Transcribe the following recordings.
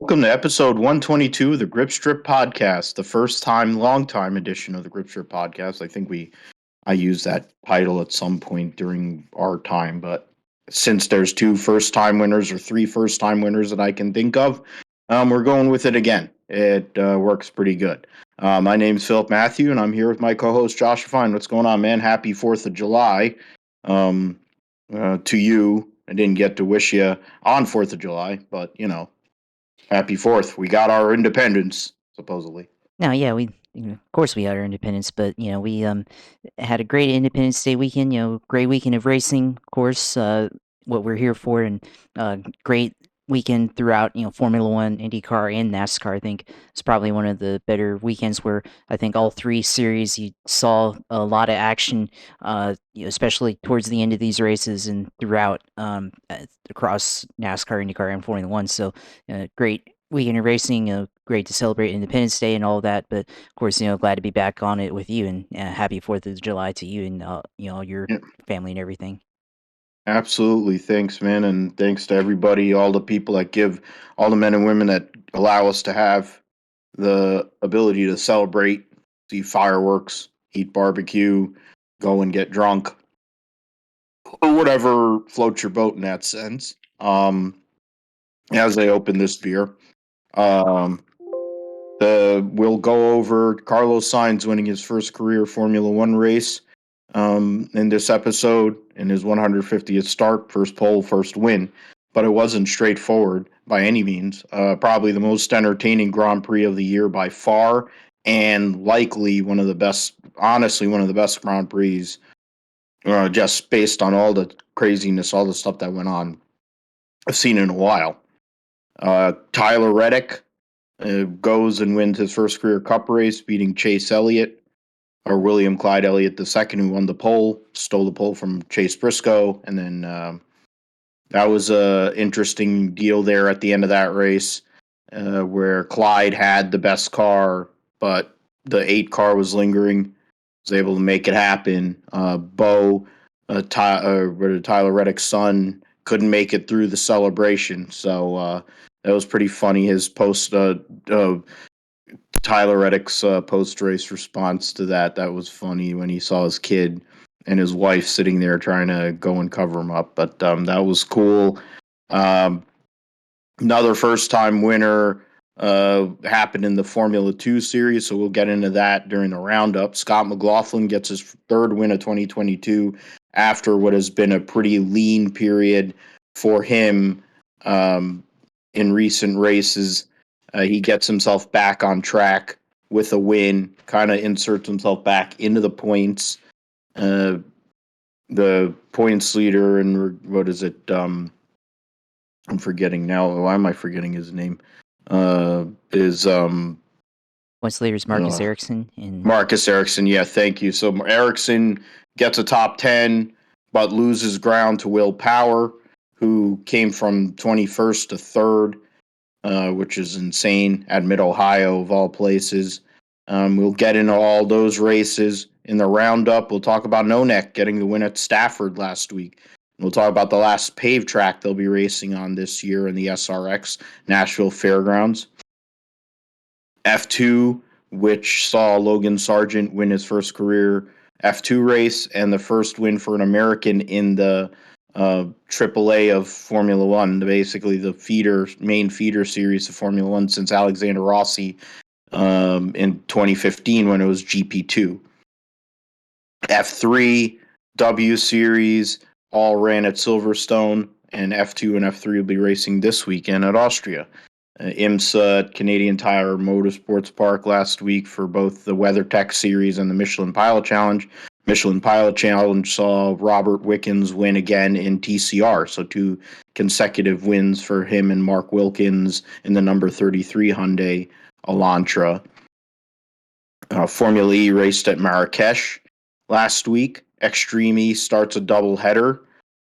Welcome to episode 122 of the Grip Strip Podcast, the first time, long time edition of the Grip Strip Podcast. I used that title at some point during our time, but since there's two first time winners or three first time winners that I can think of, we're going with it again. It works pretty good. My name's Philip Matthew, and I'm here with my co-host Josh Fine. What's going on, man? Happy 4th of July to you. I didn't get to wish you on 4th of July, but happy 4th. We got our independence, supposedly. No, yeah, of course we had our independence, but we had a great Independence Day weekend. Great weekend of racing, of course. What we're here for, and great weekend throughout. Formula One, IndyCar, and NASCAR. I think it's probably one of the better weekends where I think all three series you saw a lot of action, especially towards the end of these races and throughout across NASCAR, IndyCar, and Formula One. So great weekend of racing. Great to celebrate Independence Day and all that, but of course, glad to be back on it with you, and happy 4th of July to you and your Yeah, family and everything. absolutely. Thanks, man. And thanks to everybody, all the people that give, all the men and women that allow us to have the ability to celebrate, see fireworks, eat barbecue, go and get drunk, or whatever floats your boat in that sense. As I open this beer, um, we'll go over Carlos Sainz winning his first career Formula One race in this episode in his 150th start, first pole, first win. But it wasn't straightforward by any means. Probably the most entertaining Grand Prix of the year by far, and likely one of the best, honestly, one of the best Grand Prix, just based on all the craziness, all the stuff that went on. I've seen in a while. Tyler Reddick goes and wins his first career Cup race, beating Chase Elliott, or William Clyde Elliott II, who won the pole, stole the pole from Chase Briscoe, and then that was a interesting deal there at the end of that race, where Clyde had the best car, but the 8 car was lingering. Was able to make it happen. Beau, Tyler Reddick's son, couldn't make it through the celebration, so that was pretty funny. His Tyler Reddick's post race response to that was funny when he saw his kid and his wife sitting there trying to go and cover him up. But that was cool. Um, Another first time winner happened in the Formula 2 series, so we'll get into that during the roundup. Scott Mclaughlin gets his third win of 2022 after what has been a pretty lean period for him in recent races. He gets himself back on track with a win, kind of inserts himself back into the points. The points leader, and what is it? I'm forgetting now. Why am I forgetting his name? Is Points leader is Marcus Ericsson. Marcus Ericsson. Yeah, thank you. So Ericsson gets a top 10, but loses ground to Will Power, who came from 21st to 3rd, which is insane at Mid-Ohio, of all places. We'll get into all those races in the roundup. We'll talk about No Neck getting the win at Stafford last week. We'll talk about the last paved track they'll be racing on this year in the SRX, Nashville Fairgrounds. F2, which saw Logan Sargeant win his first career F2 race and the first win for an American in the AAA of Formula One, basically the main feeder series of Formula One since Alexander Rossi in 2015 when it was GP2. F3, W Series, all ran at Silverstone, and F2 and F3 will be racing this weekend at Austria. IMSA at Canadian Tire Motorsports Park last week for both the WeatherTech Series and the Michelin Pilot Challenge. Michelin Pilot Challenge saw Robert Wickens win again in TCR, so 2 consecutive wins for him and Mark Wilkins in the number 33 Hyundai Elantra. Formula E raced at Marrakesh last week. Extreme E starts a doubleheader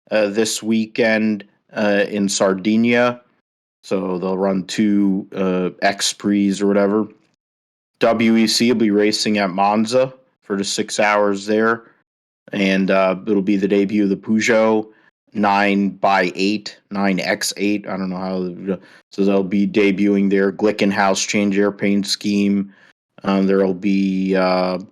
this weekend in Sardinia. So they'll run 2 X Prix or whatever. WEC will be racing at Monza for the 6 hours there. And it'll be the debut of the Peugeot 9x8, 9x8. I don't know how. So they'll be debuting their Glickenhaus change air paint scheme. There'll be 6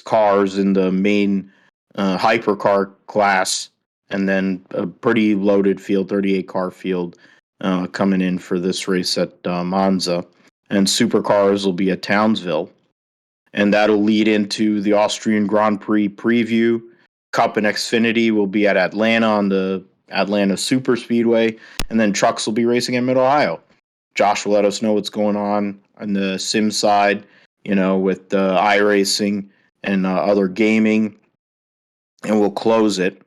cars in the main hypercar class, and then a pretty loaded field, 38 car field coming in for this race at Monza. And supercars will be at Townsville. And that'll lead into the Austrian Grand Prix preview. Cup and Xfinity will be at Atlanta on the Atlanta Super Speedway, and then trucks will be racing in Mid-Ohio. Josh will let us know what's going on the sim side, with iRacing and other gaming, and we'll close it.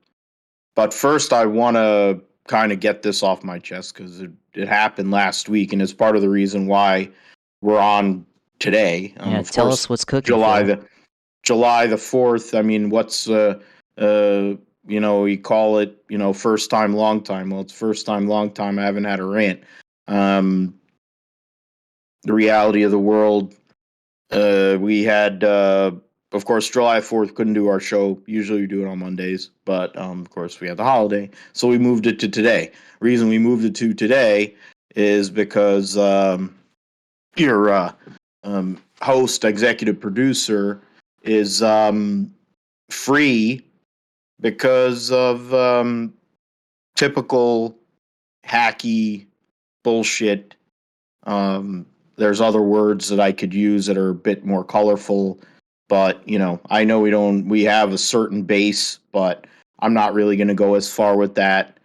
But first, I want to kind of get this off my chest because it happened last week, and it's part of the reason why we're on today. Tell us what's cooking. July the 4th. I mean, what's we call it first time, long time. Well, it's first time, long time. I haven't had a rant. The reality of the world. We had, of course, July 4th couldn't do our show. Usually we do it on Mondays, but of course we had the holiday, so we moved it to today. Reason we moved it to today is because your host, executive producer, is free because of typical hacky bullshit. There's other words that I could use that are a bit more colorful, but I know we have a certain base, but I'm not really going to go as far with that.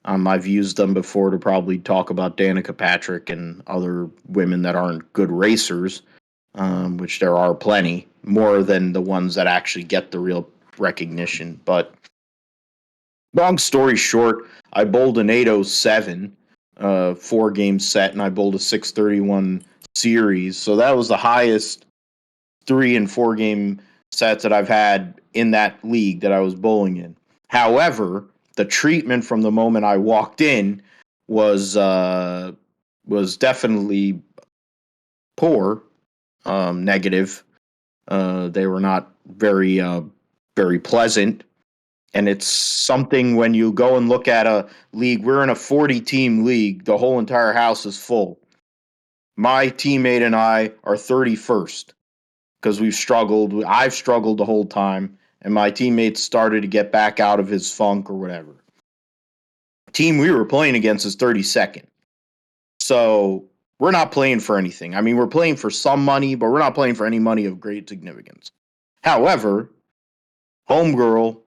I've used them before to probably talk about Danica Patrick and other women that aren't good racers, which there are plenty, more than the ones that actually get the real recognition. But long story short, I bowled an 807 4-game set, and I bowled a 631 series. So that was the highest 3 and 4 game sets that I've had in that league that I was bowling in. However, the treatment from the moment I walked in was definitely poor, negative. They were not very pleasant. And it's something when you go and look at a league, we're in a 40-team league. The whole entire house is full. My teammate and I are 31st because we've struggled. I've struggled the whole time, and my teammate started to get back out of his funk or whatever. The team we were playing against is 32nd. So we're not playing for anything. I mean, we're playing for some money, but we're not playing for any money of great significance. However, homegirl,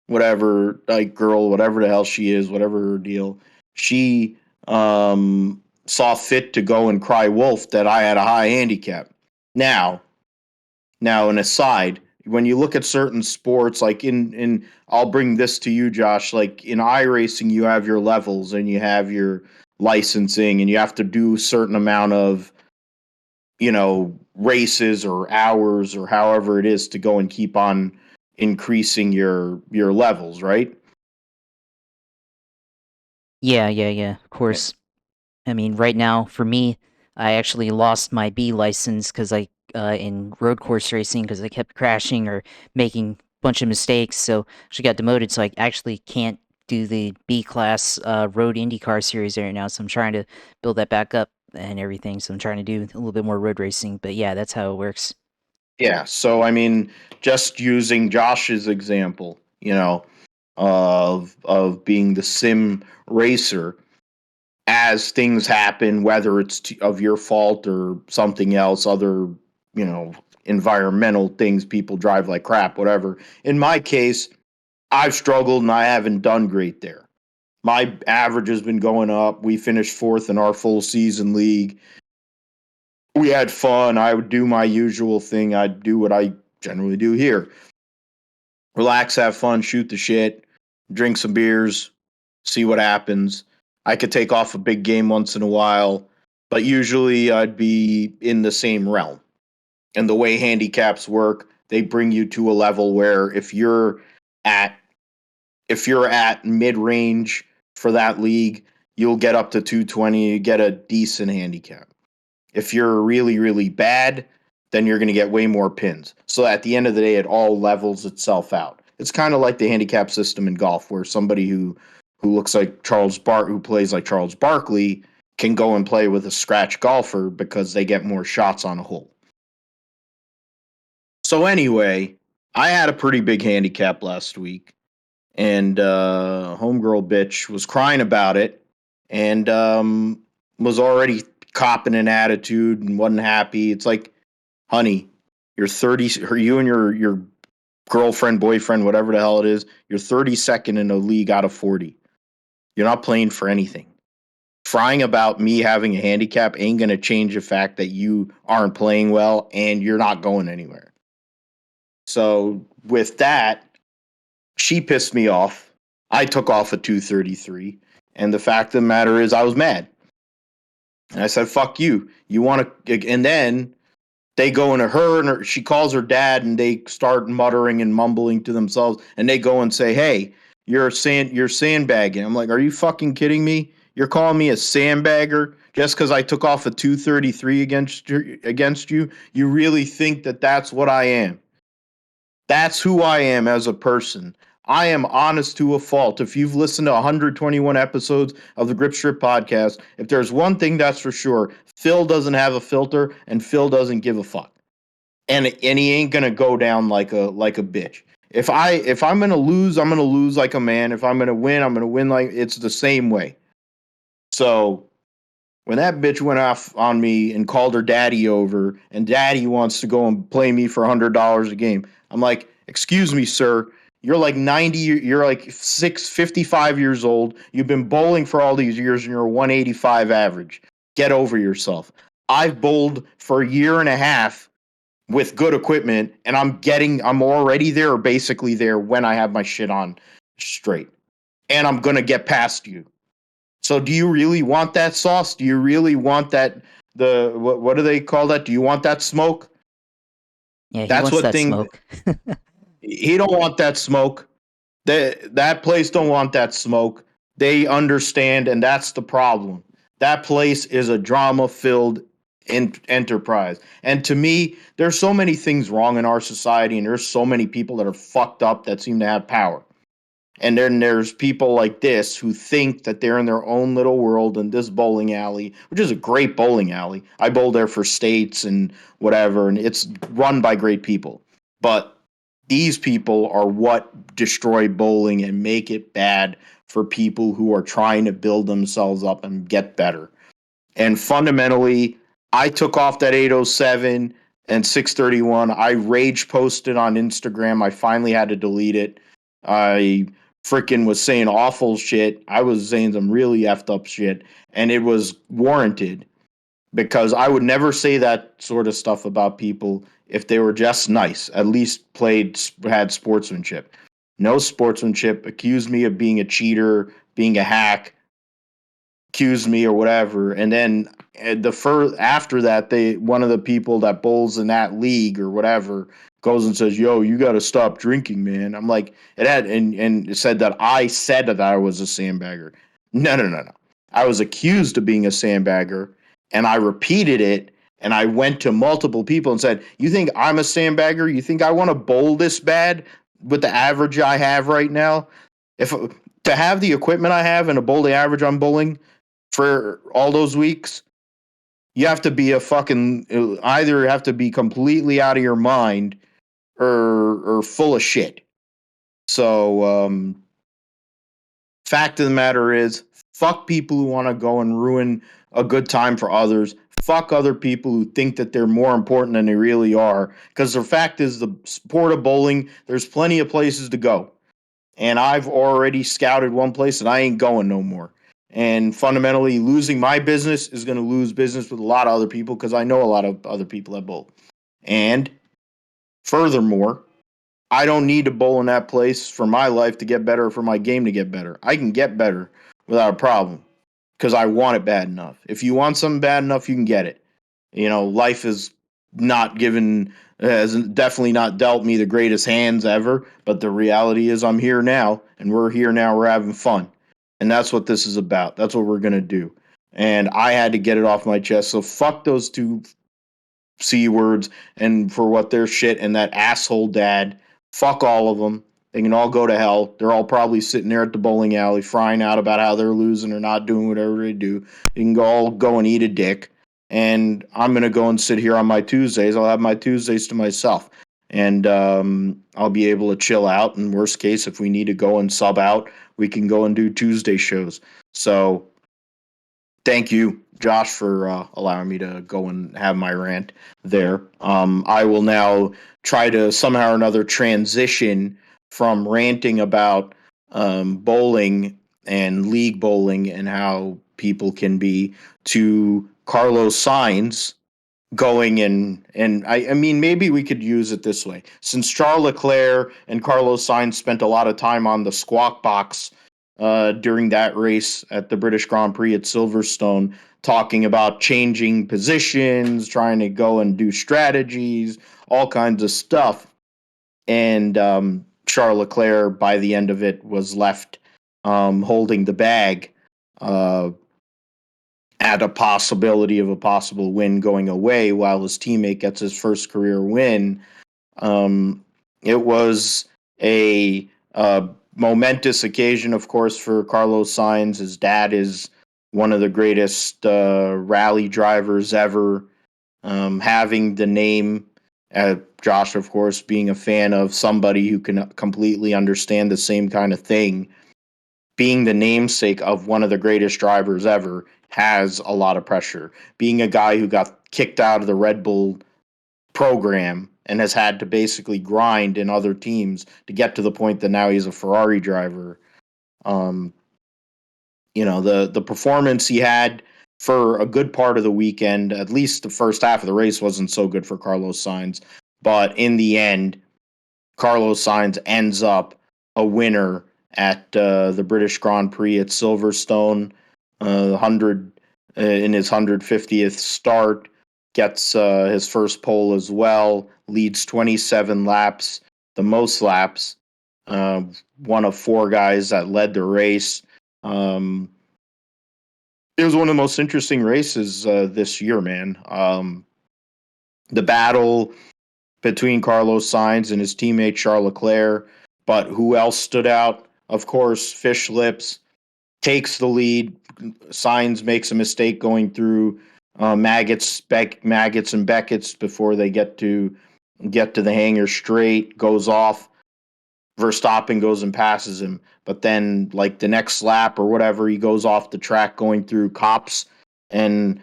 whatever, girl, whatever the hell she is, whatever her deal, she saw fit to go and cry wolf that I had a high handicap. Now an aside, when you look at certain sports, like in I'll bring this to you, Josh, like in iRacing, you have your levels and you have your licensing and you have to do a certain amount of, races or hours or however it is to go and keep on increasing your levels, right? Yeah, of course. I mean, right now, for me, I actually lost my B license because in road course racing, because I kept crashing or making a bunch of mistakes, so she got demoted, so I actually can't do the B class road IndyCar series right now, so I'm trying to build that back up and everything, so I'm trying to do a little bit more road racing, but yeah, that's how it works. Yeah, so I mean, just using Josh's example, of being the sim racer, as things happen, whether it's of your fault or something else, other, environmental things, people drive like crap, whatever. In my case, I've struggled and I haven't done great there. My average has been going up. We finished 4th in our full season league. We had fun. I would do my usual thing. I'd do what I generally do here. Relax, have fun, shoot the shit, drink some beers, see what happens. I could take off a big game once in a while, but usually I'd be in the same realm. And the way handicaps work, they bring you to a level where if you're at mid-range for that league, you'll get up to 220, you get a decent handicap. If you're really, really bad, then you're going to get way more pins. So at the end of the day, it all levels itself out. It's kind of like the handicap system in golf, where somebody who looks like who plays like Charles Barkley can go and play with a scratch golfer because they get more shots on a hole. So anyway, I had a pretty big handicap last week, and homegirl bitch was crying about it, and was already copping an attitude and wasn't happy. It's like, honey, you're 30, you and your girlfriend, boyfriend, whatever the hell it is, you're 32nd in a league out of 40. You're not playing for anything. Frying about me having a handicap ain't going to change the fact that you aren't playing well and you're not going anywhere. So with that, she pissed me off. I took off a 233. And the fact of the matter is I was mad. And I said, fuck you. You want to, and then they go into her and she calls her dad and they start muttering and mumbling to themselves. And they go and say, hey, you're sandbagging. I'm like, are you fucking kidding me? You're calling me a sandbagger just because I took off a 233 against you? You really think that that's what I am? That's who I am as a person. I am honest to a fault. If you've listened to 121 episodes of the Grip Strip podcast, if there's one thing that's for sure, Phil doesn't have a filter and Phil doesn't give a fuck. And he ain't gonna go down like a bitch. If I'm gonna lose, I'm gonna lose like a man. If I'm gonna win like it's the same way. So when that bitch went off on me and called her daddy over, and daddy wants to go and play me for $100 a game, I'm like, excuse me, sir. You're like 90, you're like 55 years old. You've been bowling for all these years and you're a 185 average. Get over yourself. I've bowled for a year and a half with good equipment and I'm already there or basically there when I have my shit on straight. And I'm going to get past you. So do you really want that sauce? Do you really want that, what do they call that? Do you want that smoke? Yeah, he wants that smoke. He don't want that smoke. That place don't want that smoke. They understand, and that's the problem. That place is a drama-filled enterprise. And to me, there's so many things wrong in our society, and there's so many people that are fucked up that seem to have power. And then there's people like this who think that they're in their own little world in this bowling alley, which is a great bowling alley. I bowl there for states and whatever, and it's run by great people. But these people are what destroy bowling and make it bad for people who are trying to build themselves up and get better. And fundamentally, I took off that 807 and 631. I rage posted on Instagram. I finally had to delete it. I freaking was saying awful shit. I was saying some really effed up shit, and it was warranted because I would never say that sort of stuff about people if they were just nice, at least had sportsmanship. No sportsmanship, accused me of being a cheater, being a hack, accused me or whatever, and then after that, one of the people that bowls in that league or whatever goes and says, yo, you got to stop drinking, man. I'm like, and it said that I said that I was a sandbagger. No. I was accused of being a sandbagger, and I repeated it, and I went to multiple people and said, you think I'm a sandbagger? You think I want to bowl this bad with the average I have right now? To have the equipment I have and to bowl the average I'm bowling for all those weeks, you have to be either have to be completely out of your mind or full of shit. So, fact of the matter is, fuck people who want to go and ruin a good time for others. Fuck other people who think that they're more important than they really are. Because the fact is, the sport of bowling, there's plenty of places to go. And I've already scouted one place and I ain't going no more. And fundamentally, losing my business is going to lose business with a lot of other people because I know a lot of other people that bowl. And furthermore, I don't need to bowl in that place for my life to get better or for my game to get better. I can get better without a problem because I want it bad enough. If you want something bad enough, you can get it. You know, life is has definitely not dealt me the greatest hands ever, but the reality is I'm here now, and we're here now. We're having fun. And that's what this is about. That's what we're going to do. And I had to get it off my chest. So fuck those two C words and for what they're shit and that asshole dad. Fuck all of them. They can all go to hell. They're all probably sitting there at the bowling alley frying out about how they're losing or not doing whatever they do. You can all go and eat a dick. And I'm going to go and sit here on my Tuesdays. I'll have my Tuesdays to myself. And I'll be able to chill out. In worst case, if we need to go and sub out, we can go and do Tuesday shows. So thank you, Josh, for allowing me to go and have my rant there. I will now try to somehow or another transition from ranting about bowling and league bowling and how people can be to Carlos Sainz going and I mean, maybe we could use it this way. Since Charles Leclerc and Carlos Sainz spent a lot of time on the squawk box during that race at the British Grand Prix at Silverstone, talking about changing positions, trying to go and do strategies, all kinds of stuff. And Charles Leclerc, by the end of it, was left holding the bag at a possibility of a possible win going away while his teammate gets his first career win. It was a momentous occasion, of course, for Carlos Sainz. His dad is one of the greatest rally drivers ever. Having the name, Josh, of course, being a fan of somebody who can completely understand the same kind of thing, being the namesake of one of the greatest drivers ever has a lot of pressure. Being a guy who got kicked out of the Red Bull program and has had to basically grind in other teams to get to the point that now he's a Ferrari driver. The performance he had for a good part of the weekend, at least the first half of the race, wasn't so good for Carlos Sainz. But in the end, Carlos Sainz ends up a winner at the British Grand Prix at Silverstone, in his 150th start, gets his first pole as well, leads 27 laps, the most laps, one of four guys that led the race. It was one of the most interesting races this year, man. The battle between Carlos Sainz and his teammate Charles Leclerc, but who else stood out? Of course, Fish Lips takes the lead. Sainz makes a mistake going through Maggots and Beckett's before they get to the hangar straight, goes off. Verstappen goes and passes him. But then, like the next lap or whatever, he goes off the track going through cops and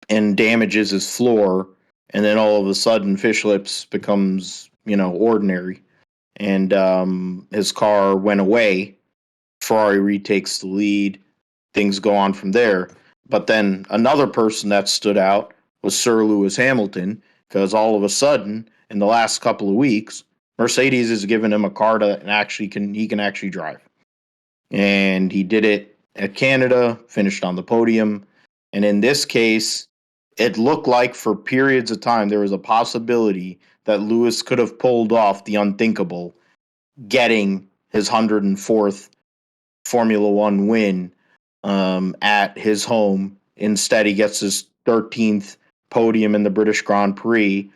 damages his floor. And then all of a sudden, Fish Lips becomes, ordinary. And his car went away. Ferrari retakes the lead. Things go on from there. But then another person that stood out was Sir Lewis Hamilton, because all of a sudden, in the last couple of weeks, Mercedes has given him a car that he can actually drive. And he did it at Canada, finished on the podium. And in this case, it looked like for periods of time there was a possibility that Lewis could have pulled off the unthinkable, getting his 104th Formula One win at his home. Instead, he gets his 13th podium in the British Grand Prix.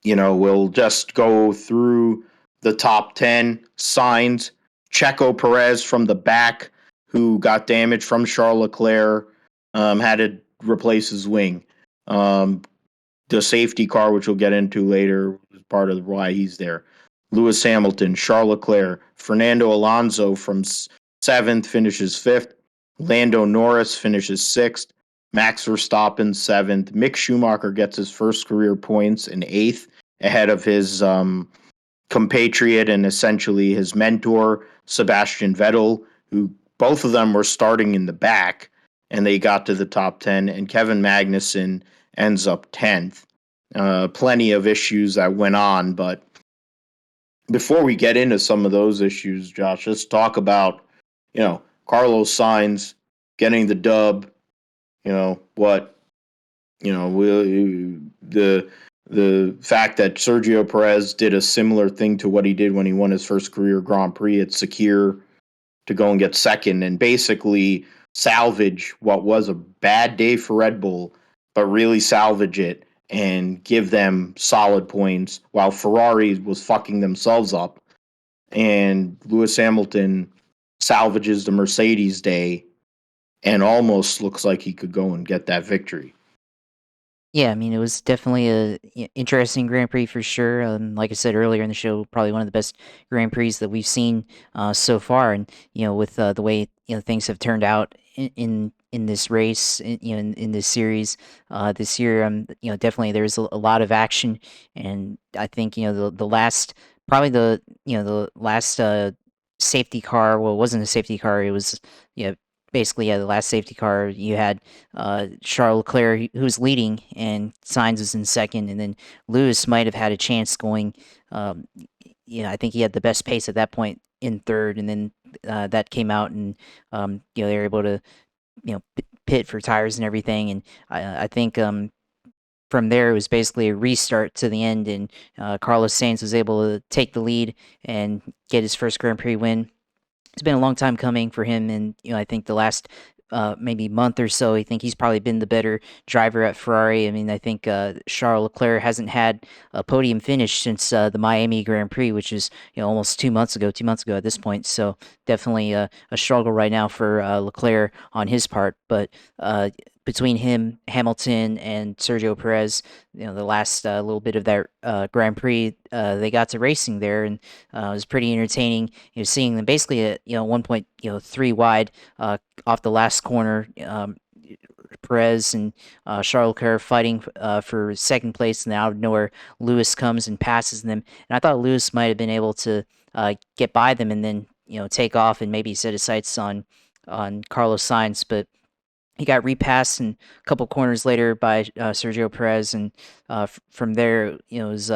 We'll just go through the top 10. Sainz, Checo Perez from the back, who got damage from Charles Leclerc, had to replace his wing. The safety car, which we'll get into later, is part of why he's there. Lewis Hamilton, Charles Leclerc, Fernando Alonso from 7th finishes 5th. Lando Norris finishes 6th. Max Verstappen 7th. Mick Schumacher gets his first career points in 8th, ahead of his compatriot and essentially his mentor, Sebastian Vettel, who both of them were starting in the back, and they got to the top 10, and Kevin Magnussen ends up 10th. Plenty of issues that went on, but before we get into some of those issues, Josh, let's talk about, Carlos Sainz getting the dub. The fact that Sergio Perez did a similar thing to what he did when he won his first career Grand Prix at Sakir to go and get second and basically salvage what was a bad day for Red Bull, but really salvage it and give them solid points while Ferrari was fucking themselves up. And Lewis Hamilton salvages the Mercedes day and almost looks like he could go and get that victory. Yeah, I mean, it was definitely a interesting Grand Prix for sure. Like I said earlier in the show, probably one of the best Grand Prix that we've seen so far. And with the way things have turned out in this race, in this series this year, definitely there's a lot of action. And I think the last probably the last safety car. Well, it wasn't a safety car. It was basically the last safety car. You had Charles Leclerc, who was leading, and Sainz was in second, and then Lewis might have had a chance going. I think he had the best pace at that point in third, and then that came out, and they were able to pit for tires and everything, and I think from there, it was basically a restart to the end, and Carlos Sainz was able to take the lead and get his first Grand Prix win. It's been a long time coming for him, and I think the last maybe month or so, I think he's probably been the better driver at Ferrari. I mean, I think Charles Leclerc hasn't had a podium finish since the Miami Grand Prix, which is almost 2 months ago. 2 months ago at this point, so definitely a struggle right now for Leclerc on his part. But between him, Hamilton, and Sergio Perez, the last little bit of that Grand Prix, they got to racing there, and it was pretty entertaining. Seeing them basically at 1.3 wide off the last corner. Perez and Charles Leclerc fighting for second place, and then out of nowhere, Lewis comes and passes them. And I thought Lewis might have been able to get by them and then take off and maybe set his sights on Carlos Sainz, but he got repassed and a couple corners later by Sergio Perez, and from there, it was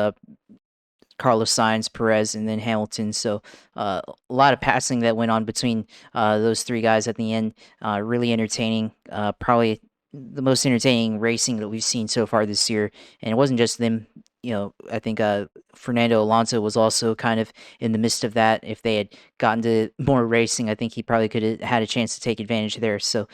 Carlos Sainz, Perez, and then Hamilton. So a lot of passing that went on between those three guys at the end. Really entertaining. Probably the most entertaining racing that we've seen so far this year. And it wasn't just them. I think Fernando Alonso was also kind of in the midst of that. If they had gotten to more racing, I think he probably could have had a chance to take advantage there. So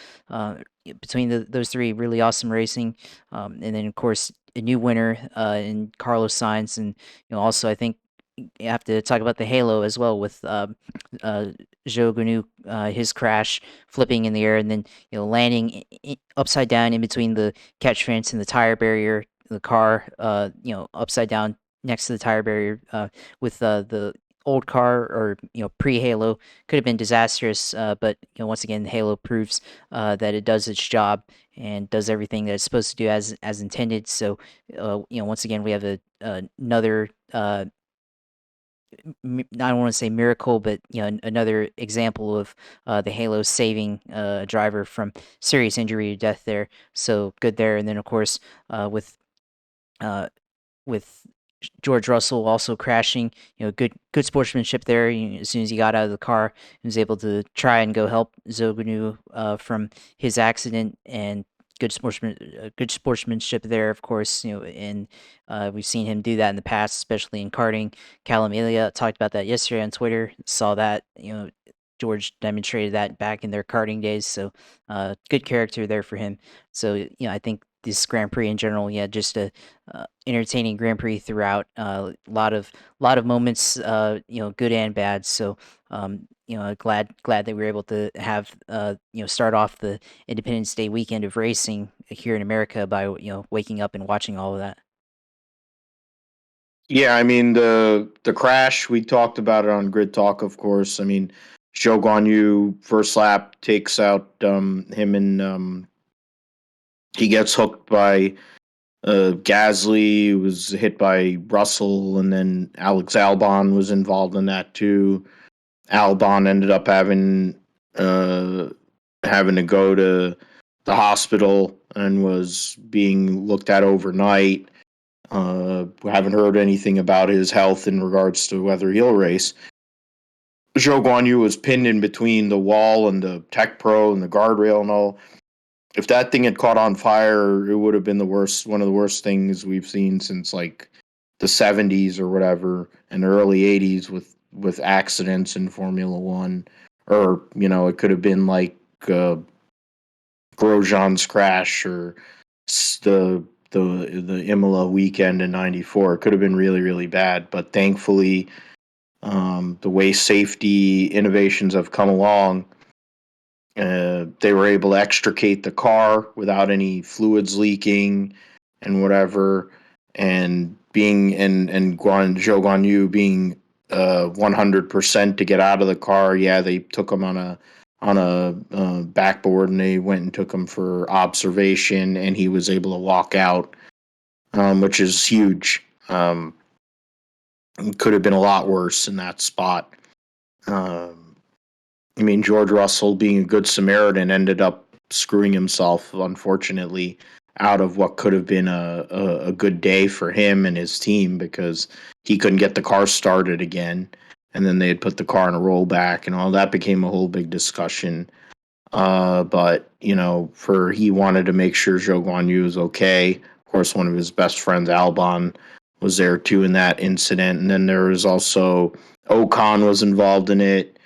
between those three, really awesome racing. And then, of course, a new winner in Carlos Sainz. And also, I think you have to talk about the halo as well with Zhou Guanyu, his crash, flipping in the air, and then landing upside down in between the catch fence and the tire barrier. The car, upside down next to the tire barrier, with the old car or pre-Halo could have been disastrous. But once again, Halo proves that it does its job and does everything that it's supposed to do as intended. So once again, we have another. I don't want to say miracle, but another example of the Halo saving a driver from serious injury or death there. So good there, and then of course with George Russell also crashing, good sportsmanship there. As soon as he got out of the car, he was able to try and go help Zhou Guanyu from his accident, and good sportsmanship there, of course. And we've seen him do that in the past, especially in karting. Callum Elliott talked about that yesterday on Twitter. Saw that, George demonstrated that back in their karting days. So good character there for him. So I think this Grand Prix in general, just a entertaining Grand Prix throughout. A lot of moments, good and bad. So glad that we were able to have start off the Independence Day weekend of racing here in America by waking up and watching all of that. Yeah, I mean the crash, we talked about it on Grid Talk, of course. I mean, Zhou Guanyu first lap takes out him, and he gets hooked by Gasly, who was hit by Russell, and then Alex Albon was involved in that too. Albon ended up having to go to the hospital and was being looked at overnight. We haven't heard anything about his health in regards to whether he'll race. Zhou Guanyu was pinned in between the wall and the Tech Pro and the guardrail and all. If that thing had caught on fire, it would have been one of the worst things we've seen since like the 70s or whatever, and the early 80s with accidents in Formula One. Or, it could have been like Grosjean's crash, or the the Imola weekend in '94. It could have been really, really bad, but thankfully, the way safety innovations have come along, they were able to extricate the car without any fluids leaking and whatever, and Zhou Guanyu being 100% to get out of the car. Yeah, they took him on a backboard, and they went and took him for observation, and he was able to walk out, which is huge. Could have been a lot worse in that spot. I mean, George Russell, being a good Samaritan, ended up screwing himself, unfortunately, out of what could have been a good day for him and his team, because he couldn't get the car started again. And then they had put the car in a rollback, and all that became a whole big discussion. But, he wanted to make sure Zhou Guanyu was okay. Of course, one of his best friends, Albon, was there too in that incident. And then there was also Ocon was involved in it.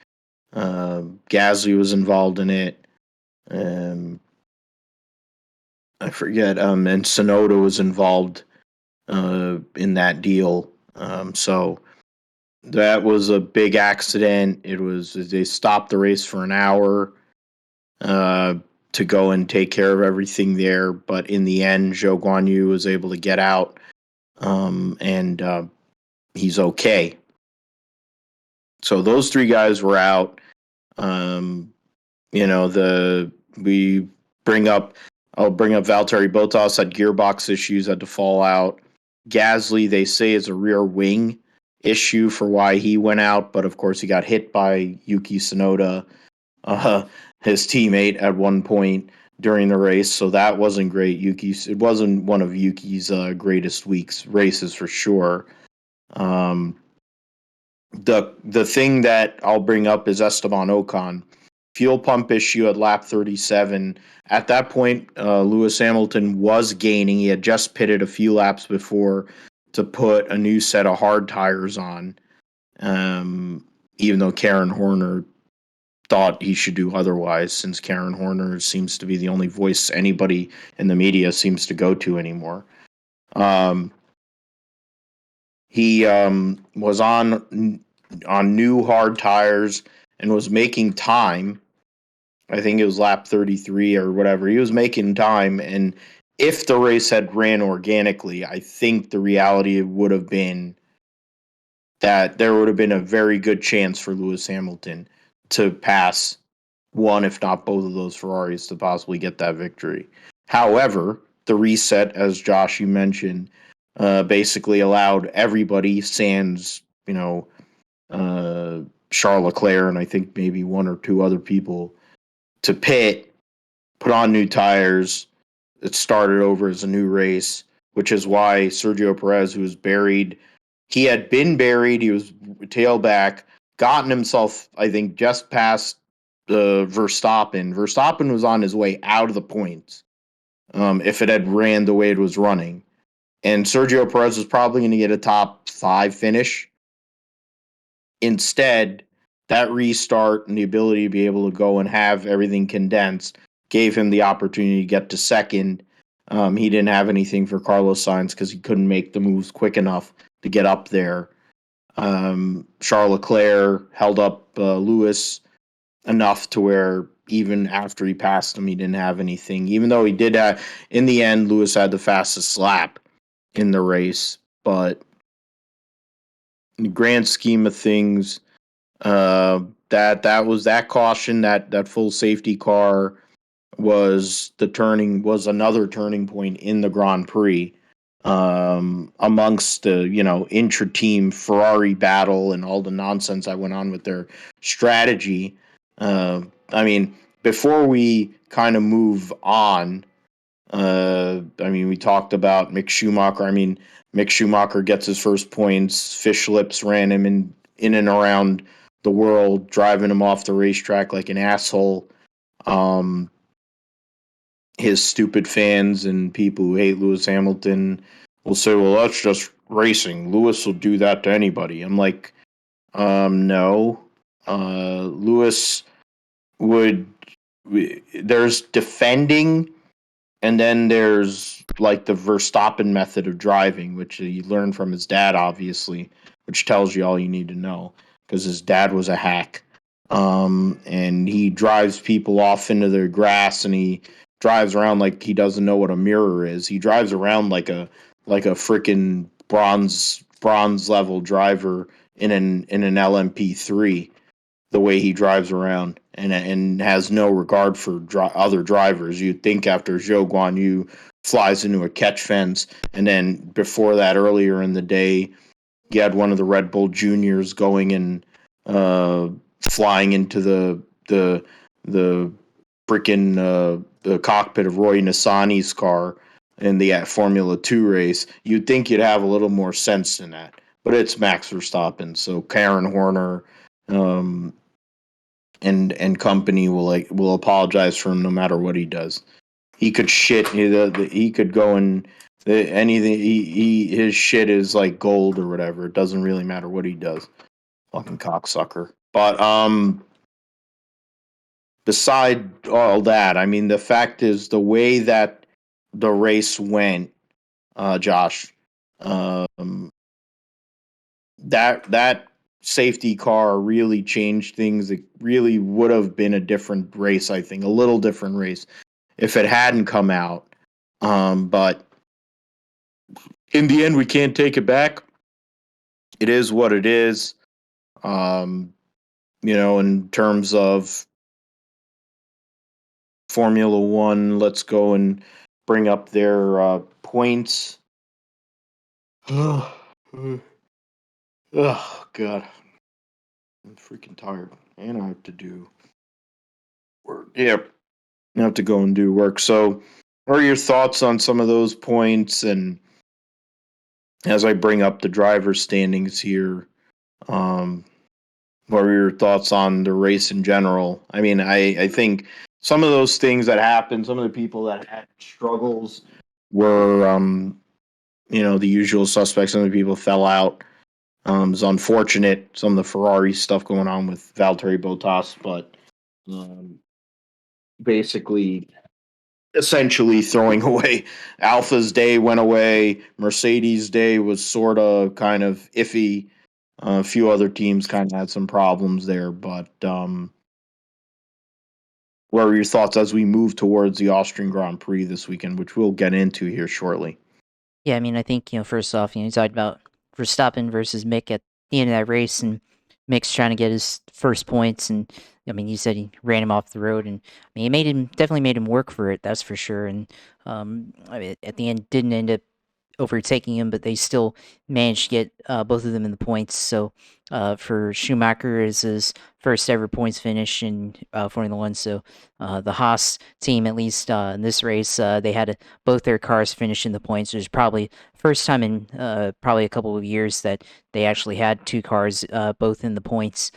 Gasly was involved in it. I forget. And Tsunoda was involved in that deal. So that was a big accident. They stopped the race for an hour to go and take care of everything there. But in the end, Zhou Guanyu was able to get out, and he's okay. So those three guys were out. I'll bring up Valtteri Bottas had gearbox issues, had to fall out. Gasly, they say, is a rear wing issue for why he went out, but of course he got hit by Yuki Tsunoda, his teammate, at one point during the race, so that wasn't great. It wasn't one of Yuki's greatest races for sure. The thing that I'll bring up is Esteban Ocon. Fuel pump issue at lap 37. At that point, Lewis Hamilton was gaining. He had just pitted a few laps before to put a new set of hard tires on, even though Karen Horner thought he should do otherwise, since Karen Horner seems to be the only voice anybody in the media seems to go to anymore. He was on new hard tires and was making time. I think it was lap 33 or whatever. He was making time, and if the race had ran organically, I think the reality would have been that there would have been a very good chance for Lewis Hamilton to pass one, if not both of those Ferraris, to possibly get that victory. However, the reset, as Josh, you mentioned, basically allowed everybody, sans, Charles Leclerc, and I think maybe one or two other people, to pit, put on new tires. It started over as a new race, which is why Sergio Perez, who was buried, he had been buried, he was tail back, gotten himself, I think, just past Verstappen. Verstappen was on his way out of the points if it had ran the way it was running. And Sergio Perez was probably going to get a top 5 finish. Instead, that restart and the ability to be able to go and have everything condensed gave him the opportunity to get to second. He didn't have anything for Carlos Sainz because he couldn't make the moves quick enough to get up there. Charles Leclerc held up Lewis enough to where even after he passed him, he didn't have anything. Even though he did have, in the end, Lewis had the fastest lap in the race. But in the grand scheme of things, that was that caution, that full safety car was another turning point in the Grand Prix, amongst the intra-team Ferrari battle and all the nonsense that went on with their strategy. Before we kind of move on, we talked about Mick Schumacher. Mick Schumacher gets his first points. Fish Lips ran him in and around the world, driving him off the racetrack like an asshole. His stupid fans and people who hate Lewis Hamilton will say, well, that's just racing. Lewis will do that to anybody. I'm like, no. Lewis would... There's defending And then there's like the Verstappen method of driving, which he learned from his dad, obviously, which tells you all you need to know because his dad was a hack. And he drives people off into the grass, and he drives around like he doesn't know what a mirror is. He drives around like a freaking bronze level driver in an LMP3, the way he drives around, and has no regard for other drivers. You'd think after Zhou Guanyu flies into a catch fence, and then before that, earlier in the day, you had one of the Red Bull Juniors going and uh, flying into the freaking the cockpit of Roy Nissany's car in the Formula 2 race. You'd think you'd have a little more sense in that, but it's Max Verstappen. So Karen Horner um, and company will apologize for him no matter what he does. He could shit. He could go and anything. His shit is like gold or whatever. It doesn't really matter what he does. Fucking cocksucker. But beside all that, I mean, the fact is the way that the race went, Josh. Um, that safety car really changed things. It really would have been a different race, I think, a little different race if it hadn't come out. But in the end, we can't take it back. It is what it is. Um, in terms of Formula One, let's go and bring up their points. Oh, God. I'm freaking tired. And I have to do work. Yep. I have to go and do work. So, what are your thoughts on some of those points? And as I bring up the driver's standings here, um, what are your thoughts on the race in general? I mean, I think some of those things that happened, some of the people that had struggles were, the usual suspects. Some of the people fell out. It's unfortunate, some of the Ferrari stuff going on with Valtteri Bottas, but basically, essentially throwing away. Alpha's day went away. Mercedes' day was sort of kind of iffy. A few other teams kind of had some problems there, but what are your thoughts as we move towards the Austrian Grand Prix this weekend, which we'll get into here shortly? Yeah, I mean, I think, first off, you talked about Verstappen versus Mick at the end of that race, and Mick's trying to get his first points, and I mean, you said he ran him off the road, and I mean, definitely made him work for it, that's for sure. And I mean, at the end, didn't end up overtaking him, but they still managed to get both of them in the points. So for Schumacher is his first ever points finish in Formula One. So the Haas team, at least in this race, they had both their cars finish in the points. It was probably first time in probably a couple of years that they actually had two cars both in the points.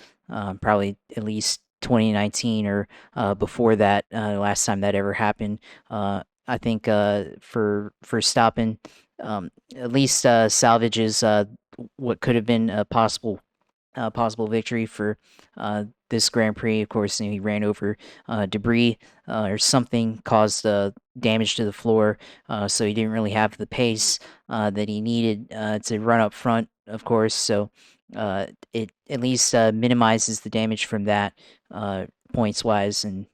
Probably at least 2019 or before that, last time that ever happened. I think for Verstappen, at least salvages what could have been a possible victory for this Grand Prix. Of course, he ran over debris or something caused damage to the floor, so he didn't really have the pace that he needed to run up front. Of course, so it at least minimizes the damage from that points wise, and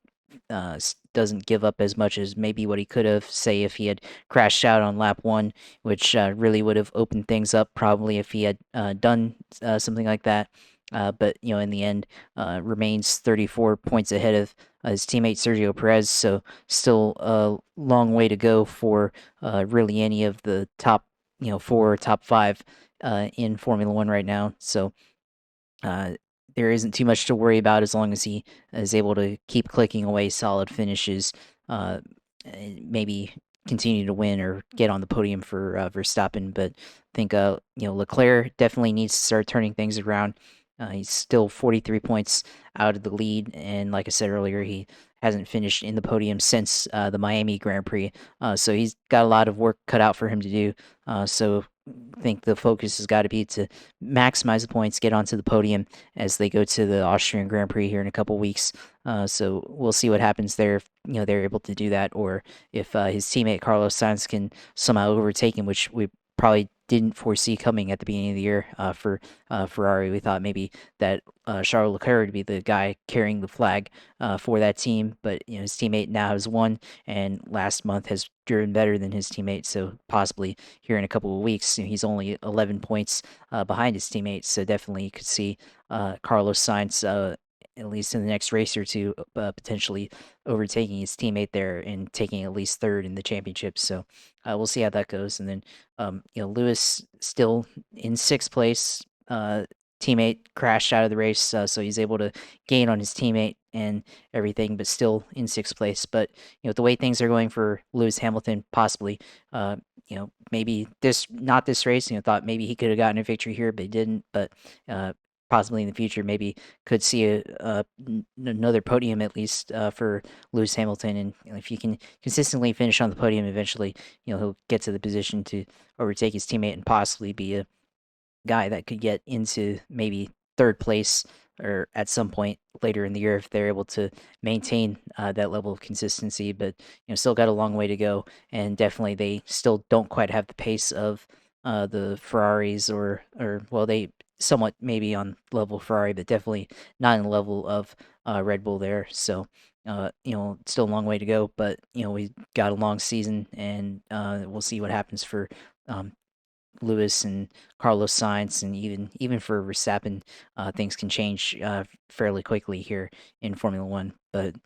doesn't give up as much as maybe what he could have, say, if he had crashed out on lap one, which really would have opened things up probably if he had done something like that. But in the end, remains 34 points ahead of his teammate Sergio Perez. So still a long way to go for really any of the top, four, top five in Formula One right now. So there isn't too much to worry about as long as he is able to keep clicking away solid finishes, and maybe continue to win or get on the podium for Verstappen. But I think Leclerc definitely needs to start turning things around. He's still 43 points out of the lead, and like I said earlier, he hasn't finished in the podium since the Miami Grand Prix. So he's got a lot of work cut out for him to do. So I think the focus has got to be to maximize the points, get onto the podium as they go to the Austrian Grand Prix here in a couple weeks. So we'll see what happens there if they're able to do that, or if his teammate Carlos Sainz can somehow overtake him, which we probably didn't foresee coming at the beginning of the year for Ferrari. We thought maybe that Charles Leclerc would be the guy carrying the flag for that team, but his teammate now has won, and last month has driven better than his teammate. So possibly here in a couple of weeks, he's only 11 points behind his teammate. So definitely you could see Carlos Sainz. At least in the next race or two, potentially overtaking his teammate there and taking at least third in the championship. So we'll see how that goes. And then, Lewis still in sixth place. Teammate crashed out of the race, so he's able to gain on his teammate and everything, but still in sixth place. But the way things are going for Lewis Hamilton, possibly, maybe not this race. Thought maybe he could have gotten a victory here, but he didn't. But possibly in the future, maybe could see another podium at least for Lewis Hamilton. And if he can consistently finish on the podium, eventually, he'll get to the position to overtake his teammate and possibly be a guy that could get into maybe third place or at some point later in the year if they're able to maintain that level of consistency. But still got a long way to go, and definitely they still don't quite have the pace of the Ferraris, or well, they somewhat maybe on level Ferrari, but definitely not in the level of Red Bull there. So still a long way to go, but we got a long season, and we'll see what happens for Lewis and Carlos Sainz, and even for Verstappen, things can change fairly quickly here in Formula One. But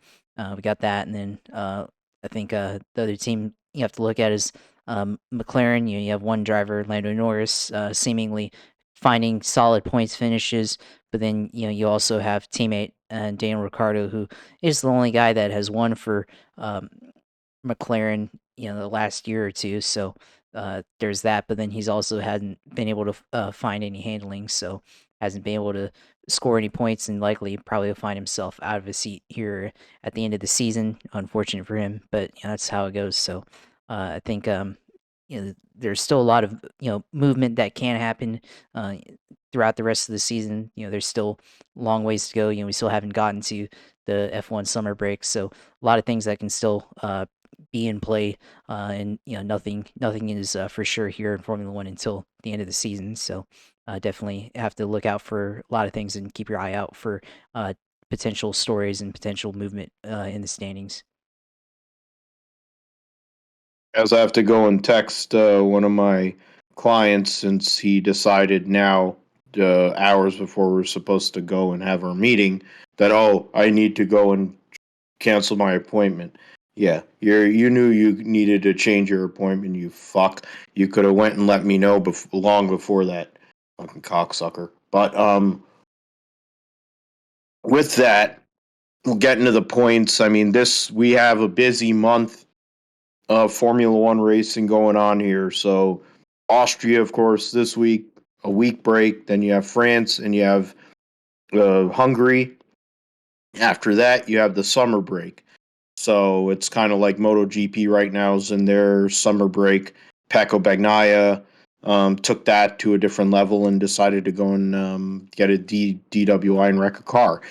we got that, and then I think the other team you have to look at is McLaren. You have one driver, Lando Norris, seemingly finding solid points finishes, but then you also have teammate Daniel Ricciardo, who is the only guy that has won for McLaren the last year or two. So there's that, but then he's also hadn't been able to find any handling, so hasn't been able to score any points, and likely probably will find himself out of a seat here at the end of the season. Unfortunate for him, but that's how it goes. So I think there's still a lot of movement that can happen throughout the rest of the season. There's still long ways to go. We still haven't gotten to the F1 summer break, so a lot of things that can still be in play, and nothing is for sure here in Formula One until the end of the season. So definitely have to look out for a lot of things and keep your eye out for potential stories and potential movement in the standings. As I have to go and text one of my clients, since he decided now, hours before we're supposed to go and have our meeting, that I need to go and cancel my appointment. Yeah, you knew you needed to change your appointment, you fuck. You could have went and let me know long before that, fucking cocksucker. But with that, we'll get into the points. I mean, we have a busy month of Formula One racing going on here. So Austria, of course, this week, a week break. Then you have France, and you have Hungary. After that, you have the summer break. So it's kind of like MotoGP right now is in their summer break. Pecco Bagnaia took that to a different level and decided to go and get a DWI and wreck a car.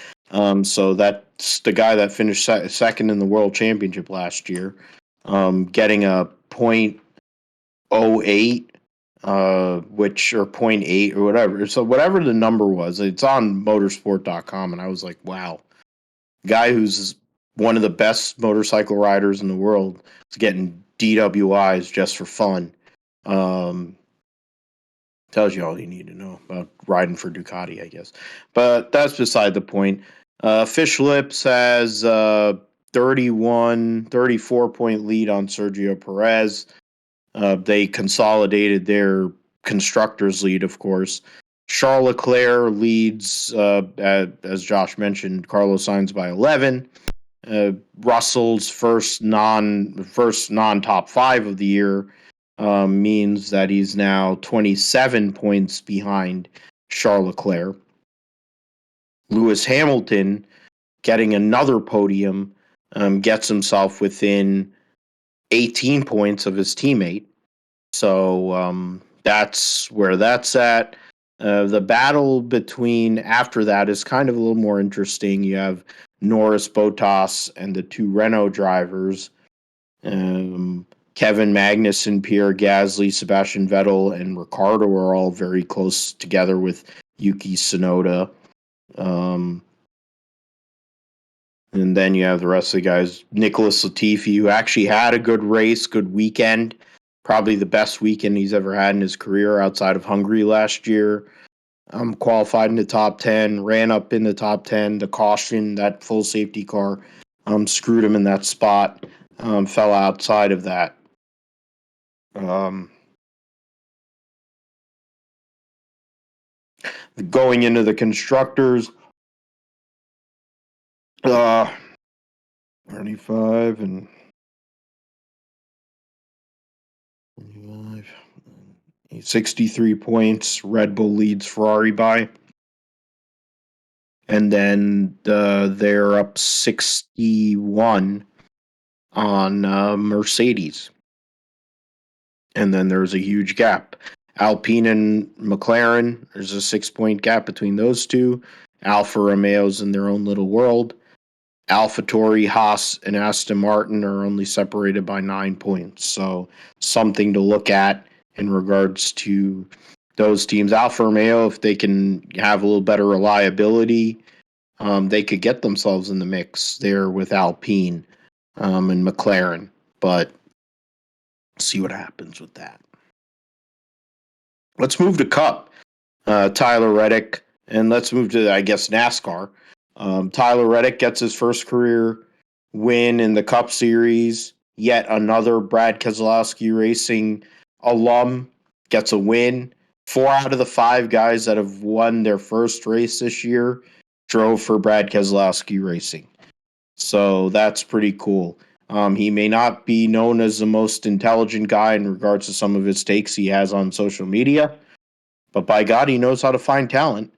So that's the guy that finished second in the World Championship last year, getting a .08, which, or .8 or whatever. So whatever the number was, it's on motorsport.com, and I was like, wow. Guy who's one of the best motorcycle riders in the world is getting DWIs just for fun. Tells you all you need to know about riding for Ducati, I guess. But that's beside the point. Fish Lips has 34 point lead on Sergio Perez. They consolidated their constructors lead, of course. Charles Leclerc leads, as Josh mentioned, Carlos Sainz by 11. Russell's first non-top 5 of the year means that he's now 27 points behind Charles Leclerc. Lewis Hamilton getting another podium gets himself within 18 points of his teammate. So that's where that's at. The battle between after that is kind of a little more interesting. You have Norris, Bottas, and the two Renault drivers, Kevin Magnussen, Pierre Gasly, Sebastian Vettel, and Ricciardo are all very close together with Yuki Tsunoda. And then you have the rest of the guys. Nicholas Latifi, who actually had a good race, good weekend. Probably the best weekend he's ever had in his career outside of Hungary last year. Qualified in the top 10, ran up in the top 10. The caution, that full safety car, screwed him in that spot. Fell outside of that. Going into the constructors, 35 and 25, 63 points. Red Bull leads Ferrari by. And then they're up 61 on Mercedes. And then there's a huge gap. Alpine and McLaren, there's a 6-point gap between those two. Alfa Romeo's in their own little world. AlphaTauri, Haas, and Aston Martin are only separated by 9 points. So something to look at in regards to those teams. Alfa Romeo, if they can have a little better reliability, they could get themselves in the mix there with Alpine and McLaren. But see what happens with that. Let's move to Cup. Tyler Reddick, and let's move to, I guess, NASCAR. Tyler Reddick gets his first career win in the Cup Series. Yet another Brad Keselowski Racing alum gets a win. 4 out of the 5 guys that have won their first race this year drove for Brad Keselowski Racing. So that's pretty cool. He may not be known as the most intelligent guy in regards to some of his takes he has on social media, but by God, he knows how to find talent.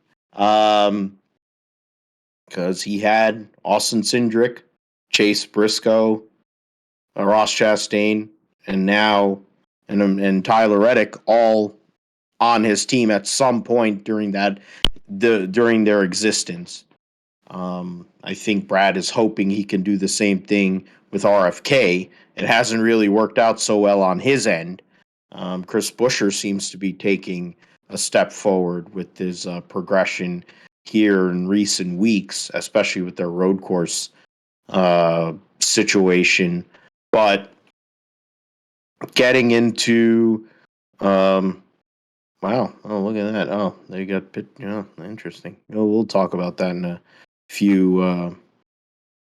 Because he had Austin Cindric, Chase Briscoe, Ross Chastain, and now and Tyler Reddick all on his team at some point during their existence. I think Brad is hoping he can do the same thing with RFK. It hasn't really worked out so well on his end. Chris Buescher seems to be taking a step forward with his progression here in recent weeks, especially with their road course situation. But getting into, wow, oh, look at that. Oh, they got pit, interesting. We'll talk about that in a few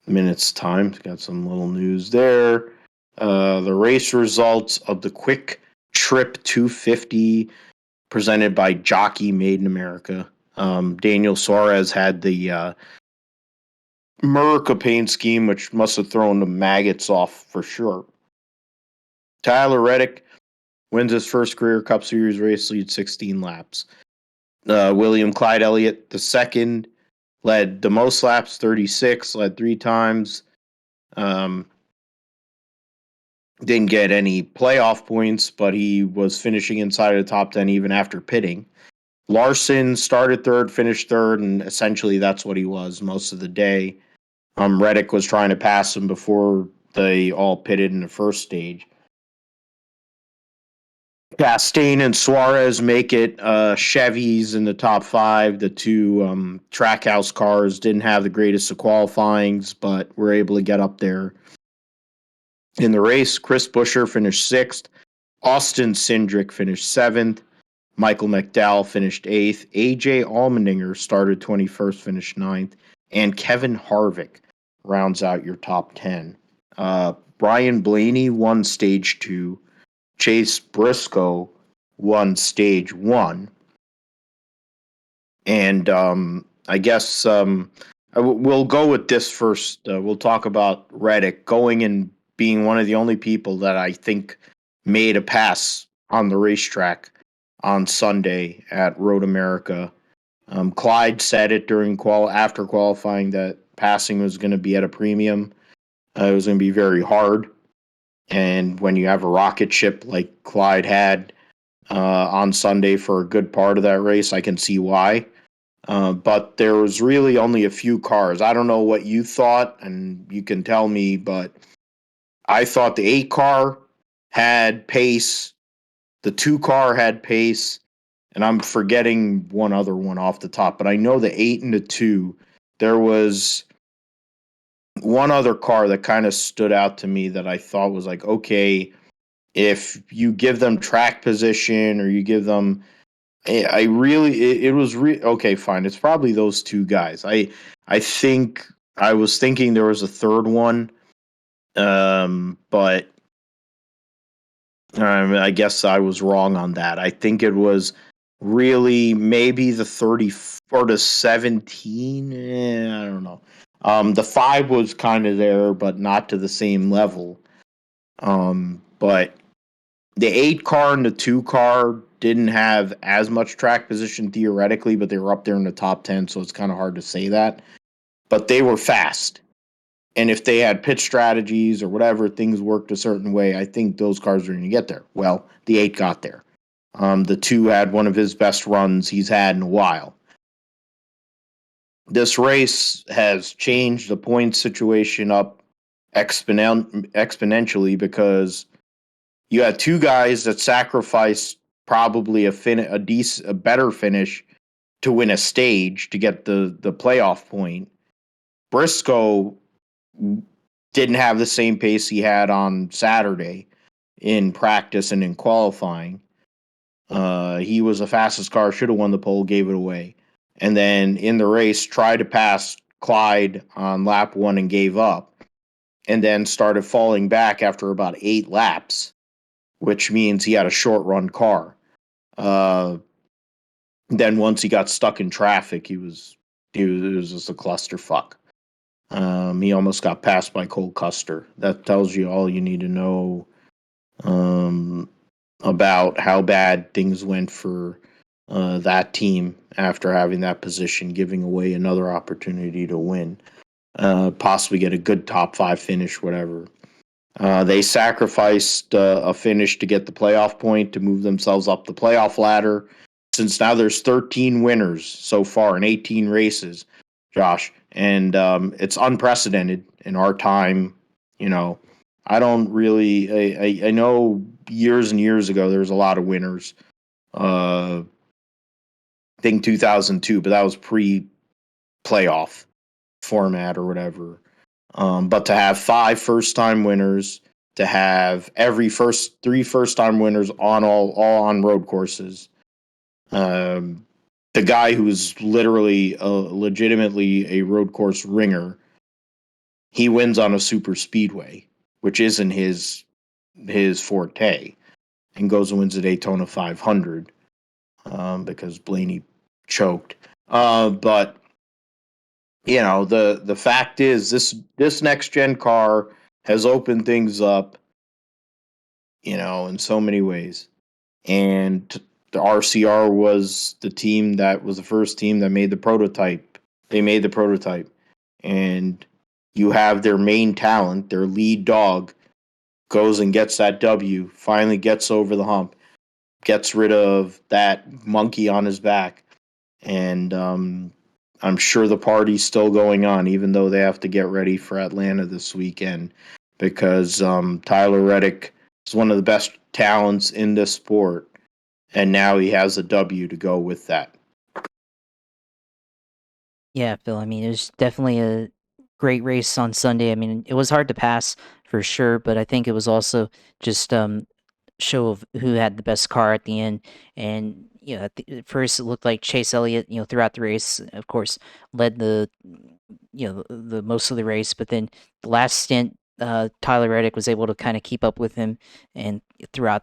minutes time. Got some little news there. The race results of the Quick Trip 250 presented by Jockey Made in America. Daniel Suarez had the America paint scheme, which must have thrown the maggots off for sure. Tyler Reddick wins his first career Cup Series race, leads 16 laps. William Clyde Elliott II led the most laps, 36, led 3 times. Didn't get any playoff points, but he was finishing inside of the top 10 even after pitting. Larson started third, finished third, and essentially that's what he was most of the day. Reddick was trying to pass him before they all pitted in the first stage. Chastain and Suarez make it Chevys in the top 5. The two Trackhouse cars didn't have the greatest of qualifyings, but were able to get up there. In the race, Chris Buescher finished 6th. Austin Cindric finished 7th. Michael McDowell finished 8th. AJ Allmendinger started 21st, finished 9th. And Kevin Harvick rounds out your top 10. Brian Blaney won stage 2. Chase Briscoe won stage 1. And I guess we'll go with this first. We'll talk about Reddick going and being one of the only people that I think made a pass on the racetrack on Sunday at Road America. Clyde said it after qualifying that passing was going to be at a premium. It was going to be very hard. And when you have a rocket ship like Clyde had on Sunday for a good part of that race, I can see why. But there was really only a few cars. I don't know what you thought, and you can tell me, but I thought the 8 car had pace, the 2 car had pace, and I'm forgetting one other one off the top, but I know the 8 and the 2, there was one other car that kind of stood out to me that I thought was like, okay, if you give them track position or you give them, it was okay, fine. It's probably those 2 guys. I think I was thinking there was a third one, but I guess I was wrong on that. I think it was really maybe the 34 to 17. I don't know. The 5 was kind of there, but not to the same level. But the 8 car and the 2 car didn't have as much track position theoretically, but they were up there in the top 10, so it's kind of hard to say that. But they were fast. And if they had pit strategies or whatever, things worked a certain way, I think those cars are going to get there. Well, the 8 got there. The 2 had one of his best runs he's had in a while. This race has changed the point situation up exponentially because you had 2 guys that sacrificed probably a better finish to win a stage to get the playoff point. Briscoe didn't have the same pace he had on Saturday in practice and in qualifying. He was the fastest car, should have won the pole, gave it away. And then in the race, tried to pass Clyde on lap 1 and gave up. And then started falling back after about 8 laps, which means he had a short run car. Then once he got stuck in traffic, it was just a clusterfuck. He almost got passed by Cole Custer. That tells you all you need to know about how bad things went for that team after having that position, giving away another opportunity to win, possibly get a good top 5 finish, whatever. They sacrificed a finish to get the playoff point to move themselves up the playoff ladder. Since now there's 13 winners so far in 18 races, Josh, and it's unprecedented in our time. You know, I don't really. I know years and years ago there was a lot of winners. I think 2002, but that was pre-playoff format or whatever. But to have 5 first-time winners, to have every 3 first-time winners on all on road courses. The guy who's literally legitimately a road course ringer, he wins on a super speedway, which isn't his forte, and goes and wins the Daytona 500 because Blaney choked. But you know, the fact is this next gen car has opened things up, you know, in so many ways. And the RCR was the first team that made the prototype. They made the prototype. And you have their main talent, their lead dog, goes and gets that W, finally gets over the hump, gets rid of that monkey on his back. And I'm sure the party's still going on, even though they have to get ready for Atlanta this weekend, because Tyler Reddick is one of the best talents in this sport, and now he has a W to go with that. Yeah, Phil. I mean, it was definitely a great race on Sunday. I mean, it was hard to pass for sure, but I think it was also just show of who had the best car at the end. And at first it looked like Chase Elliott, throughout the race, of course, led the most of the race. But then the last stint, Tyler Reddick was able to kind of keep up with him, and throughout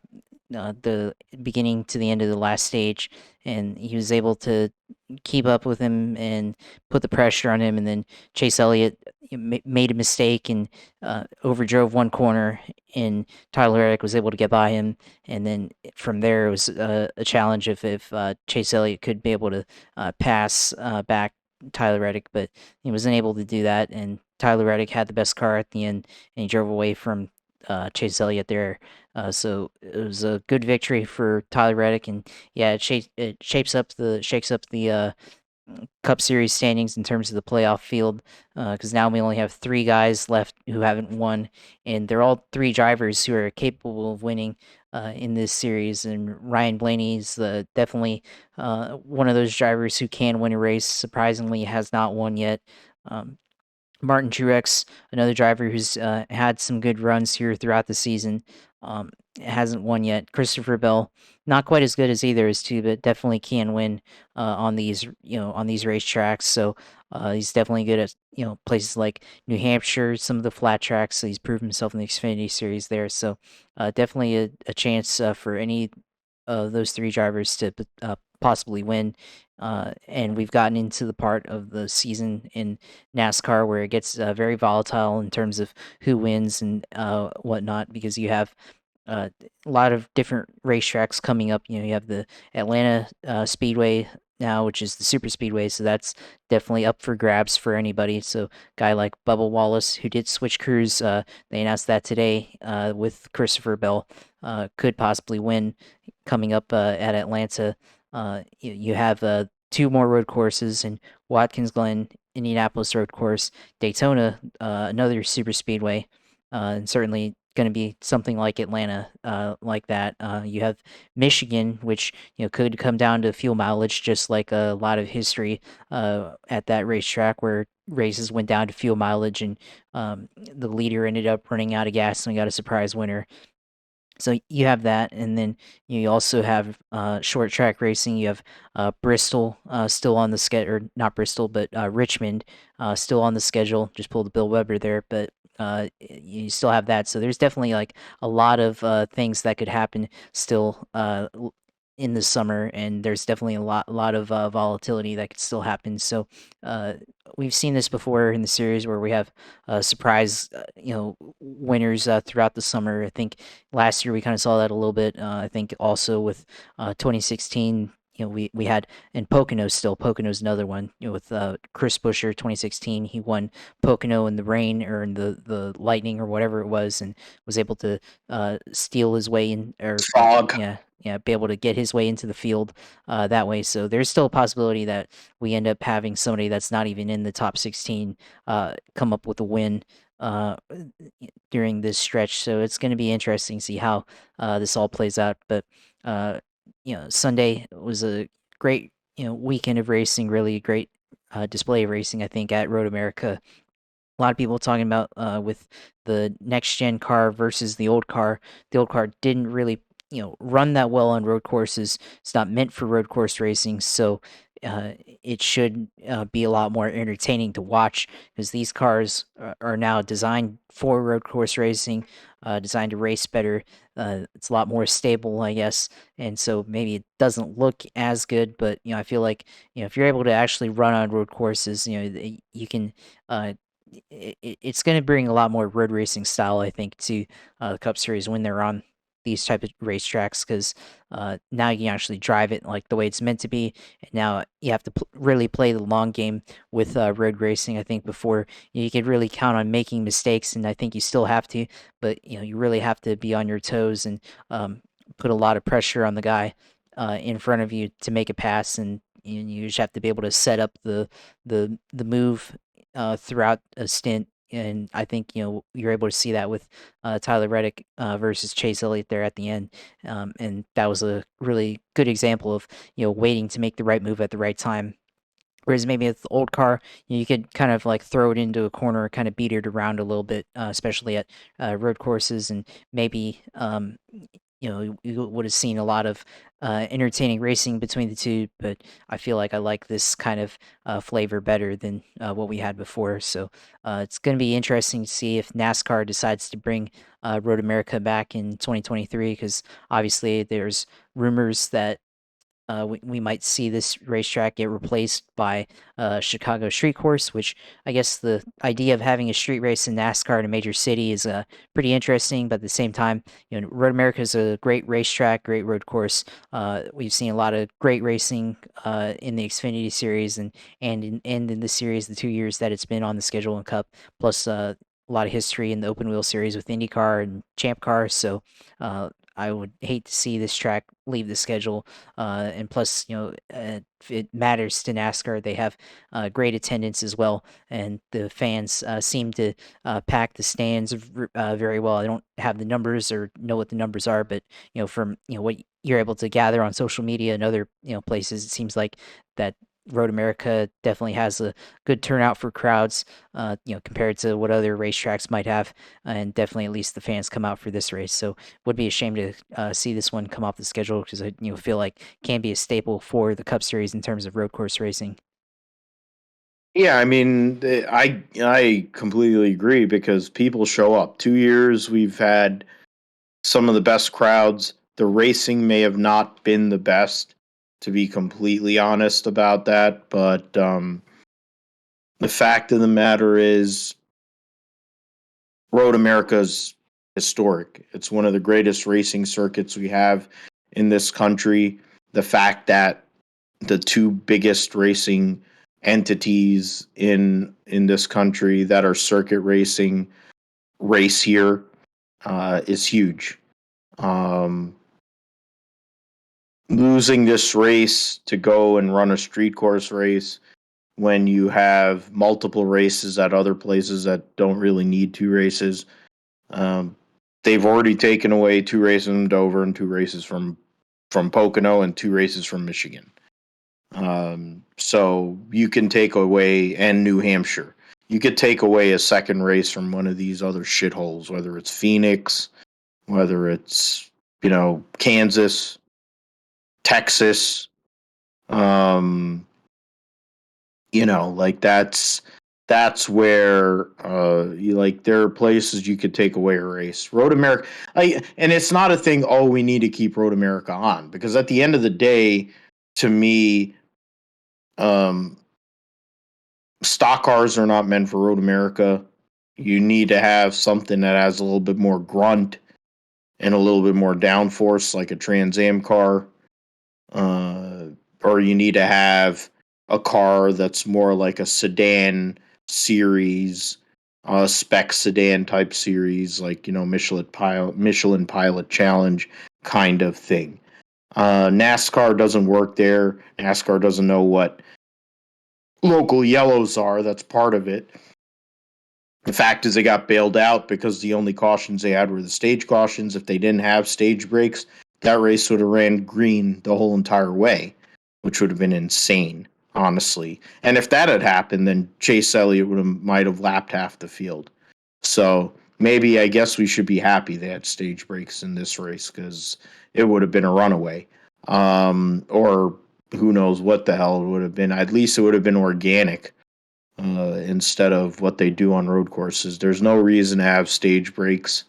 the beginning to the end of the last stage, and he was able to keep up with him and put the pressure on him. And then Chase Elliott made a mistake and overdrove one corner, and Tyler Reddick was able to get by him. And then from there, it was a challenge if Chase Elliott could be able to pass back Tyler Reddick, but he wasn't able to do that. And Tyler Reddick had the best car at the end, and he drove away from Chase Elliott there. So it was a good victory for Tyler Reddick, and yeah, it shakes up the Cup Series standings in terms of the playoff field, because now we only have 3 guys left who haven't won, and they're all 3 drivers who are capable of winning in this series. And Ryan Blaney's definitely one of those drivers who can win a race. Surprisingly, has not won yet. Um, Martin Truex, another driver who's had some good runs here throughout the season, hasn't won yet. Christopher Bell, not quite as good as either is two, but definitely can win on these on these racetracks. So he's definitely good at places like New Hampshire, some of the flat tracks. So he's proven himself in the Xfinity Series there. So definitely a chance for any of those 3 drivers to possibly win. And we've gotten into the part of the season in NASCAR where it gets very volatile in terms of who wins and whatnot, because you have a lot of different racetracks coming up. You have the Atlanta Speedway now, which is the super speedway, so that's definitely up for grabs for anybody. So guy like Bubba Wallace, who did switch crews, they announced that today with Christopher Bell, could possibly win coming up at Atlanta. You have 2 more road courses in Watkins Glen, Indianapolis road course, Daytona, another super speedway, and certainly going to be something like Atlanta, like that. You have Michigan, which could come down to fuel mileage, just like a lot of history at that racetrack, where races went down to fuel mileage, and the leader ended up running out of gas and got a surprise winner. So you have that, and then you also have short track racing. You have Bristol still on the schedule, or not Bristol, but Richmond still on the schedule. Just pulled the Bill Weber there, but you still have that. So there's definitely like a lot of things that could happen still in the summer, and there's definitely a lot of volatility that could still happen. So uh, we've seen this before in the series where we have surprise winners throughout the summer. I think last year we kind of saw that a little bit. I think also with 2016. We had, and Pocono's another one. With Chris Buescher, 2016, he won Pocono in the rain or in the lightning or whatever it was, and was able to steal his way in, or Fog. yeah, be able to get his way into the field that way. So there's still a possibility that we end up having somebody that's not even in the top 16 come up with a win during this stretch. So it's going to be interesting to see how this all plays out. But Sunday was a great weekend of racing, really great display of racing, I think, at Road America. A lot of people talking about with the next gen car versus the old car. The old car didn't really run that well on road courses. It's not meant for road course racing, so it should be a lot more entertaining to watch, because these cars are now designed for road course racing, designed to race better. It's a lot more stable, I guess, and so maybe it doesn't look as good. But I feel like if you're able to actually run on road courses, you can. It's going to bring a lot more road racing style, I think, to the Cup Series when they're on these type of racetracks, because now you can actually drive it like the way it's meant to be. And now you have to really play the long game with road racing. I think before you could really count on making mistakes, and I think you still have to, but you really have to be on your toes and put a lot of pressure on the guy in front of you to make a pass, and you just have to be able to set up the move throughout a stint. And I think you're able to see that with Tyler Reddick versus Chase Elliott there at the end, and that was a really good example of waiting to make the right move at the right time. Whereas maybe with the old car, you could kind of like throw it into a corner, kind of beat it around a little bit, especially at road courses, and maybe you would have seen a lot of entertaining racing between the two. But I feel like I like this kind of flavor better than what we had before. So it's going to be interesting to see if NASCAR decides to bring Road America back in 2023, because obviously there's rumors that we might see this racetrack get replaced by Chicago street course, which I guess the idea of having a street race in NASCAR in a major city is pretty interesting. But at the same time, Road America is a great racetrack, great road course. We've seen a lot of great racing in the Xfinity series and in the series, the 2 years that it's been on the schedule in Cup, plus a lot of history in the open wheel series with IndyCar and Champ Car. So I would hate to see this track leave the schedule. And plus, if it matters to NASCAR, they have great attendance as well, and the fans seem to pack the stands very well. I don't have the numbers or know what the numbers are, but from what you're able to gather on social media and other places, it seems like that Road America definitely has a good turnout for crowds, compared to what other racetracks might have, and definitely at least the fans come out for this race. So would be a shame to see this one come off the schedule because I feel like can be a staple for the Cup Series in terms of road course racing. Yeah, I mean, I completely agree because people show up. 2 years we've had some of the best crowds. The racing may have not been the best, to be completely honest about that, but the fact of the matter is, Road America's historic. It's one of the greatest racing circuits we have in this country. The fact that the two biggest racing entities in this country that are circuit racing race here is huge. Um, Losing this race to go and run a street course race when you have multiple races at other places that don't really need two races. Um, they've already taken away two races from Dover and two races from Pocono and two races from Michigan. So you can take away, and New Hampshire. You could take away a second race from one of these other shitholes, whether it's Phoenix, whether it's Kansas, Texas. Like that's where there are places you could take away a race. Road America, and it's not a thing. Oh, we need to keep Road America on, because at the end of the day, to me, stock cars are not meant for Road America. You need to have something that has a little bit more grunt and a little bit more downforce, like a Trans Am car, or you need to have a car that's more like a sedan series, spec sedan type series, like Michelin Pilot Challenge kind of thing. NASCAR doesn't work there. NASCAR doesn't know what local yellows are. That's part of it. The fact is, they got bailed out because the only cautions they had were the stage cautions. If they didn't have stage brakes, that race would have ran green the whole entire way, which would have been insane, honestly. And if that had happened, then Chase Elliott might have lapped half the field. So maybe, I guess we should be happy they had stage brakes in this race, because it would have been a runaway. Or who knows what the hell it would have been. At least it would have been organic. Instead of what they do on road courses. There's no reason to have stage brakes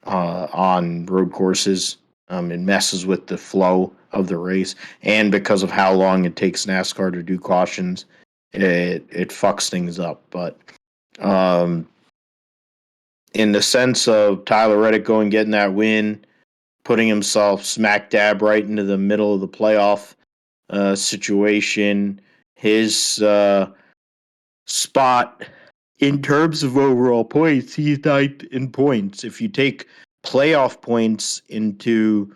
on road courses. It messes with the flow of the race, and because of how long it takes NASCAR to do cautions, it fucks things up. But in the sense of Tyler Reddick getting that win, putting himself smack dab right into the middle of the playoff situation, his spot in terms of overall points, he's ninth in points. If you take playoff points into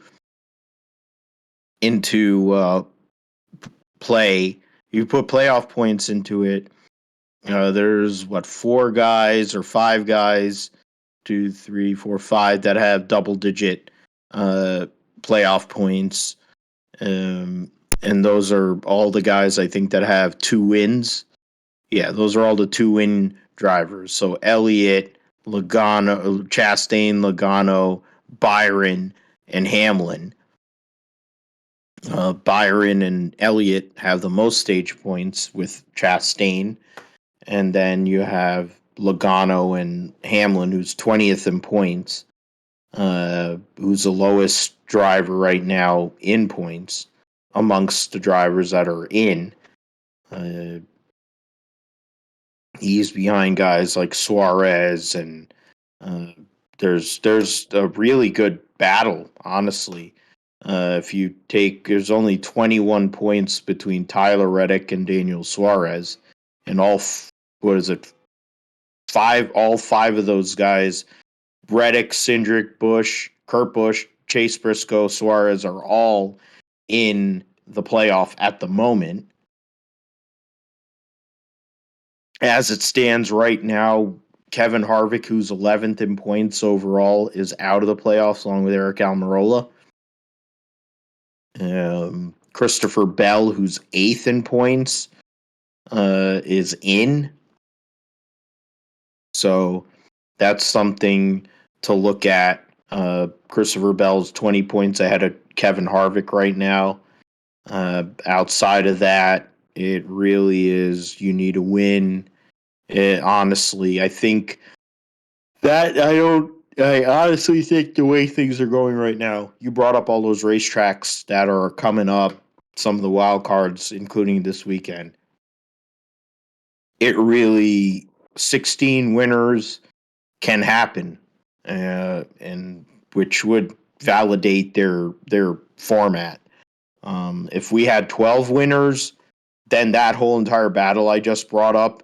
play, you put playoff points into it, there's four guys or five guys, 2, 3, 4, 5 that have double digit playoff points, and those are all the guys I think that have 2 wins. Yeah, those are all the 2-win drivers. So Elliott, Chastain, Logano, Byron, and Hamlin. Byron and Elliott have the most stage points with Chastain. And then you have Logano and Hamlin, who's 20th in points, who's the lowest driver right now in points. amongst the drivers that are in. He's behind guys like Suarez, and there's a really good battle, honestly. If you take, there's only 21 points between Tyler Reddick and Daniel Suarez, and all five of those guys, Reddick, Cindric, Busch, Kurt Busch, Chase Briscoe, Suarez, are all in the playoff at the moment. As it stands right now, Kevin Harvick, who's 11th in points overall, is out of the playoffs along with Eric Almirola. Christopher Bell, who's 8th in points, is in. So that's something to look at. Christopher Bell's 20 points ahead of Kevin Harvick right now. Outside of that, it really is, you need a win. Honestly, I think that I honestly think the way things are going right now, you brought up all those racetracks that are coming up, some of the wild cards, including this weekend. It really, 16 winners can happen, and which would validate their format. If we had 12 winners, then that whole entire battle I just brought up,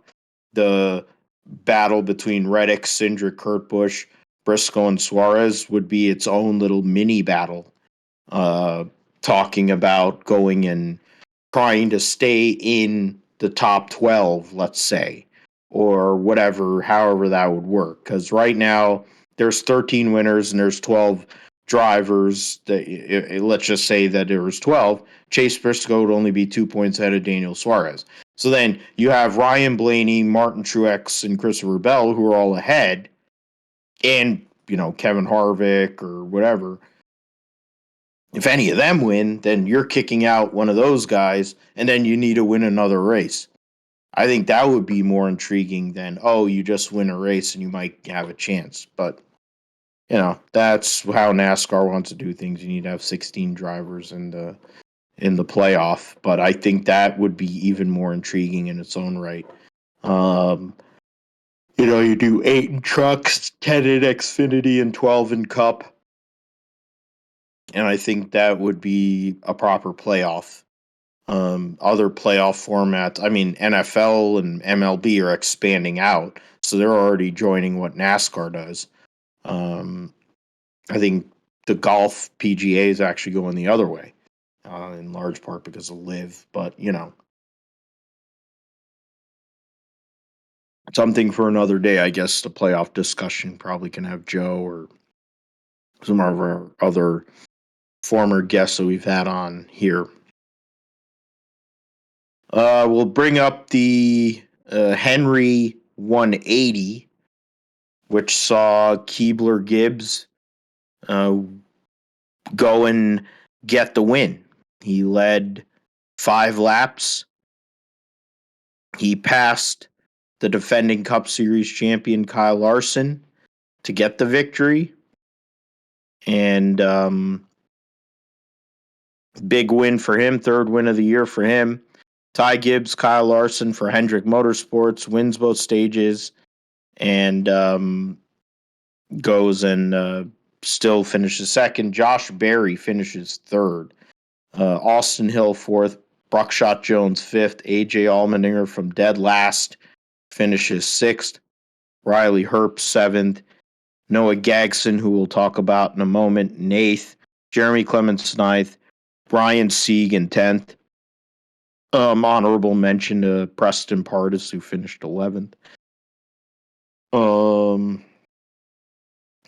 the battle between Reddick, Cindric, Kurt Busch, Briscoe, and Suarez, would be its own little mini battle, talking about going and trying to stay in the top 12, let's say, or whatever, however that would work. Because right now, there's 13 winners and there's 12 drivers. Let's just say that there was 12. Chase Briscoe would only be 2 points ahead of Daniel Suarez. So then you have Ryan Blaney, Martin Truex, and Christopher Bell, who are all ahead, and, Kevin Harvick or whatever. If any of them win, then you're kicking out one of those guys, and then you need to win another race. I think that would be more intriguing than, you just win a race and you might have a chance. But, that's how NASCAR wants to do things. You need to have 16 drivers in the playoff. But I think that would be even more intriguing in its own right. You do 8 in trucks, 10 in Xfinity, and 12 in Cup. And I think that would be a proper playoff. Other playoff formats, NFL and MLB are expanding out, so they're already joining what NASCAR does. I think the golf PGA is actually going the other way, in large part because of LIV, but, something for another day, I guess. The playoff discussion probably can have Joe or some of our other former guests that we've had on here. We'll bring up the Henry 180, which saw Keebler Gibbs go and get the win. He led 5 laps. He passed the defending Cup Series champion Kyle Larson to get the victory. And big win for him, 3rd win of the year for him. Ty Gibbs, Kyle Larson for Hendrick Motorsports, wins both stages, and goes and still finishes 2nd. Josh Berry finishes 3rd. Austin Hill 4th. Buckshot Jones 5th. AJ Allmendinger from dead last finishes 6th. Riley Herp 7th. Noah Gragson, who we'll talk about in a moment, in 8th. Jeremy Clements 9th. Brian Sieg in 10th. Honorable mention to Preston Pardus, who finished 11th.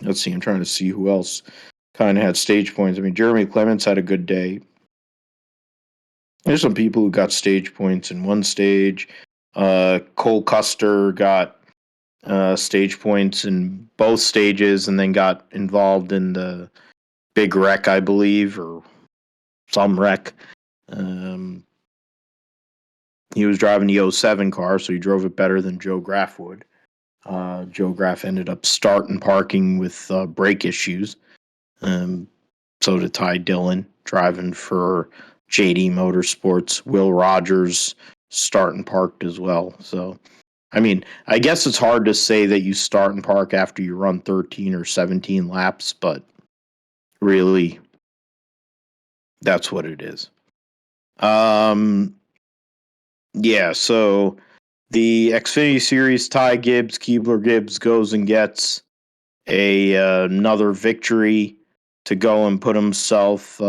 Let's see, I'm trying to see who else kind of had stage points. Jeremy Clements had a good day. There's some people who got stage points in one stage. Cole Custer got stage points in both stages and then got involved in the big wreck, I believe, or some wreck. He was driving the 07 car, so he drove it better than Joe Graff would. Joe Graff ended up starting parking with brake issues. So did Ty Dillon, driving for JD Motorsports. Will Rogers starting parked as well. So, I mean, I guess it's hard to say that you start and park after you run 13 or 17 laps, but really, that's what it is. Yeah, so the Xfinity Series, Ty Gibbs, Keebler Gibbs goes and gets another victory to go and put himself,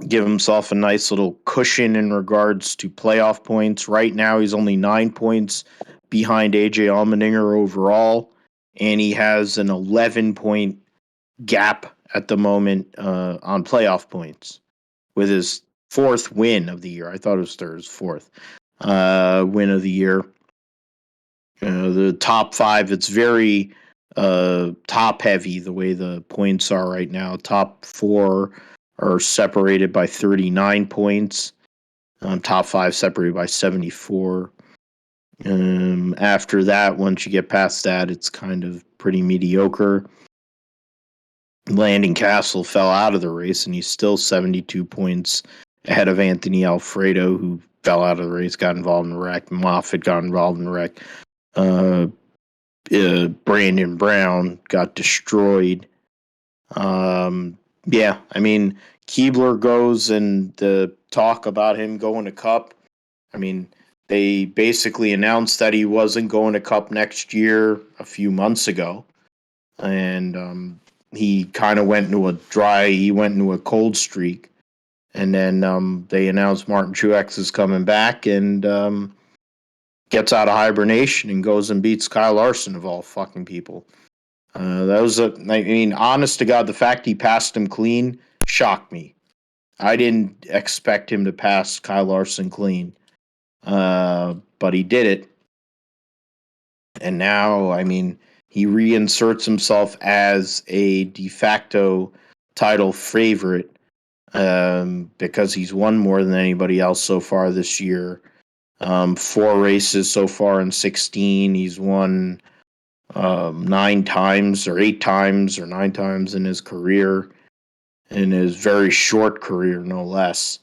give himself a nice little cushion in regards to playoff points. Right now, he's only 9 points behind AJ Allmendinger overall, and he has an 11-point gap at the moment on playoff points with his fourth win of the year. I thought it was his fourth win of the year. The top five, it's very top heavy the way the points are right now. Top four are separated by 39 points. Top five separated by 74. After that, once you get past that, it's kind of pretty mediocre. Landon Castle fell out of the race, and he's still 72 points ahead of Anthony Alfredo, who fell out of the race, got involved in a wreck. Moffitt got involved in a wreck. Brandon Brown got destroyed. Yeah, I mean, Keebler goes, and the talk about him going to Cup, I mean, they basically announced that he wasn't going to Cup next year a few months ago. And he kind of went into a cold streak. And then they announced Martin Truex is coming back, and gets out of hibernation and goes and beats Kyle Larson, of all fucking people. Honest to God, the fact he passed him clean shocked me. I didn't expect him to pass Kyle Larson clean. But he did it. And now, I mean, he reinserts himself as a de facto title favorite because he's won more than anybody else so far this year. 4 races so far in 16. He's won 9 times or 8 times or 9 times in his career, in his very short career, no less.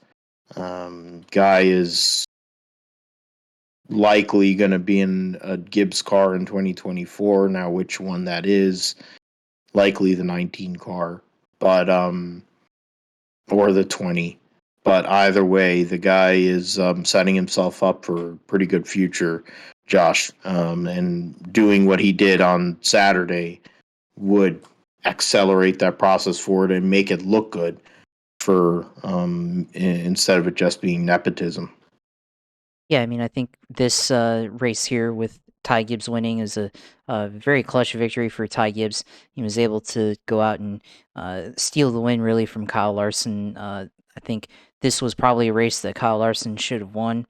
Guy is likely going to be in a Gibbs car in 2024. Now, which one that is, likely the 19 car, but or the 20. But either way, the guy is setting himself up for a pretty good future, Josh. And doing what he did on Saturday would accelerate that process forward and make it look good for instead of it just being nepotism. Yeah, I mean, I think this race here with Ty Gibbs winning is a very clutch victory for Ty Gibbs. He was able to go out and steal the win, really, from Kyle Larson. I think this was probably a race that Kyle Larson should have won.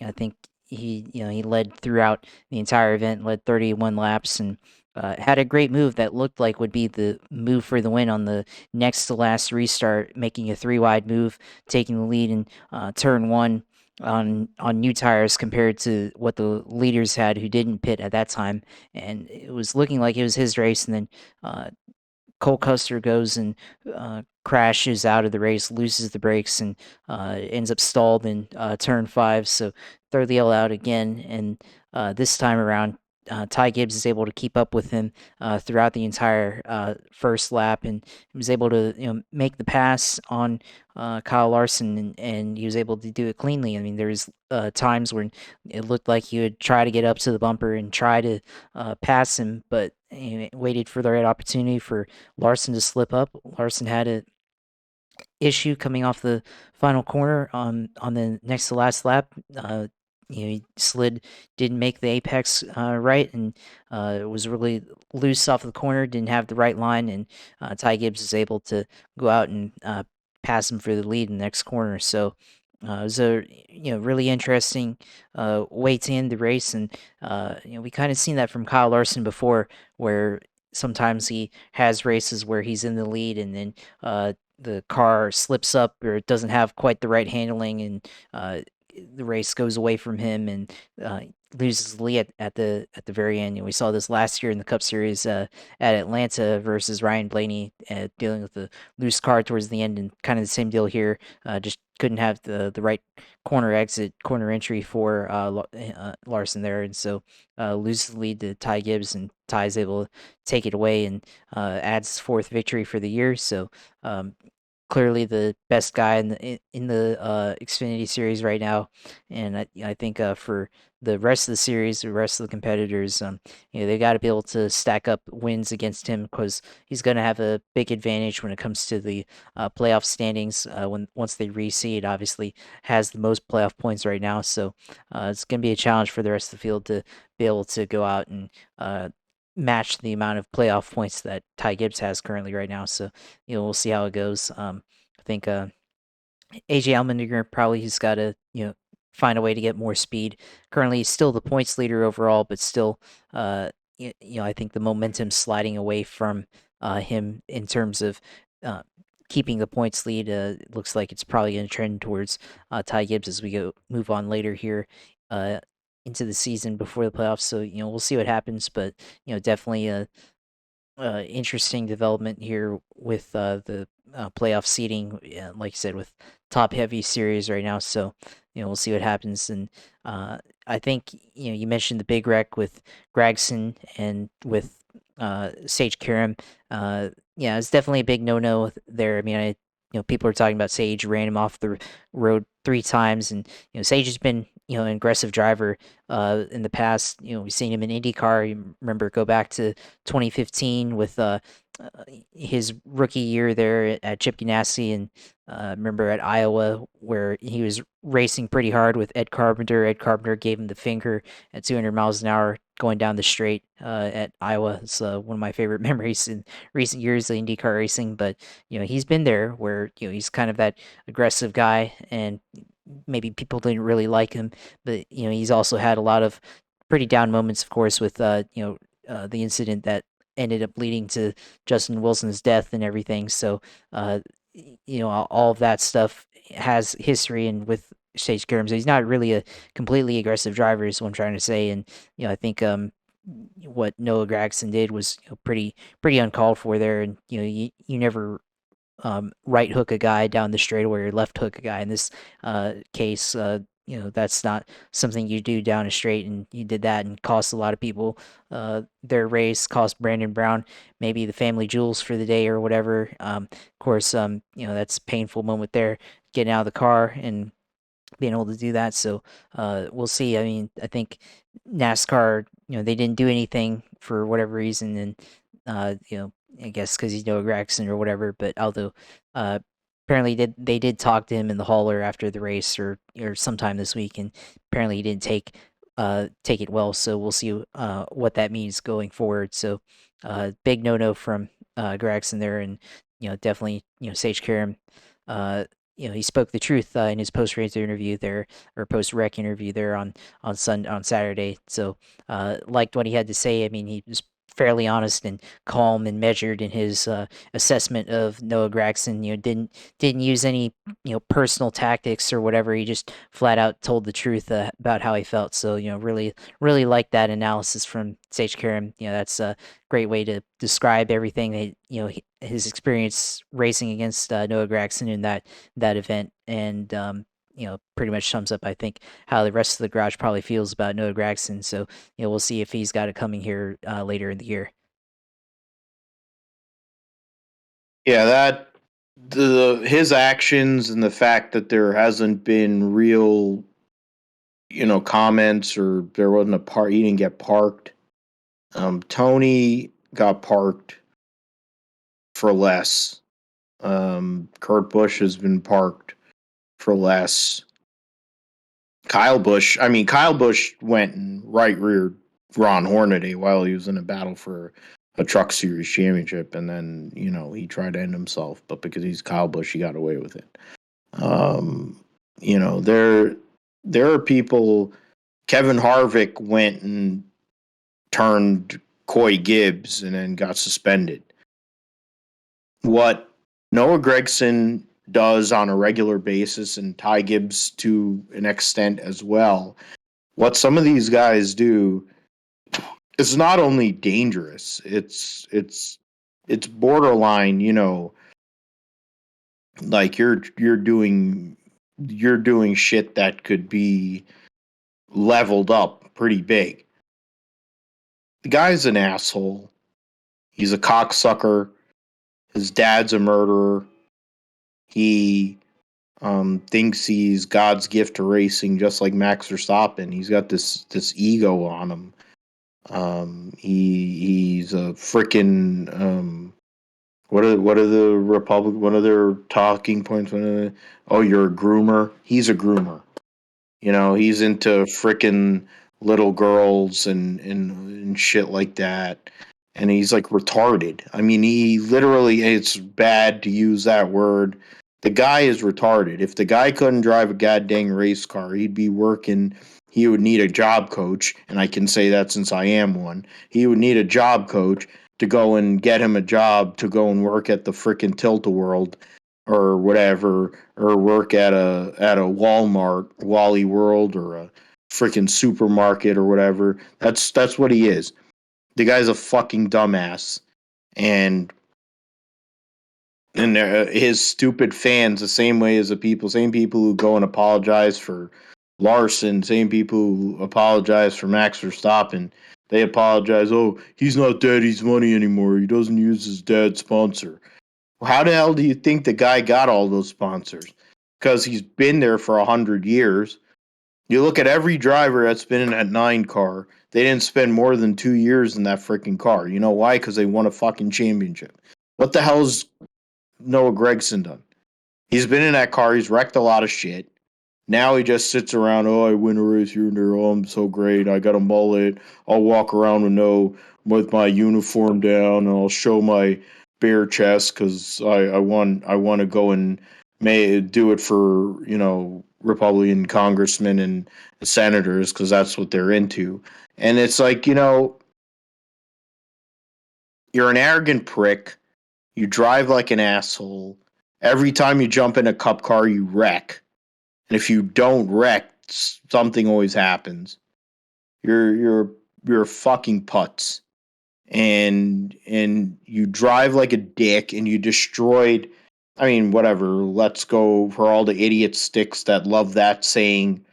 I think he led throughout the entire event, led 31 laps, and had a great move that looked like would be the move for the win on the next to last restart, making a 3-wide move, taking the lead in turn 1 on new tires compared to what the leaders had who didn't pit at that time. And it was looking like it was his race, and then Cole Custer goes and crashes out of the race, loses the brakes, and ends up stalled in turn 5. So throw the L out again, and this time around, Ty Gibbs is able to keep up with him throughout the entire first lap, and was able to make the pass on Kyle Larson, and he was able to do it cleanly. I mean, there's times when it looked like he would try to get up to the bumper and try to pass him, but waited for the right opportunity for Larson to slip up. Larson had an issue coming off the final corner on the next to last lap. He slid, didn't make the apex right, and was really loose off the corner, didn't have the right line, and Ty Gibbs was able to go out and pass him for the lead in the next corner. So it was a really interesting way to end the race, and we kind of seen that from Kyle Larson before, where sometimes he has races where he's in the lead, and then the car slips up or it doesn't have quite the right handling, and the race goes away from him and loses the lead at the very end. We saw this last year in the Cup Series at Atlanta versus Ryan Blaney, dealing with the loose car towards the end, and kind of the same deal here. Just couldn't have the right corner entry for Larson there, and so loses the lead to Ty Gibbs, and Ty's able to take it away and adds 4th victory for the year. So clearly the best guy in the Xfinity series right now, and I think for the rest of the series, the rest of the competitors, they got to be able to stack up wins against him, because he's going to have a big advantage when it comes to the playoff standings. Once they reseed, obviously has the most playoff points right now, so it's going to be a challenge for the rest of the field to be able to go out and match the amount of playoff points that Ty Gibbs has currently right now. So we'll see how it goes. I think AJ Allmendinger probably has got to find a way to get more speed. Currently, he's still the points leader overall, but still, I think the momentum's sliding away from him in terms of keeping the points lead. It looks like it's probably going to trend towards Ty Gibbs as we move on later here into the season before the playoffs. So we'll see what happens, but definitely a interesting development here with the playoff seeding. Like I said, with top heavy series right now, so we'll see what happens. And I think you mentioned the big wreck with Gragson and with Sage Karam. Yeah, it's definitely a big no there. I mean, people are talking about Sage ran him off the road 3 times, and Sage has been an aggressive driver in the past. We've seen him in IndyCar. You remember, go back to 2015 with his rookie year there at Chip Ganassi, and remember at Iowa where he was racing pretty hard with Ed Carpenter. Ed Carpenter gave him the finger at 200 miles an hour going down the straight at Iowa. It's one of my favorite memories in recent years of IndyCar racing. But he's been there where he's kind of that aggressive guy, and maybe people didn't really like him, but he's also had a lot of pretty down moments, of course, with the incident that ended up leading to Justin Wilson's death and everything. So all of that stuff has history, and with Sage Karam, so he's not really a completely aggressive driver, is what I'm trying to say. And I think what Noah Gragson did was pretty uncalled for there, and you never right hook a guy down the straightaway or left hook a guy in this case. That's not something you do down a straight, and you did that and cost a lot of people their race, cost Brandon Brown maybe the family jewels for the day or whatever. Of course, that's a painful moment there, getting out of the car and being able to do that. So we'll see. I mean, I think NASCAR, they didn't do anything for whatever reason, and I guess because he's Noah Gragson or whatever. But although apparently they did talk to him in the hauler after the race or sometime this week, and apparently he didn't take it well. So we'll see what that means going forward. So big no from Gragson there, and definitely Sage Karam. He spoke the truth in his post-race interview there, or post-rec interview there on Saturday. So liked what he had to say. I mean, he was fairly honest and calm and measured in his assessment of Noah Gragson. Didn't use any personal tactics or whatever. He just flat out told the truth about how he felt. So really liked that analysis from Sage Karam. That's a great way to describe everything that his experience racing against Noah Gragson in that event, and pretty much sums up, I think, how the rest of the garage probably feels about Noah Gragson. So, we'll see if he's got it coming here later in the year. Yeah, his actions and the fact that there hasn't been real, comments, or there wasn't he didn't get parked. Tony got parked for less. Kurt Busch has been parked for less. Kyle Busch went and right-reared Ron Hornaday while he was in a battle for a Truck Series championship, and then, he tried to end himself, but because he's Kyle Busch, he got away with it. There are people. Kevin Harvick went and turned Coy Gibbs and then got suspended. What Noah Gragson does on a regular basis, and Ty Gibbs to an extent as well. What some of these guys do is not only dangerous, it's borderline, like you're doing shit that could be leveled up pretty big. The guy's an asshole. He's a cocksucker. His dad's a murderer. He thinks he's God's gift to racing, just like Max Verstappen. He's got this ego on him. He's a freaking what are the Republic? What are their talking points? Oh, you're a groomer. He's a groomer. He's into freaking little girls and shit like that. And he's like retarded. I mean, he literally, it's bad to use that word. The guy is retarded. If the guy couldn't drive a goddamn race car, he'd be working. He would need a job coach. And I can say that since I am one. He would need a job coach to go and get him a job to go and work at the freaking Tilt-A-World or whatever, or work at a Walmart, Wally World, or a freaking supermarket or whatever. That's what he is. The guy's a fucking dumbass, and his stupid fans, the same way as same people who go and apologize for Larson, same people who apologize for Max Verstappen. They apologize. Oh, he's not daddy's money anymore. He doesn't use his dad's sponsor. Well, how the hell do you think the guy got all those sponsors? Because he's been there for 100 years. You look at every driver that's been in that 9 car, they didn't spend more than 2 years in that freaking car. You know why? Because they won a fucking championship. What the hell's Noah Gragson done? He's been in that car. He's wrecked a lot of shit. Now he just sits around. Oh, I win a race here and there. Oh, I'm so great. I got a mullet. I'll walk around with my uniform down, and I'll show my bare chest because I want to go and do it for Republican congressmen and senators because that's what they're into. And it's like, you're an arrogant prick. You drive like an asshole. Every time you jump in a cup car, you wreck. And if you don't wreck, something always happens. You're fucking putz. And you drive like a dick, and you destroyed. I mean, whatever. Let's go for all the idiot sticks that love that saying.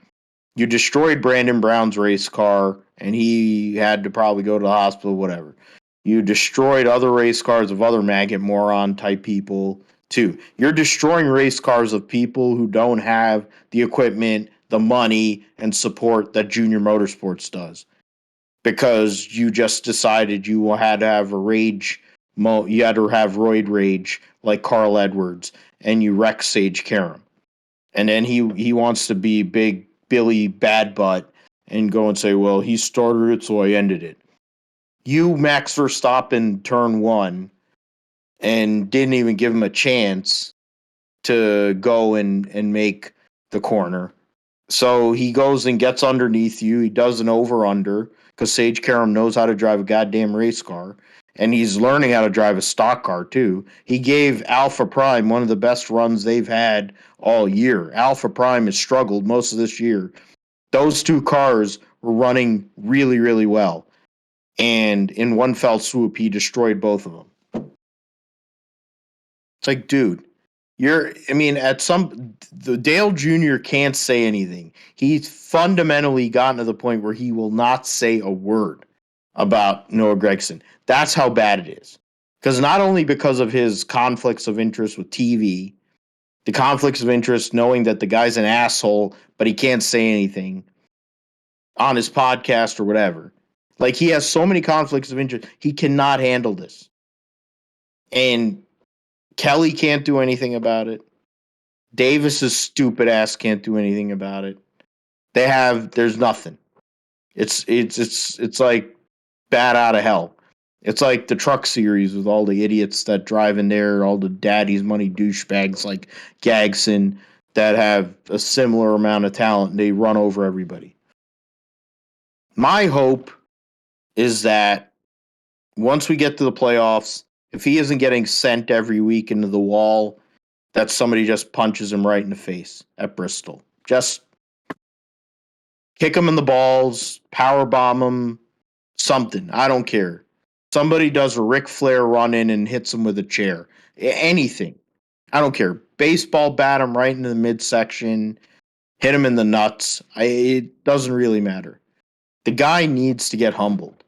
You destroyed Brandon Brown's race car, and he had to probably go to the hospital, whatever. You destroyed other race cars of other maggot moron type people, too. You're destroying race cars of people who don't have the equipment, the money, and support that Junior Motorsports does. Because you just decided you had to have you had to have roid rage like Carl Edwards, and you wreck Sage Karam. And then he wants to be big Billy Bad Butt and go and say, well, he started it, so I ended it. You, Max Verstappen, turn 1 and didn't even give him a chance to go and make the corner. So he goes and gets underneath you. He does an over-under because Sage Karam knows how to drive a goddamn race car. And he's learning how to drive a stock car, too. He gave Alpha Prime one of the best runs they've had all year. Alpha Prime has struggled most of this year. Those 2 cars were running really, really well. And in one fell swoop, he destroyed both of them. It's like, dude, the Dale Jr. can't say anything. He's fundamentally gotten to the point where he will not say a word about Noah Gragson. That's how bad it is. Because not only because of his conflicts of interest with TV, the conflicts of interest knowing that the guy's an asshole, but he can't say anything on his podcast or whatever. Like, he has so many conflicts of interest. He cannot handle this. And Kelly can't do anything about it. Davis's stupid ass can't do anything about it. There's nothing. It's like bad out of hell. It's like the truck series with all the idiots that drive in there, all the daddy's money douchebags like Gagson that have a similar amount of talent and they run over everybody. My hope is that once we get to the playoffs, if he isn't getting sent every week into the wall, that somebody just punches him right in the face at Bristol. Just kick him in the balls, power bomb him, something. I don't care. Somebody does a Ric Flair run in and hits him with a chair. Anything. I don't care. Baseball bat him right into the midsection, hit him in the nuts. It doesn't really matter. The guy needs to get humbled.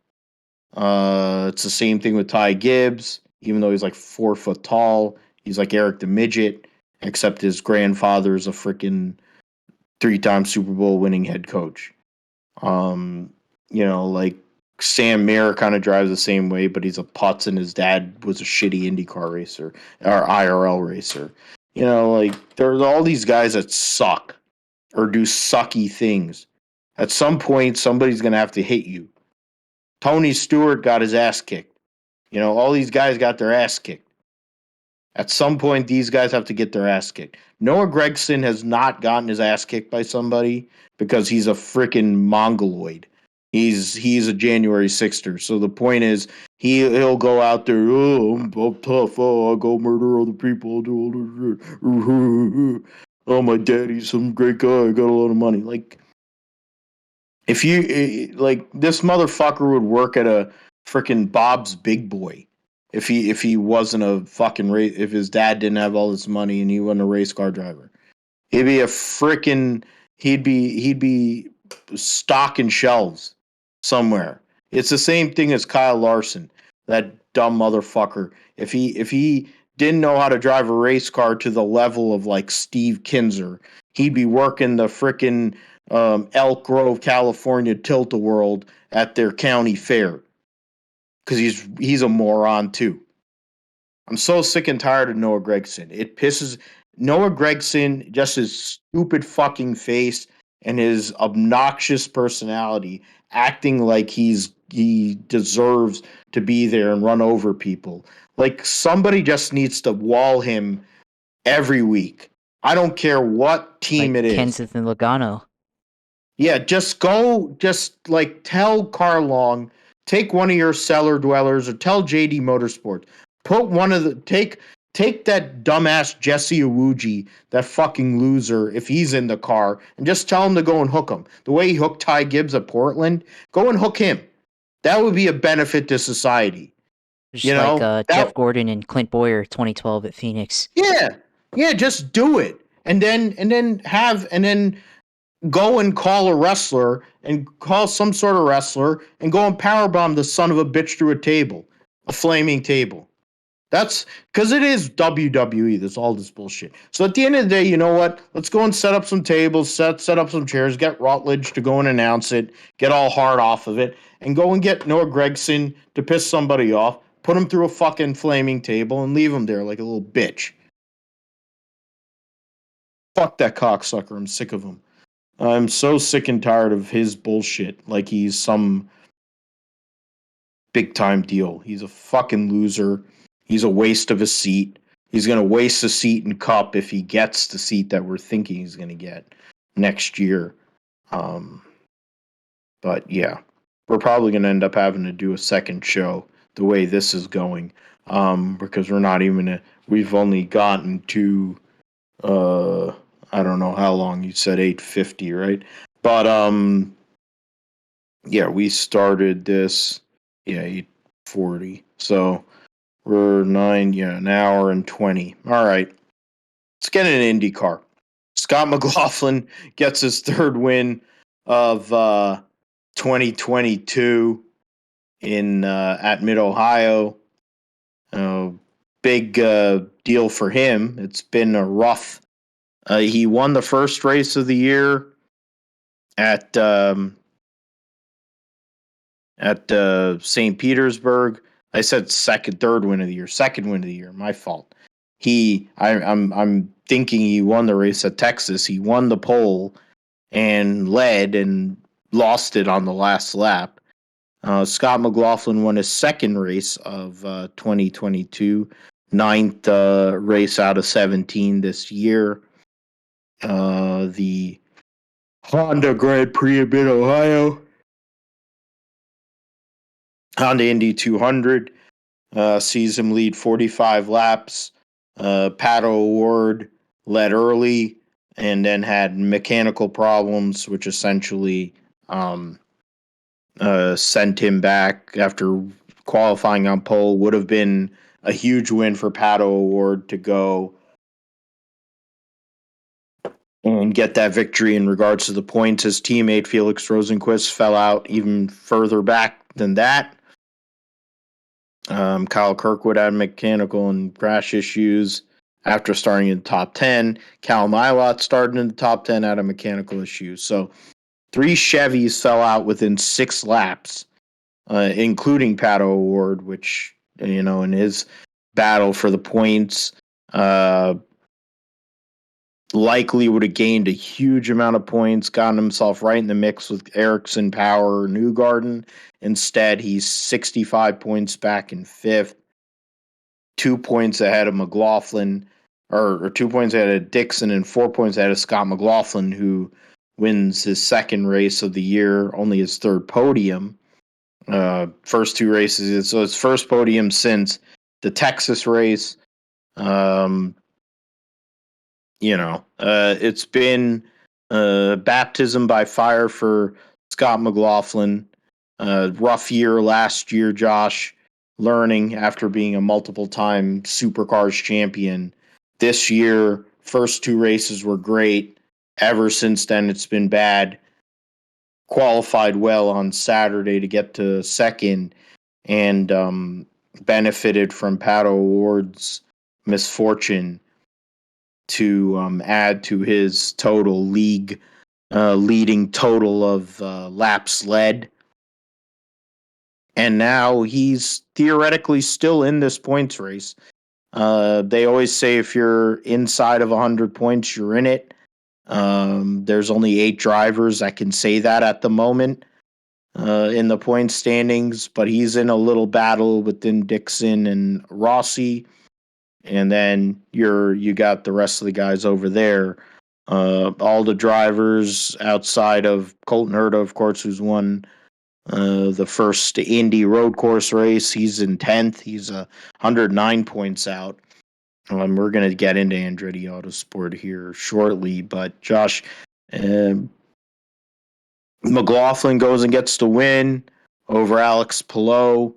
It's the same thing with Ty Gibbs. Even though he's like 4 foot tall, he's like Eric the Midget, except his grandfather is a freaking 3-time Super Bowl winning head coach. Like Sam Mayer kind of drives the same way, but he's a putz, and his dad was a shitty IndyCar racer or IRL racer. There's all these guys that suck or do sucky things. At some point, somebody's going to have to hit you. Tony Stewart got his ass kicked. All these guys got their ass kicked. At some point, these guys have to get their ass kicked. Noah Gragson has not gotten his ass kicked by somebody because he's a freaking mongoloid. He's a January 6er. So the point is, he'll go out there, I'm tough, I'll go murder other people, I'll do all this shit. Oh, my daddy's some great guy, I got a lot of money. If this motherfucker would work at a freaking Bob's Big Boy if he wasn't a fucking if his dad didn't have all this money and he wasn't a race car driver. He'd be stocking shelves somewhere. It's the same thing as Kyle Larson, that dumb motherfucker. If he didn't know how to drive a race car to the level of like Steve Kinzer, he'd be working the freaking Elk Grove, California Tilt-A-Whirl at their county fair. Because he's a moron too. I'm so sick and tired of Noah Gragson. It pisses Noah Gragson, just his stupid fucking face and his obnoxious personality, acting like he deserves to be there and run over people. Like somebody just needs to wall him every week. I don't care what team it is. Kenseth and Logano. Yeah, just tell Carl Long, take one of your cellar dwellers, or tell JD Motorsports, take that dumbass Jesse Iwuji, that fucking loser, if he's in the car, and just tell him to go and hook him. The way he hooked Ty Gibbs at Portland, go and hook him. That would be a benefit to society. Just Jeff Gordon and Clint Boyer 2012 at Phoenix. Yeah, just do it. And then go and call a wrestler and call some sort of wrestler and go and powerbomb the son of a bitch through a flaming table. That's because it is WWE. That's all this bullshit. So at the end of the day, you know what? Let's go and set up some tables, set up some chairs, get Rutledge to go and announce it, get all hard off of it, and go and get Noah Gragson to piss somebody off, put him through a fucking flaming table, and leave him there like a little bitch. Fuck that cocksucker. I'm sick of him. I'm so sick and tired of his bullshit. Like he's some big time deal. He's a fucking loser. He's a waste of a seat. He's going to waste a seat in Cup if he gets the seat that we're thinking he's going to get next year. But yeah, we're probably going to end up having to do a second show the way this is going, because we've only gotten to, I don't know how long. You said 8:50, right? But yeah, we started this 8:40. So we're an hour and 20. All right. Let's get an IndyCar. Scott McLaughlin gets his third win of 2022 at Mid-Ohio. Big deal for him. It's been a rough. He won the first race of the year at St. Petersburg. I said third win of the year, second win of the year. My fault. I'm thinking he won the race at Texas. He won the pole and led and lost it on the last lap. Scott McLaughlin won his second race of 2022, ninth race out of 17 this year. The Honda Grand Prix of Mid-Ohio. Honda Indy 200 sees him lead 45 laps. Pato O'Ward led early and then had mechanical problems, which essentially sent him back after qualifying on pole. Would have been a huge win for Pato O'Ward to go and get that victory in regards to the points. His teammate Felix Rosenqvist fell out even further back than that. Kyle Kirkwood had mechanical and crash issues after starting in the top 10. Cal Milot started in the top 10 out of mechanical issues. So 3 Chevys fell out within 6 laps, including Pato O'Ward, which, in his battle for the points, likely would have gained a huge amount of points, gotten himself right in the mix with Ericsson, Power, Newgarden. Instead, he's 65 points back in 5th, 2 points ahead of Mclaughlin, or 2 points ahead of Dixon, and 4 points ahead of Scott Mclaughlin, who wins his second race of the year, only his 3rd podium. First 2 races, so his first podium since the Texas race. It's been baptism by fire for Scott Mclaughlin. Rough year last year, Josh, learning after being a multiple-time Supercars champion. This year, first 2 races were great. Ever since then, it's been bad. Qualified well on Saturday to get to second and benefited from Pato O'Ward's misfortune to add to his total league leading total of laps led. And now he's theoretically still in this points race. They always say if you're inside of 100 points, you're in it. There's only 8 drivers that can say that at the moment in the point standings, but he's in a little battle within Dixon and Rossi. And then you got the rest of the guys over there. All the drivers outside of Colton Herta, of course, who's won the first Indy road course race. He's in 10th. He's 109 points out. We're going to get into Andretti Autosport here shortly. But, Josh, Mclaughlin goes and gets the win over Alex Palou.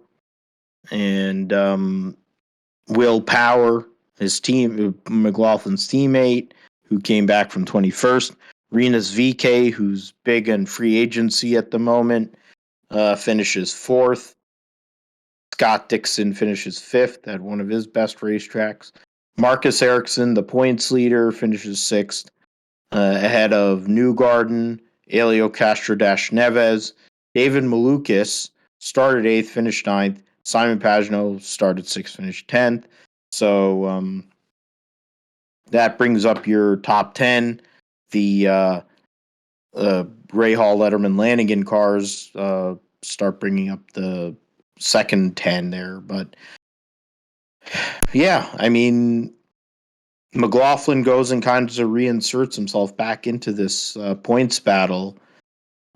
And Will Power, his team, McLaughlin's teammate, who came back from 21st. Rinus VK, who's big in free agency at the moment, finishes 4th. Scott Dixon finishes 5th at one of his best racetracks. Marcus Ericsson, the points leader, finishes 6th, ahead of Newgarden, Elio Castro-Neves. David Malukas started 8th, finished 9th. Simon Pagenaud started 6th, finished 10th. So that brings up your top 10. The Ray Hall, Letterman, Lanigan cars start bringing up the second 10 there. But, yeah, I mean, McLaughlin goes and kind of reinserts himself back into this points battle,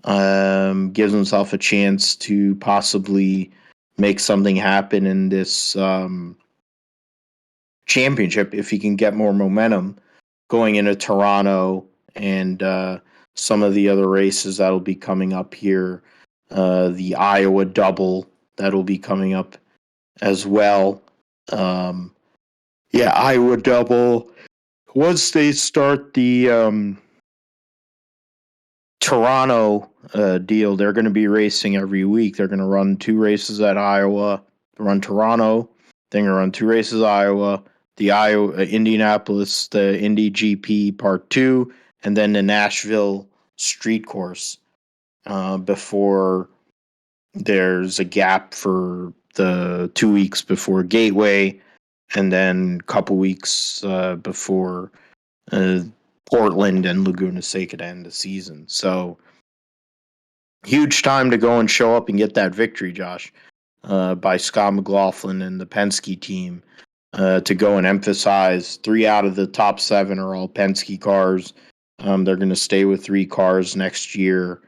gives himself a chance to possibly make something happen in this championship if he can get more momentum going into Toronto and some of the other races that'll be coming up here. The Iowa double that'll be coming up as well. Iowa double. Once they start the Toronto deal, they're going to be racing every week. They're going to run 2 races at Iowa, run Toronto, then going to run 2 races at Iowa, the Indianapolis, the Indy GP Part 2, and then the Nashville Street Course before there's a gap for the 2 weeks before Gateway, and then a couple weeks before Portland and Laguna Seca to end the season. So huge time to go and show up and get that victory, Josh, by Scott McLaughlin and the Penske team to go and emphasize 3 out of the top 7 are all Penske cars. They're going to stay with 3 cars next year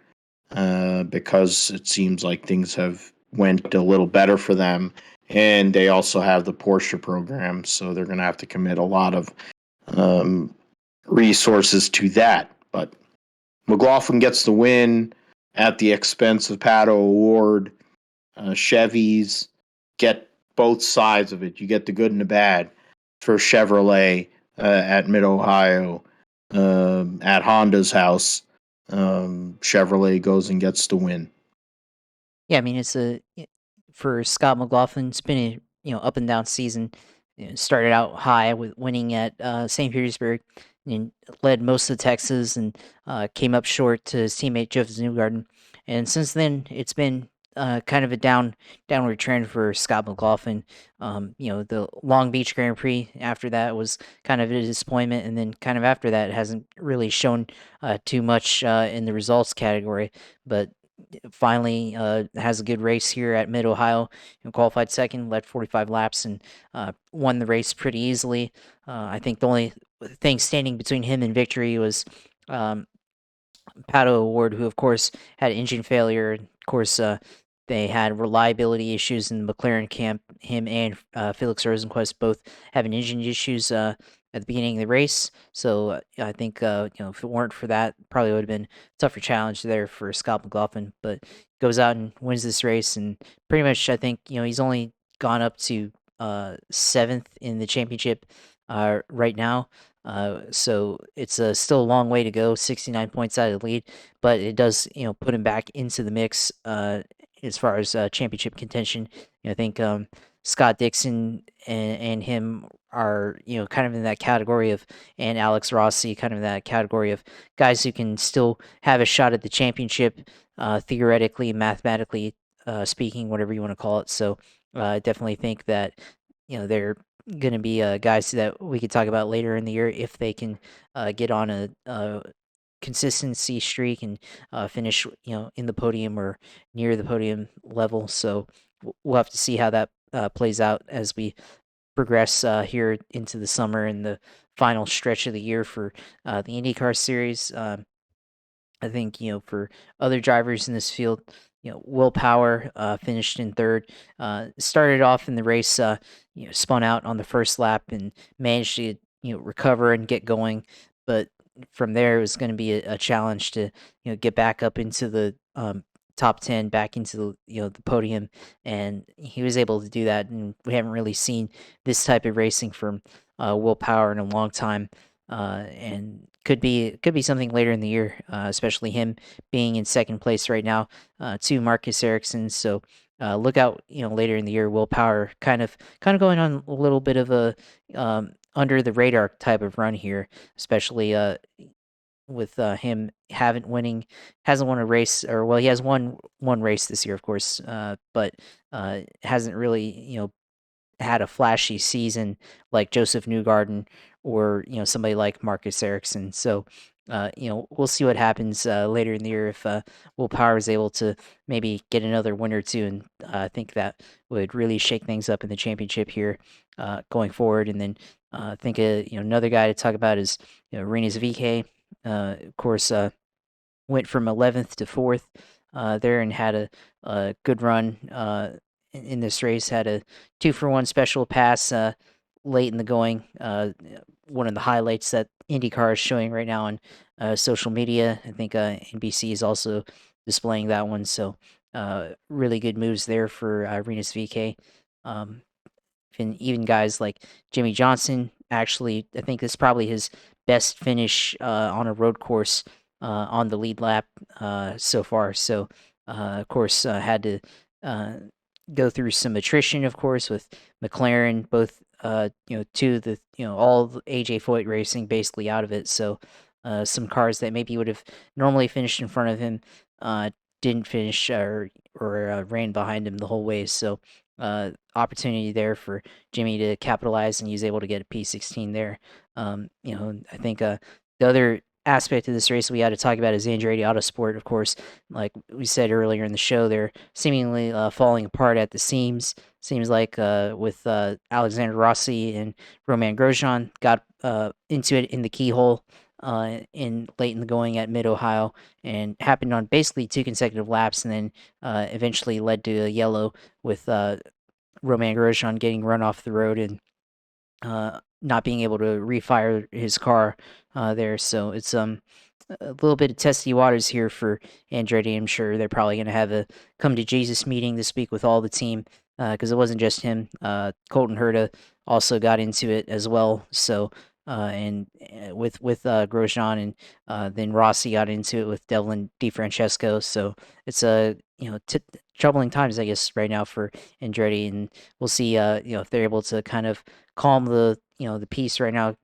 because it seems like things have went a little better for them. and they also have the Porsche program, so they're going to have to commit a lot of resources to that. But McLaughlin gets the win at the expense of Pato O'Ward. Chevys get both sides of it. You get the good and the bad for Chevrolet at Mid-Ohio. At Honda's house, Chevrolet goes and gets the win. Yeah, I mean, for Scott McLaughlin, it's been a up and down season. Started out high with winning at St. Petersburg, and led most of Texas, and came up short to his teammate Joseph Newgarden. And since then, it's been kind of a downward trend for Scott McLaughlin. The Long Beach Grand Prix after that was kind of a disappointment, and then kind of after that, it hasn't really shown too much in the results category. But finally has a good race here at Mid-Ohio, qualified second, led 45 laps, and won the race pretty easily. I think the only thing standing between him and victory was Pato O'Ward, who of course had engine failure. Of course, they had reliability issues in the McLaren camp. Him and Felix Rosenquist both having engine issues at the beginning of the race. So I think if it weren't for that, probably would have been a tougher challenge there for Scott McLaughlin. But goes out and wins this race, and pretty much I think he's only gone up to seventh in the championship right now. So it's still a long way to go, 69 points out of the lead, but it does put him back into the mix as far as championship contention. I think Scott Dixon and him are kind of in that category of, and Alex Rossi kind of in that category of guys who can still have a shot at the championship, theoretically, mathematically speaking, whatever you want to call it. So I definitely think that they're going to be guys that we could talk about later in the year if they can get on a consistency streak and finish in the podium or near the podium level. So we'll have to see how that plays out as we progress here into the summer and the final stretch of the year for the IndyCar series. I think for other drivers in this field, Will Power finished in third. Started off in the race, spun out on the first lap and managed to recover and get going, but from there it was going to be a challenge to get back up into the top 10, back into the podium, and he was able to do that. And we haven't really seen this type of racing from Will Power in a long time. And could be something later in the year, especially him being in second place right now to Marcus Ericsson. So look out, later in the year. Will Power kind of going on a little bit of a under the radar type of run here, especially with him hasn't won a race, or well, he has won one race this year, of course, but hasn't really had a flashy season like Joseph Newgarden or somebody like Marcus Ericsson. So we'll see what happens later in the year if Will Power is able to maybe get another win or two, and I think that would really shake things up in the championship here going forward. And then I think another guy to talk about is Rinus VeeKay. Of course, went from 11th to 4th there and had a good run in this race. Had a 2-for-1 special pass late in the going. One of the highlights that IndyCar is showing right now on social media. I think NBC is also displaying that one. So really good moves there for Rinus VeeKay. And even guys like Jimmy Johnson, actually, I think this is probably his best finish on a road course on the lead lap so far. So, of course, had to go through some attrition, of course, with McLaren, both to the all the AJ Foyt Racing basically out of it. So, some cars that maybe would have normally finished in front of him didn't finish or ran behind him the whole way. So, opportunity there for Jimmy to capitalize, and he was able to get a P16 there. I think the other aspect of this race we had to talk about is Andretti Autosport, of course. Like we said earlier in the show, they're seemingly falling apart at the seams. Seems like with Alexander Rossi and Romain Grosjean got into it in the keyhole in late in the going at Mid-Ohio, and happened on basically 2 consecutive laps, and then eventually led to a yellow with Romain Grosjean getting run off the road and not being able to refire his car there. So it's a little bit of testy waters here for Andretti. I'm sure they're probably going to have a come to Jesus meeting this week with all the team because it wasn't just him. Colton Herta also got into it as well. So and with Grosjean and then Rossi got into it with Devlin DeFrancesco. So it's a troubling times, I guess, right now for Andretti, and we'll see if they're able to kind of calm the peace right now,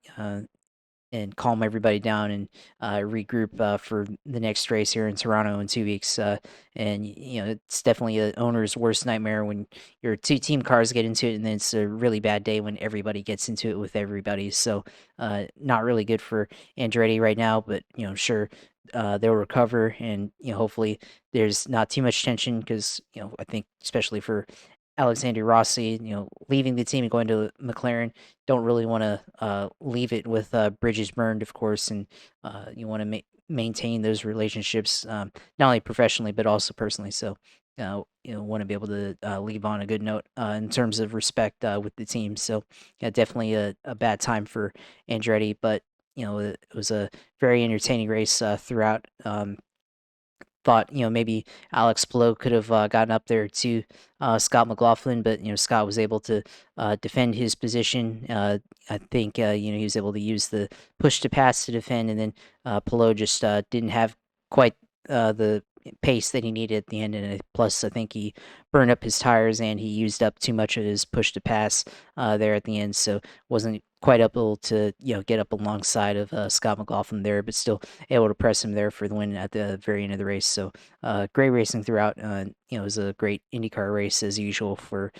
and calm everybody down and regroup for the next race here in Toronto in 2 weeks. And it's definitely an owner's worst nightmare when your two team cars get into it, and then it's a really bad day when everybody gets into it with everybody. So not really good for Andretti right now, but sure. They'll recover, and hopefully there's not too much tension because I think especially for Alexander Rossi, leaving the team and going to McLaren, don't really want to leave it with bridges burned, of course, and you want to maintain those relationships, not only professionally but also personally. So, want to be able to leave on a good note in terms of respect with the team. So, yeah, definitely a bad time for Andretti, but it was a very entertaining race throughout. Thought maybe Alex Palou could have gotten up there to Scott McLaughlin, but Scott was able to defend his position. I think he was able to use the push to pass to defend, and then Palou just didn't have quite the pace that he needed at the end. And plus, I think he burned up his tires and he used up too much of his push to pass there at the end, so wasn't quite able to get up alongside of Scott McLaughlin there, but still able to press him there for the win at the very end of the race. So great racing throughout. It was a great IndyCar race as usual for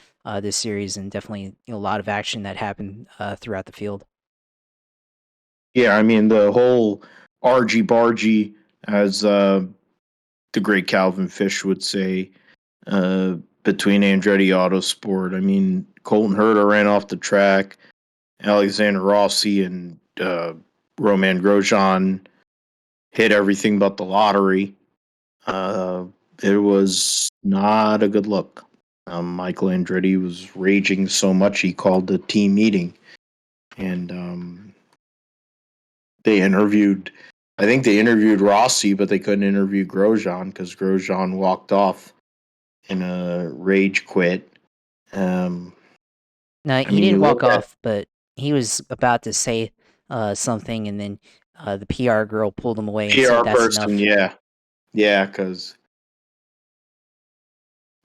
this series, and definitely a lot of action that happened throughout the field. Yeah, I mean the whole argy bargy, as the great Calvin Fish would say, between Andretti Autosport. I mean, Colton Herta ran off the track. Alexander Rossi and Romain Grosjean hit everything but the lottery. It was not a good look. Michael Andretti was raging so much he called a team meeting, and they interviewed. I think they interviewed Rossi, but they couldn't interview Grosjean because Grosjean walked off in a rage quit. No, I he mean, didn't you walk look at off, but he was about to say something, and then the PR girl pulled him away and said, PR "That's person, enough." yeah, because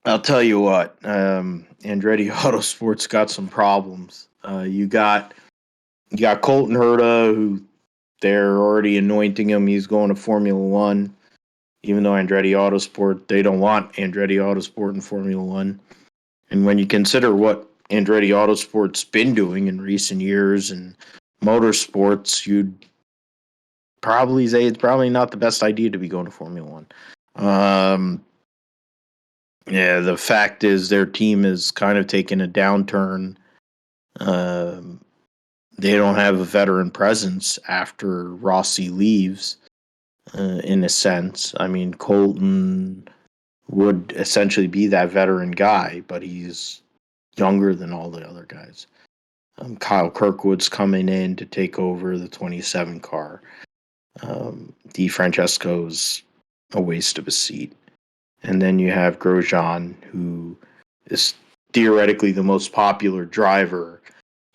I'll tell you what, Andretti Autosport's got some problems. You got Colton Herta, who they're already anointing him. He's going to Formula One, even though Andretti Autosport, they don't want Andretti Autosport in Formula One. And when you consider what Andretti Autosport's been doing in recent years and motorsports, you'd probably say it's probably not the best idea to be going to Formula One. Yeah, the fact is their team is kind of taking a downturn. Um, they don't have a veteran presence after Rossi leaves, in a sense. I mean, Colton would essentially be that veteran guy, but he's younger than all the other guys. Kyle Kirkwood's coming in to take over the 27 car. DeFrancesco's a waste of a seat. And then you have Grosjean, who is theoretically the most popular driver,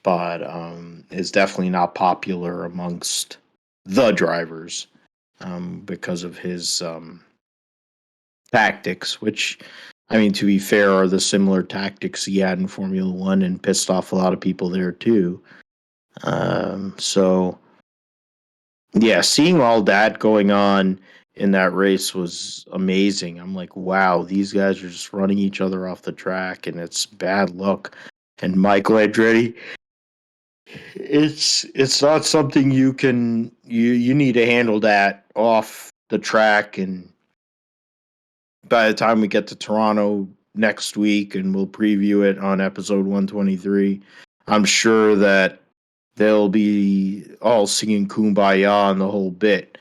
but is definitely not popular amongst the drivers because of his tactics, which, I mean, to be fair, are the similar tactics he had in Formula One and pissed off a lot of people there too. So, yeah, seeing all that going on in that race was amazing. I'm like, wow, these guys are just running each other off the track, and it's bad luck. And Michael Andretti, it's not something you need to handle that off the track. And by the time we get to Toronto next week, and we'll preview it on episode 123, I'm sure that they'll be all singing "Kumbaya" and the whole bit.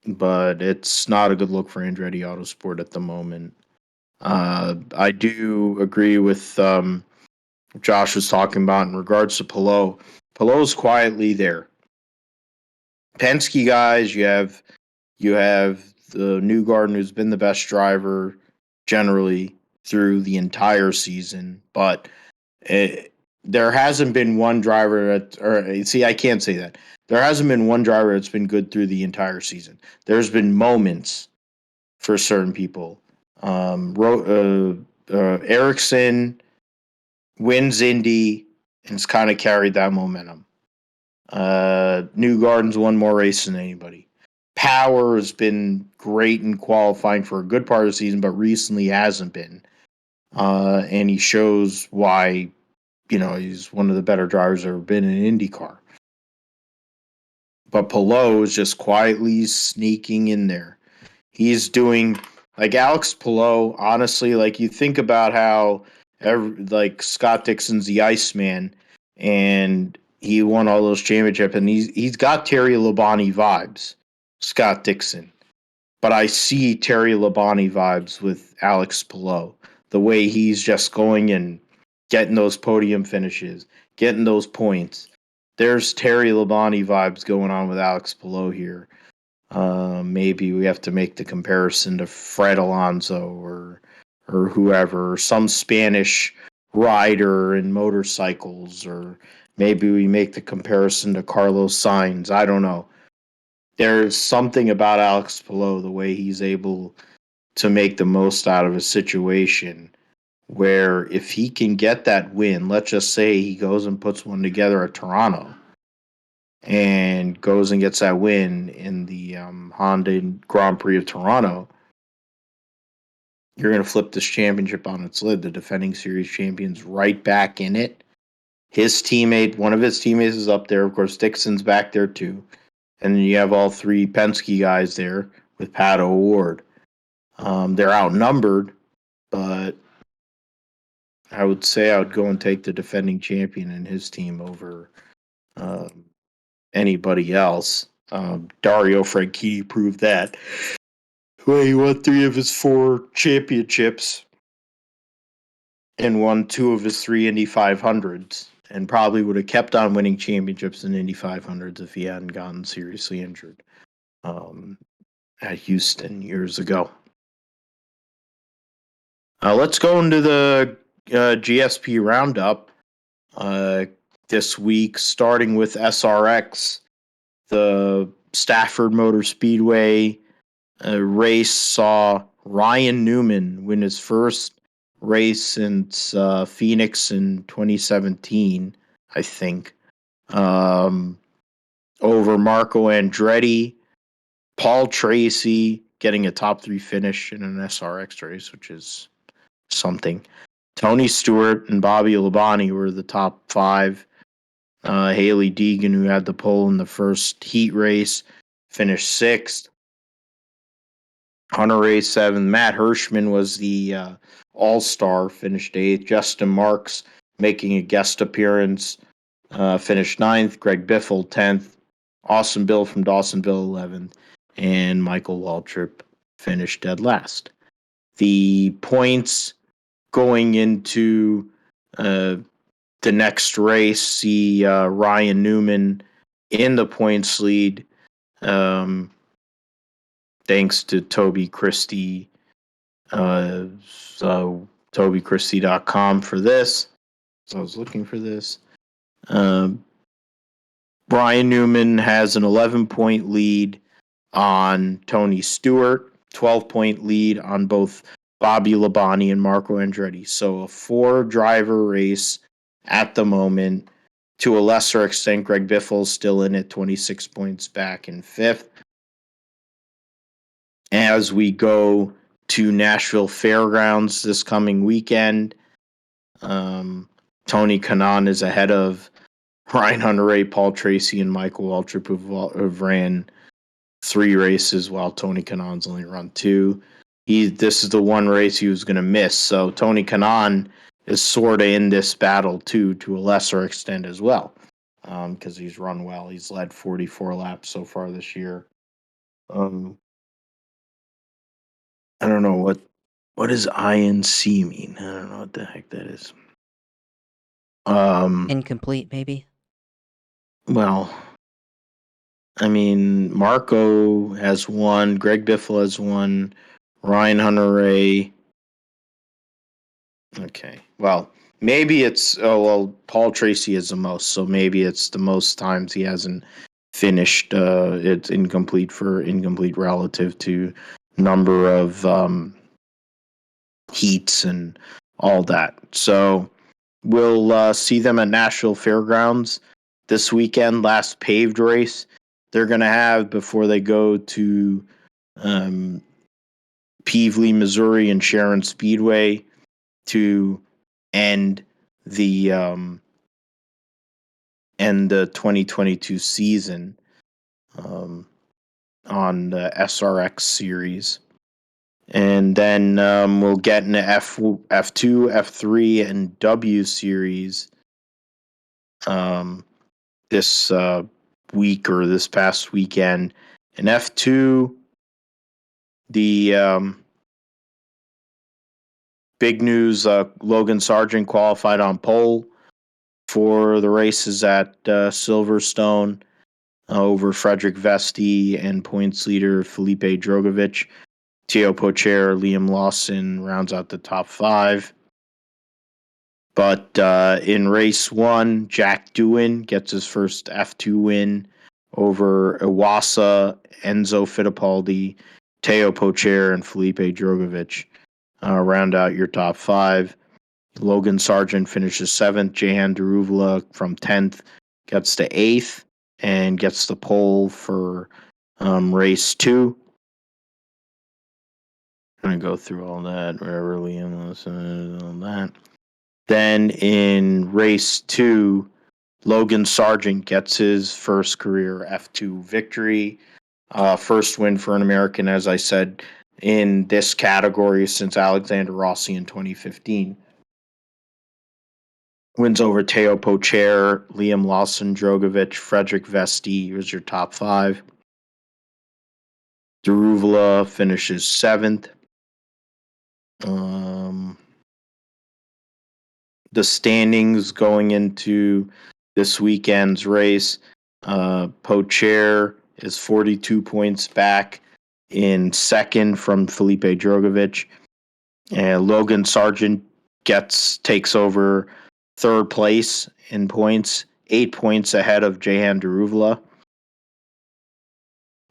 But it's not a good look for Andretti Autosport at the moment. I do agree with Josh was talking about in regards to Pillow. Pillow's quietly there. Penske guys, you have the Newgarden, who's been the best driver generally through the entire season, but there hasn't been one driver that, or see, I can't say that. There hasn't been one driver that's been good through the entire season. There's been moments for certain people. Ericsson wins Indy and has kind of carried that momentum. Newgarden's won more races than anybody. Power has been great in qualifying for a good part of the season, but recently hasn't been. And he shows why, he's one of the better drivers ever been in IndyCar. But Palou is just quietly sneaking in there. He's doing, like Alex Palou, honestly, like you think about how, like Scott Dixon's the Iceman, and he won all those championships, and he's got Terry Labonte vibes, Scott Dixon. But I see Terry Labonte vibes with Alex Palou. The way he's just going and getting those podium finishes, getting those points. There's Terry Labonte vibes going on with Alex Palou here. Maybe we have to make the comparison to Fred Alonso or whoever, or some Spanish rider in motorcycles, or maybe we make the comparison to Carlos Sainz. I don't know. There's something about Alex Palou, the way he's able to make the most out of a situation where if he can get that win, let's just say he goes and puts one together at Toronto and goes and gets that win in the Honda Grand Prix of Toronto, you're going to flip this championship on its lid. The defending series champions right back in it. His teammate, one of his teammates is up there. Of course, Dixon's back there too. And then you have all three Penske guys there with Pato O'Ward. They're outnumbered, but I would say I would go and take the defending champion and his team over anybody else. Dario Franchitti proved that. Well, he won 3 of his 4 championships and won 2 of his 3 Indy 500s, and probably would have kept on winning championships in Indy 500s if he hadn't gotten seriously injured at Houston years ago. Let's go into the GSP roundup this week, starting with SRX. The Stafford Motor Speedway race saw Ryan Newman win his first race since Phoenix in 2017, I think, over Marco Andretti. Paul Tracy getting a top 3 finish in an SRX race, which is something. Tony Stewart and Bobby Labonte were the top 5. Haley Deegan, who had the pole in the first heat race, finished 6th. Hunter Ray 7th. Matt Hirschman was the all-star, finished 8th. Justin Marks making a guest appearance, finished 9th. Greg Biffle 10th. Austin Bill from Dawsonville 11th. And Michael Waltrip finished dead last. The points going into the next race see Ryan Newman in the points lead, thanks to Toby Christie. So TobyChristie.com for this. So I was looking for this. Brian Newman has an 11-point lead on Tony Stewart, 12-point lead on both Bobby Labonte and Marco Andretti. So a 4-driver race at the moment. To a lesser extent, Greg Biffle's still in at 26 points back in 5th. As we go to Nashville Fairgrounds this coming weekend, Tony Kanaan is ahead of Ryan Hunter-Reay, Paul Tracy, and Michael Waltrip, who've ran 3 races while Tony Kanaan's only run 2. This is the one race he was going to miss. So Tony Kanaan is sort of in this battle too, to a lesser extent as well, because he's run well. He's led 44 laps so far this year. I don't know what What does INC mean? I don't know what the heck that is. Incomplete, maybe? Well, I mean, Marco has one, Greg Biffle has one, Ryan Hunter-Ray. Okay, well, maybe it's, Paul Tracy is the most, so maybe it's the most times he hasn't finished. It's incomplete relative to number of heats and all that. So we'll see them at Nashville Fairgrounds this weekend, last paved race they're going to have before they go to Peevely, Missouri and Sharon Speedway to end the 2022 season on the SRX series. And then we'll get into F2, F3, and W series this week or this past weekend. In F2, the big news, Logan Sargeant qualified on pole for the races at Silverstone over Frederick Vesti and points leader Felipe Drogovic. Teo Pocher, Liam Lawson rounds out the top 5. But in race 1, Jack Doohan gets his first F2 win over Iwasa, Enzo Fittipaldi, Teo Pocher, and Felipe Drogovic. Round out your top 5. Logan Sargeant finishes 7th. Jehan Daruvula from 10th gets to 8th and gets the pole for race 2. I'm going to go through all that, wherever Liam was, all that. Then in race 2, Logan Sargeant gets his first career F2 victory. First win for an American, as I said, in this category since Alexander Rossi in 2015. Wins over Teo Pocher, Liam Lawson, Drogovic, Frederick Vesti was your top 5. Daruvula finishes 7th. The standings going into this weekend's race, Pocher is 42 points back in second from Felipe Drogovic, and Logan Sargeant takes over third place in points, 8 points ahead of Jehan Daruvula.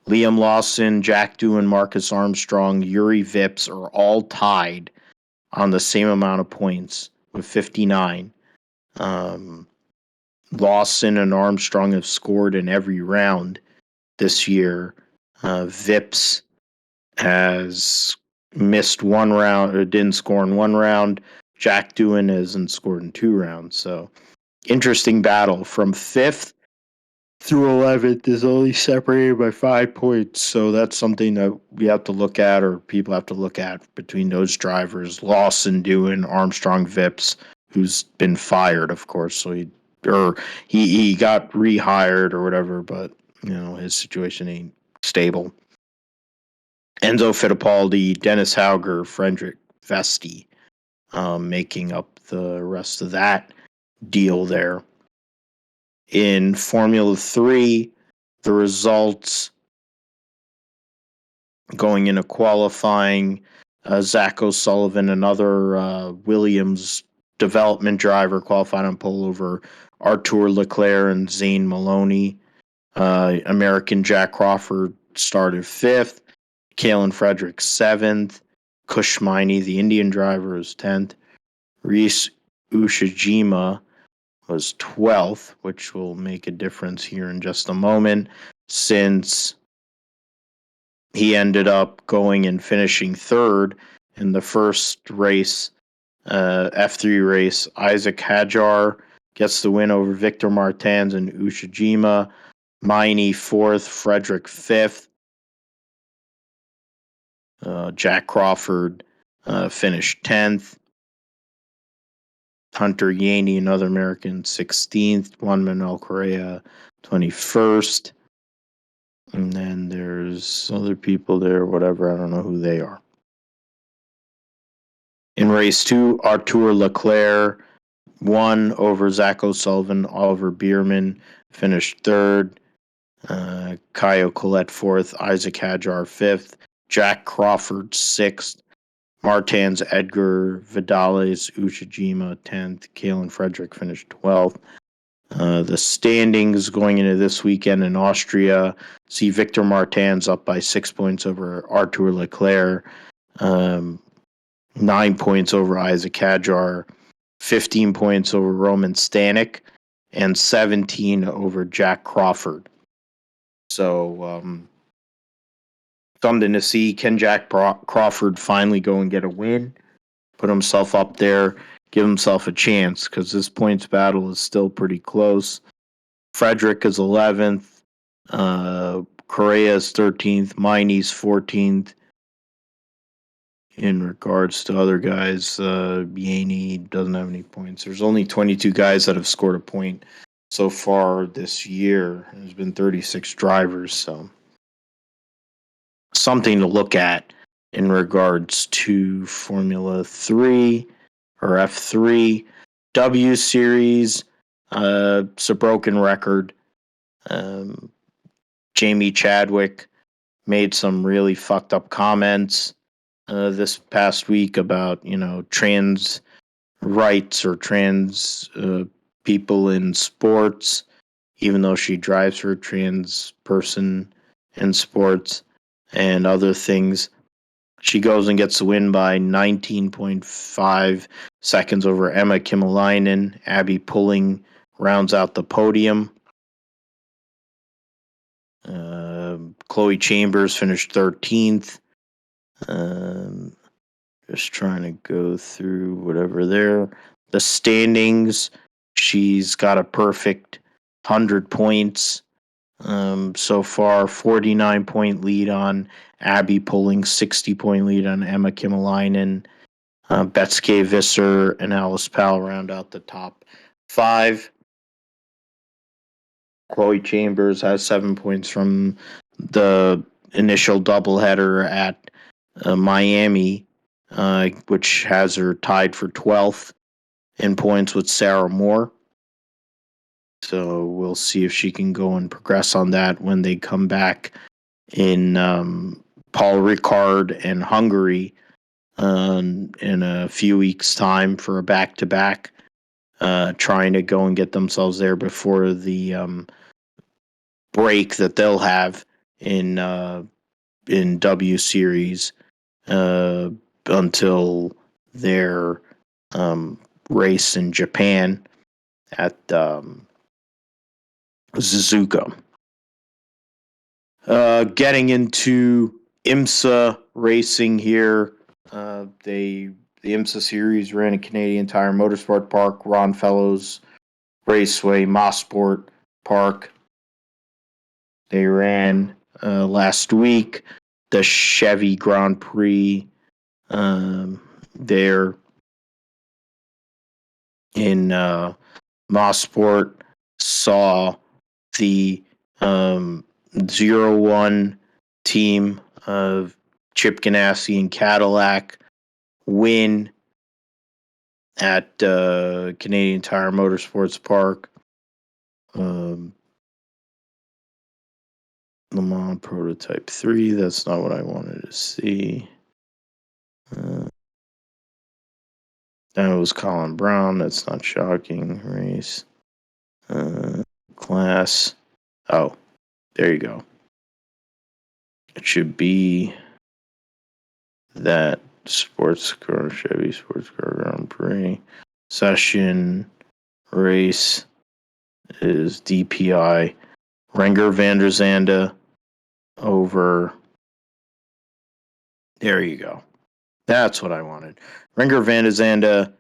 Liam Lawson, Jack Doohan, Marcus Armstrong, Yuri Vips are all tied on the same amount of points with 59. Lawson and Armstrong have scored in every round this year. Vips has missed one round or didn't score in one round. Jack Doohan hasn't scored in 2 rounds. So interesting battle. From 5th through 11th is only separated by 5 points. So that's something that we have to look at, or people have to look at, between those drivers. Lawson, Doohan, Armstrong, Vips, who's been fired, of course. So he got rehired or whatever, but his situation ain't stable. Enzo Fittipaldi, Dennis Hauger, Frederick Vesti, making up the rest of that deal there. In Formula 3, the results going into qualifying, Zach O'Sullivan, another Williams development driver, qualified on pole over Artur Leclerc and Zane Maloney. American Jack Crawford started 5th. Kalen Frederick 7th. Kush Miney, the Indian driver, was 10th. Reese Ushijima was 12th, which will make a difference here in just a moment, since he ended up going and finishing 3rd in the first race, F3 race. Isaac Hadjar gets the win over Victor Martins and Ushijima. Miney 4th, Frederick 5th. Jack Crawford finished 10th. Hunter Yaney, another American, 16th. Juan Manuel Correa, 21st. And then there's other people there, whatever. I don't know who they are. In race 2, Artur Leclerc won over Zach O'Sullivan. Oliver Bierman finished third. Kyle Collette fourth. Isaac Hadjar fifth. Jack Crawford sixth. Martins Edgar Vidales Uchijima 10th. Kalen Frederick finished 12th. The standings going into this weekend in Austria see Victor Martins up by 6 points over Artur Leclerc, 9 points over Isaac Hadjar, 15 points over Roman Stanek, and 17 over Jack Crawford. So, something to see. Can Jack Crawford finally go and get a win? Put himself up there, give himself a chance, because this points battle is still pretty close. Frederick is 11th. Correa is 13th. Miney's 14th. In regards to other guys, Yaney doesn't have any points. There's only 22 guys that have scored a point so far this year. There's been 36 drivers, so something to look at in regards to Formula 3 or F3. W Series, it's a broken record. Jamie Chadwick made some really fucked up comments this past week about, trans rights or trans people in sports, even though she drives for a trans person in sports and other things. She goes and gets the win by 19.5 seconds over Emma Kimmelainen. Abby Pulling rounds out the podium. Chloe Chambers finished 13th. Just trying to go through whatever there. The standings, she's got a perfect 100 points so far. 49-point lead on Abby Pulling, 60-point lead on Emma Kimmelainen. Betske Visser and Alice Powell round out the top 5. Chloe Chambers has 7 points from the initial doubleheader at Miami, which has her tied for 12th in points with Sarah Moore. So we'll see if she can go and progress on that when they come back in Paul Ricard and Hungary in a few weeks' time for a back-to-back, trying to go and get themselves there before the break that they'll have in W Series until their race in Japan at Suzuka. Getting into Imsa Racing here. The Imsa Series ran at Canadian Tire Motorsport Park, Ron Fellows Raceway, Mosport Park. They ran last week the Chevy Grand Prix there in Mosport. Saw the 0-1 team of Chip Ganassi and Cadillac win at Canadian Tire Motorsports Park. Le Mans Prototype 3, that's not what I wanted to see. That was Colin Brown, that's not shocking. Race. Class. Oh, there you go. It should be that sports car, Chevy Sports Car Grand Prix. Session race is DPI. Renger van der Zande over. There you go. That's what I wanted. Renger van der Zande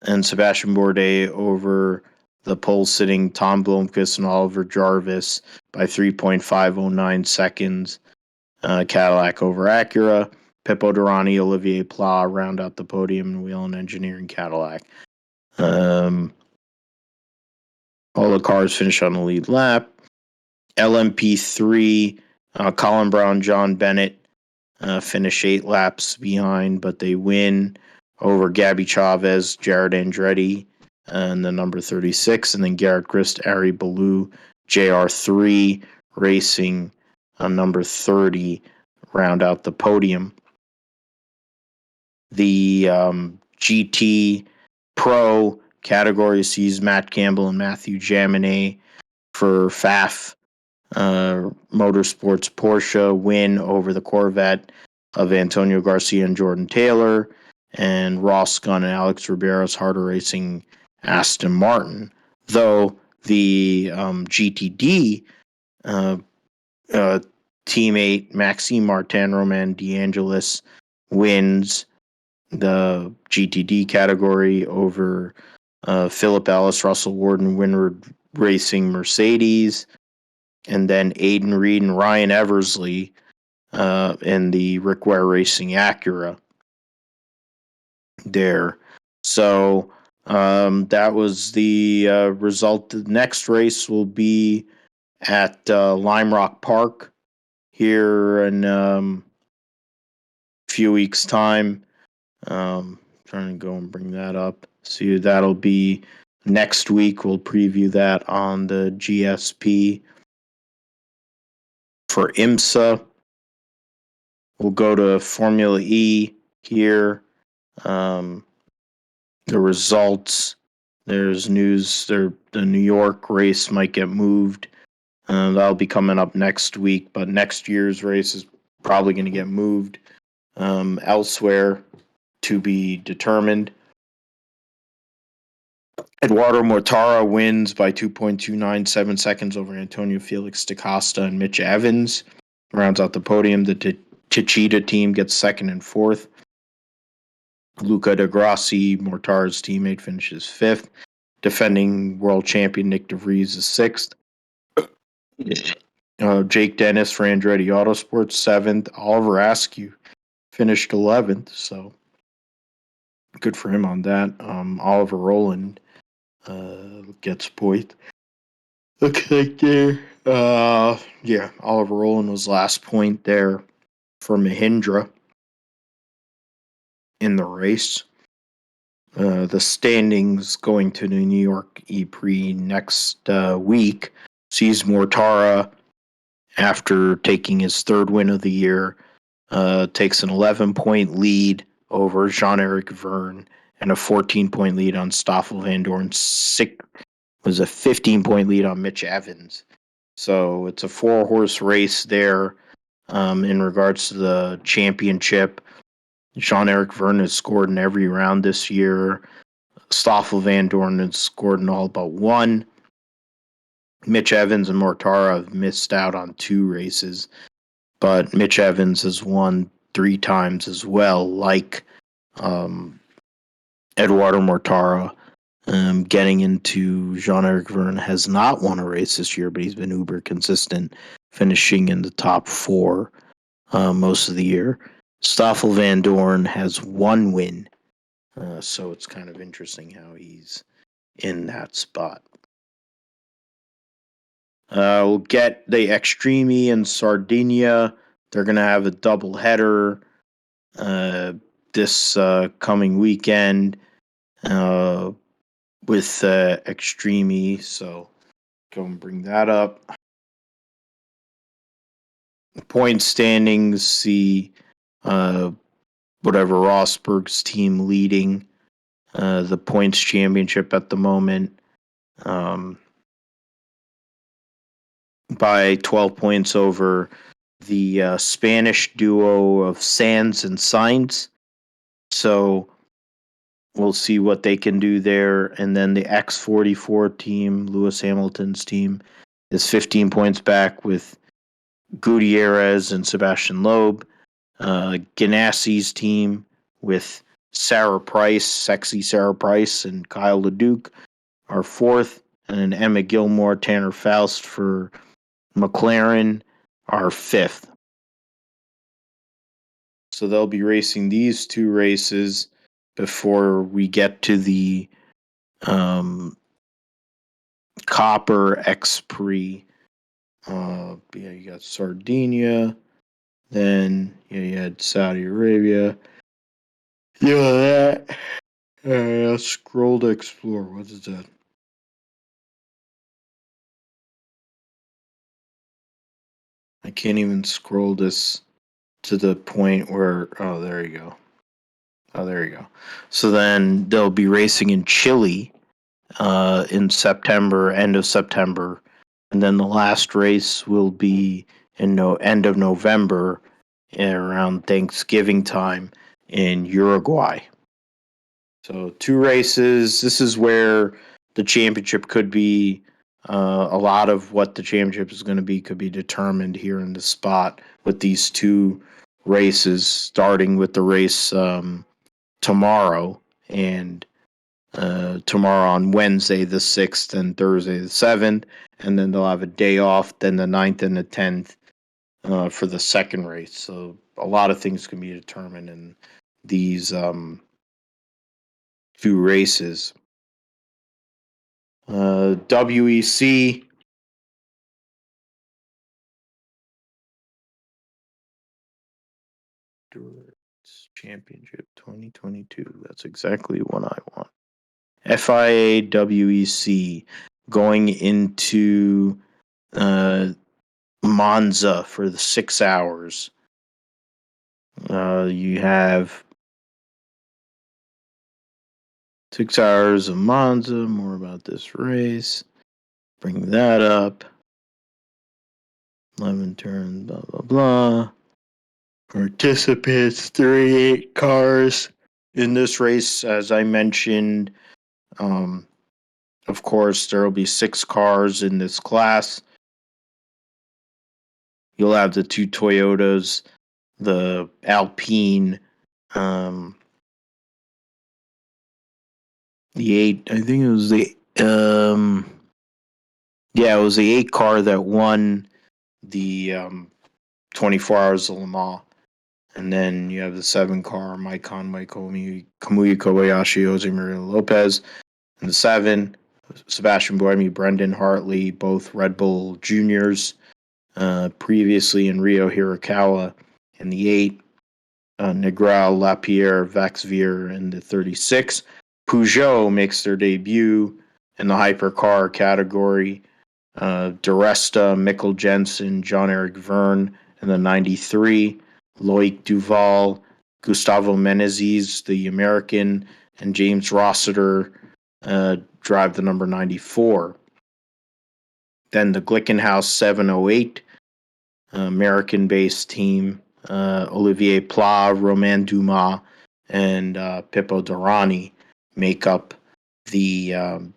and Sebastian Bourdais over the pole-sitting Tom Blomqvist and Oliver Jarvis by 3.509 seconds. Cadillac over Acura. Pippo Durrani, Olivier Pla round out the podium in Wheel and Engineering Cadillac. All the cars finish on the lead lap. LMP3, Colin Brown, John Bennett finish 8 laps behind, but they win. over Gabby Chavez, Jared Andretti, and the number 36, and then Garrett Grist, Ari Ballou, JR3 Racing on number 30 round out the podium. The GT Pro category sees Matt Campbell and Matthew Jaminet for FAF Motorsports Porsche win over the Corvette of Antonio Garcia and Jordan Taylor, and Ross Gunn and Alex Ribero's Harder Racing Aston Martin. Though the GTD teammate Maxime Martin Roman DeAngelis wins the GTD category over Philip Ellis, Russell Warden, Windward Racing Mercedes, and then Aiden Reed and Ryan Eversley in the Rick Ware Racing Acura there. So that was the result. The next race will be at Lime Rock Park here in a few weeks' time. Trying to go and bring that up. See, that'll be next week. We'll preview that on the GSP. For IMSA, we'll go to Formula E here. The results. There's news. The New York race might get moved. That'll be coming up next week, but next year's race is probably going to get moved elsewhere to be determined. Eduardo Mortara wins by 2.297 seconds over Antonio Felix DaCosta and Mitch Evans. Rounds out the podium. The Techeetah team gets second and fourth. Luca De Grassi, Mortara's teammate, finishes fifth. Defending world champion Nick DeVries is sixth. Jake Dennis for Andretti Autosports, seventh. Oliver Askew finished 11th, so good for him on that. Oliver Rowland gets point. Looks like there. Oliver Rowland was last point there for Mahindra in the race. The standings going to the New York E-Prix next week sees Mortara, after taking his third win of the year, takes an 11-point lead over Jean-Eric Verne and a 14-point lead on Stoffel Van Dorn. Was a 15-point lead on Mitch Evans. So it's a 4-horse race there in regards to the championship. Jean-Eric Verne has scored in every round this year. Stoffel Van Dorn has scored in all but one. Mitch Evans and Mortara have missed out on 2 races, but Mitch Evans has won 3 times as well, like Eduardo Mortara. Getting into Jean-Eric Verne has not won a race this year, but he's been uber consistent, finishing in the top 4 most of the year. Stoffel Van Dorn has 1 win, so it's kind of interesting how he's in that spot. We'll get the Extreme in Sardinia. They're going to have a double header this coming weekend with Extreme. So go and bring that up. Point standings, see whatever Rosberg's team leading the points championship at the moment. By 12 points over the Spanish duo of Sanz and Sainz. So we'll see what they can do there. And then the X44 team, Lewis Hamilton's team, is 15 points back with Gutierrez and Sebastian Loeb. Ganassi's team with Sarah Price, sexy Sarah Price, and Kyle LeDuc are 4th. And then Emma Gilmore, Tanner Faust for Mclaren are 5th. So they'll be racing these 2 races before we get to the Copper X Prix. You got Sardinia, then you had Saudi Arabia, Yeah, that. Scroll to explore. What is that? I can't even scroll this to the point where. Oh, there you go. So then they'll be racing in Chile in September, end of September, and then the last race will be in end of November, around Thanksgiving time in Uruguay. So 2 races. This is where the championship could be. A lot of what the championship is going to be could be determined here in the spot with these 2 races, starting with the race tomorrow and tomorrow on Wednesday the 6th and Thursday the 7th, and then they'll have a day off, then the 9th and the 10th for the second race. So a lot of things can be determined in these 2 races. WEC. Championship 2022. That's exactly what I want. FIA WEC going into Monza for the 6 hours. You have 6 hours of Monza. More about this race. Bring that up. 11 turns, blah, blah, blah. Participants, 38 cars in this race. As I mentioned, of course, there will be 6 cars in this class. You'll have the 2 Toyotas, the Alpine, the 8. I think it was the it was the 8 car that won the 24 Hours of Le Mans. And then you have the 7 car, Kamui Kobayashi, Jose Maria Lopez. And the 7, Sebastian Buemi, Brendan Hartley, both Red Bull Juniors. Previously in Rio Hirakawa. And the 8, Negral, Lapierre, Vaxvier in the 36. Peugeot makes their debut in the hypercar category. DeResta, Mikkel Jensen, John-Eric Verne in the 93. Loic Duval, Gustavo Menezes, the American, and James Rossiter drive the number 94. Then the Glickenhaus 708, American-based team, Olivier Pla, Romain Dumas, and Pippo Durrani make up the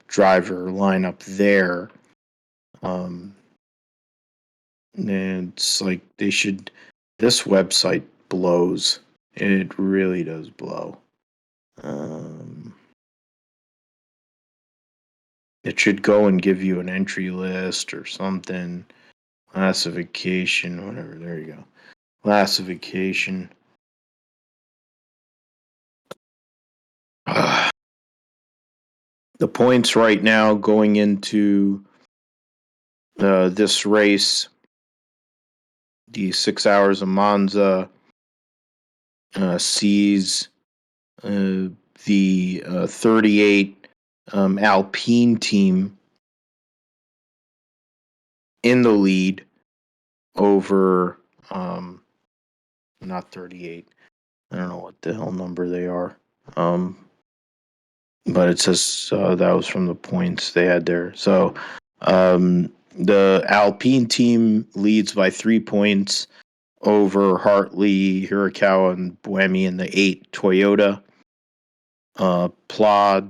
driver lineup there. And it's like they should. This website blows. It really does blow. It should go and give you an entry list or something. Classification, whatever. There you go. Classification. The points right now going into this race, the 6 hours of Monza, sees the 38 Alpine team in the lead over not 38. I don't know what the hell number they are. But it says that was from the points they had there. So the Alpine team leads by 3 points over Hartley, Hirakawa, and Buemi in the 8 Toyota. Pla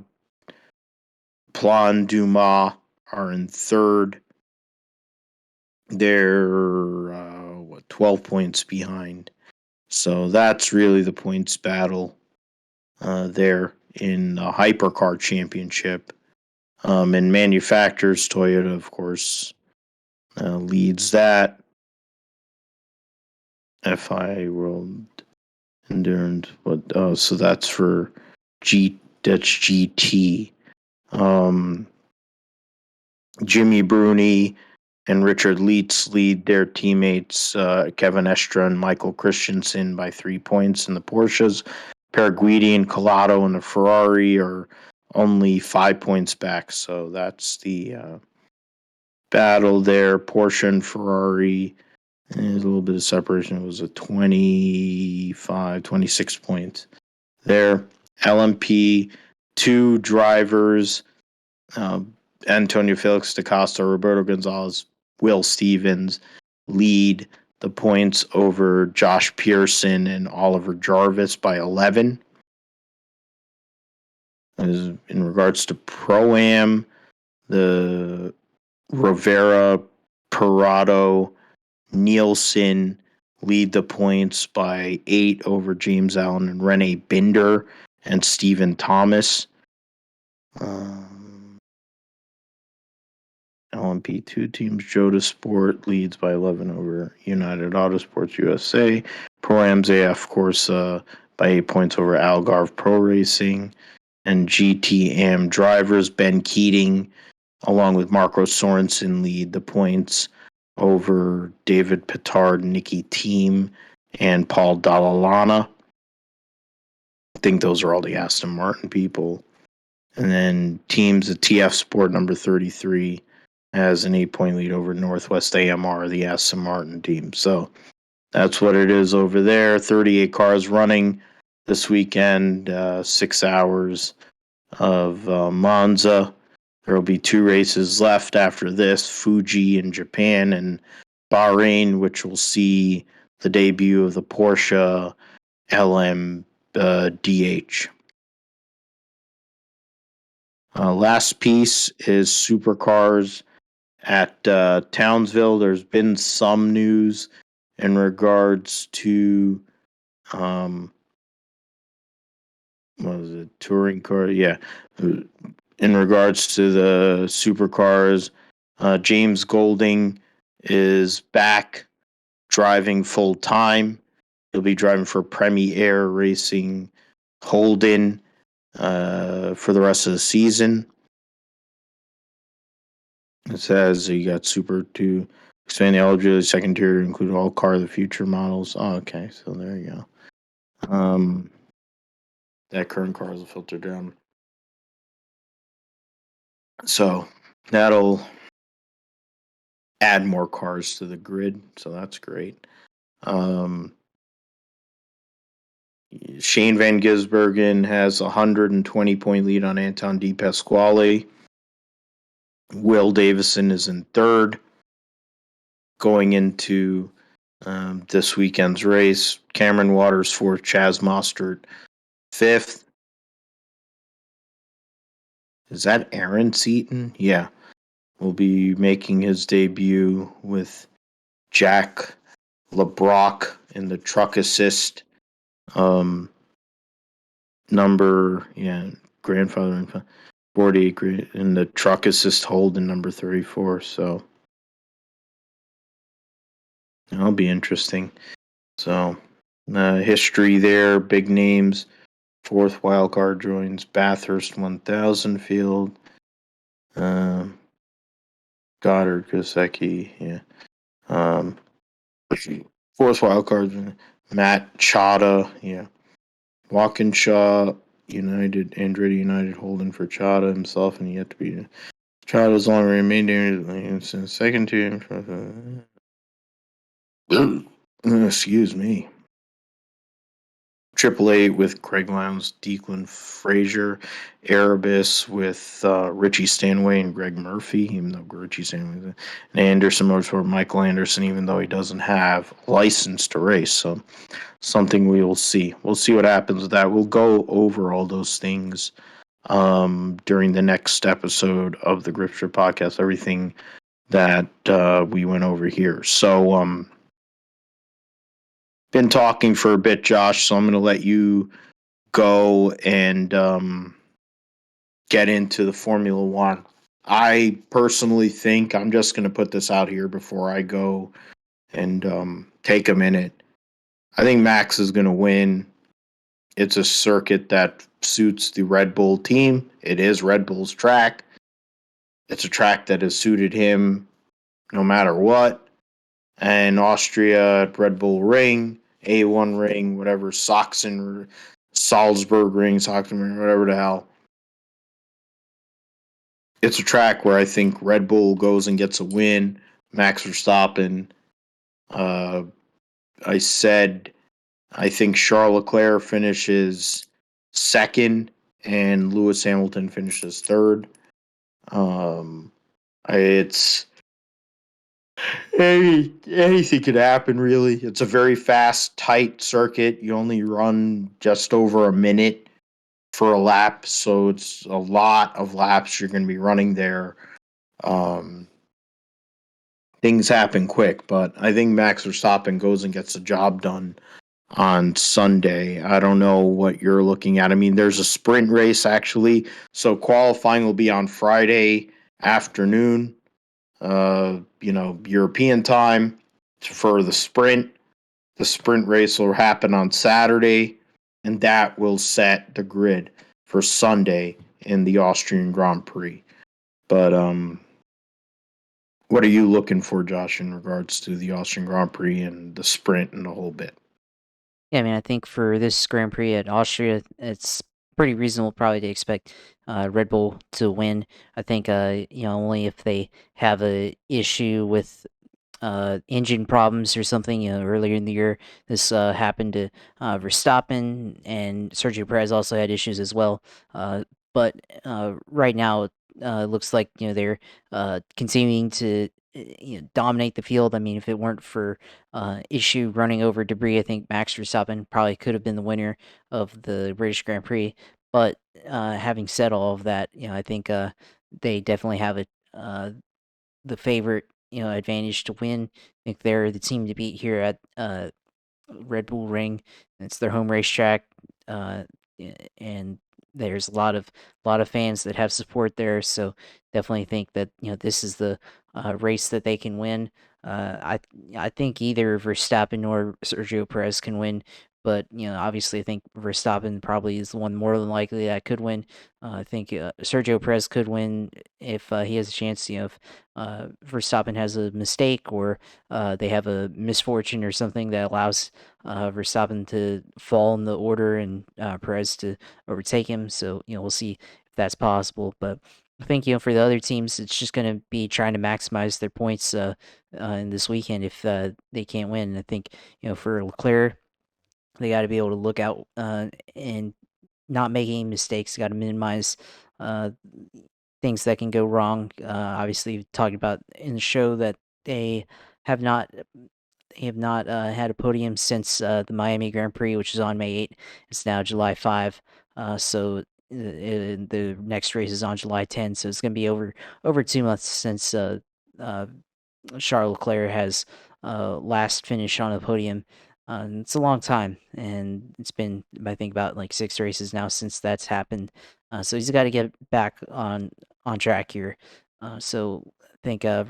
and Dumas are in 3rd. They're 12 points behind. So that's really the points battle there in the Hypercar Championship. And manufacturers, Toyota, of course, leads that. FI World Endurance. So that's for that's GT. Jimmy Bruni and Richard Leitz lead their teammates, Kevin Estra and Michael Christensen, by 3 points in the Porsches. Perguidi and Collado and the Ferrari are only 5 points back. So that's the battle there. Porsche and Ferrari, there's a little bit of separation. It was a 26 points there. LMP, 2 drivers, Antonio Felix da Costa, Roberto Gonzalez, Will Stevens lead the points over Josh Pearson and Oliver Jarvis by 11. In regards to Pro-Am, the Rivera, Parado, Nielsen lead the points by 8 over James Allen and Rene Binder and Stephen Thomas. LMP2 teams, Jota Sport leads by 11 over United Autosports USA. Pro-Am's AF course by 8 points over Algarve Pro Racing. And GTM drivers, Ben Keating, along with Marco Sorensen, lead the points over David Pittard, Nicky Team, and Paul Dallalana. I think those are all the Aston Martin people. And then teams, the TF Sport number 33 has an 8-point lead over Northwest AMR, the Aston Martin team. So that's what it is over there. 38 cars running this weekend, 6 hours of Monza. There will be 2 races left after this, Fuji in Japan and Bahrain, which will see the debut of the Porsche LMDH. Last piece is Supercars at Townsville. There's been some news in regards to what was it, touring car? Yeah. In regards to the Supercars, James Golding is back driving full time. He'll be driving for Premier Racing Holden for the rest of the season. It says you got Super to expand the eligibility second tier to include all car of the future models. Oh, okay, so there you go. That current car is a filter down. So that'll add more cars to the grid, so that's great. Shane Van Gisbergen has a 120-point lead on Anton De Pasquale. Will Davison is in third. Going into this weekend's race, Cameron Waters fourth, Chaz Mostert fifth. Is that Aaron Seaton? Yeah. Will be making his debut with Jack LeBrock in the truck assist. Grandfather and 48 in the truck assist hold in number 34. So that'll be interesting. So history there, big names. Fourth wildcard joins Bathurst 1000 field. Goddard, Kosecki, yeah. Fourth wildcard, Matt Chada, yeah. Walkinshaw, United, Andretti United holding for Chada himself, and yet to be Chada's long remaining since second team. Excuse me. Triple Eight with Craig Lowndes, Declan Frazier, Erebus with Richie Stanway and Greg Murphy, even though Richie Stanway, and Anderson Motorsport, Michael Anderson, even though he doesn't have a license to race. So something we will see. We'll see what happens with that. We'll go over all those things during the next episode of the Gripster podcast, everything that we went over here. So been talking for a bit, Josh, so I'm going to let you go and get into the Formula One. I personally think, I'm just going to put this out here before I go and take a minute. I think Max is going to win. It's a circuit that suits the Red Bull team. It is Red Bull's track. It's a track that has suited him no matter what. And Austria at Red Bull Ring, A1 Ring, whatever, Sachsen Salzburg Ring, Sachsenring, whatever the hell. It's a track where I think Red Bull goes and gets a win. Max Verstappen. Uh, I said I think Charles Leclerc finishes second and Lewis Hamilton finishes third. It's anything could happen, really. It's a very fast, tight circuit. You only run just over a minute for a lap, so it's a lot of laps you're going to be running there. Um, Things happen quick, but I think Max Verstappen goes and gets the job done on Sunday. I don't know what you're looking at. I mean, there's a sprint race actually, so qualifying will be on Friday afternoon. European time for the sprint. The sprint race will happen on Saturday, and that will set the grid for Sunday in the Austrian Grand Prix. But what are you looking for, Josh, in regards to the Austrian Grand Prix and the sprint and the whole bit? Yeah, I mean, I think for this Grand Prix at Austria, it's pretty reasonable probably to expect Red Bull to win. I think only if they have a issue with engine problems or something. Earlier in the year, this happened to Verstappen, and Sergio Perez also had issues as well. But right now, it looks like they're continuing to dominate the field. I mean, if it weren't for issue running over debris, I think Max Verstappen probably could have been the winner of the British Grand Prix. But having said all of that, I think they definitely have the favorite advantage to win. I think they're the team to beat here at Red Bull Ring. It's their home racetrack, uh, and there's a lot of fans that have support there. So definitely think that this is the race that they can win. I think either Verstappen or Sergio Perez can win, but obviously I think Verstappen probably is the one more than likely that could win. I think Sergio Perez could win if he has a chance. If Verstappen has a mistake or they have a misfortune or something that allows Verstappen to fall in the order and Perez to overtake him. So we'll see if that's possible. But I think for the other teams, it's just going to be trying to maximize their points in this weekend if they can't win. I think for Leclerc, they got to be able to look out and not make any mistakes. Got to minimize uh, things that can go wrong. Obviously, talking about in the show that they have not had a podium since the Miami Grand Prix, which is on May 8th. It's now July 5. So the next race is on July 10. So it's going to be over 2 months since uh, Charles Leclerc has last finished on a podium. It's a long time, and it's been I think about like 6 races now since that's happened. So he's got to get back on track here. So I think I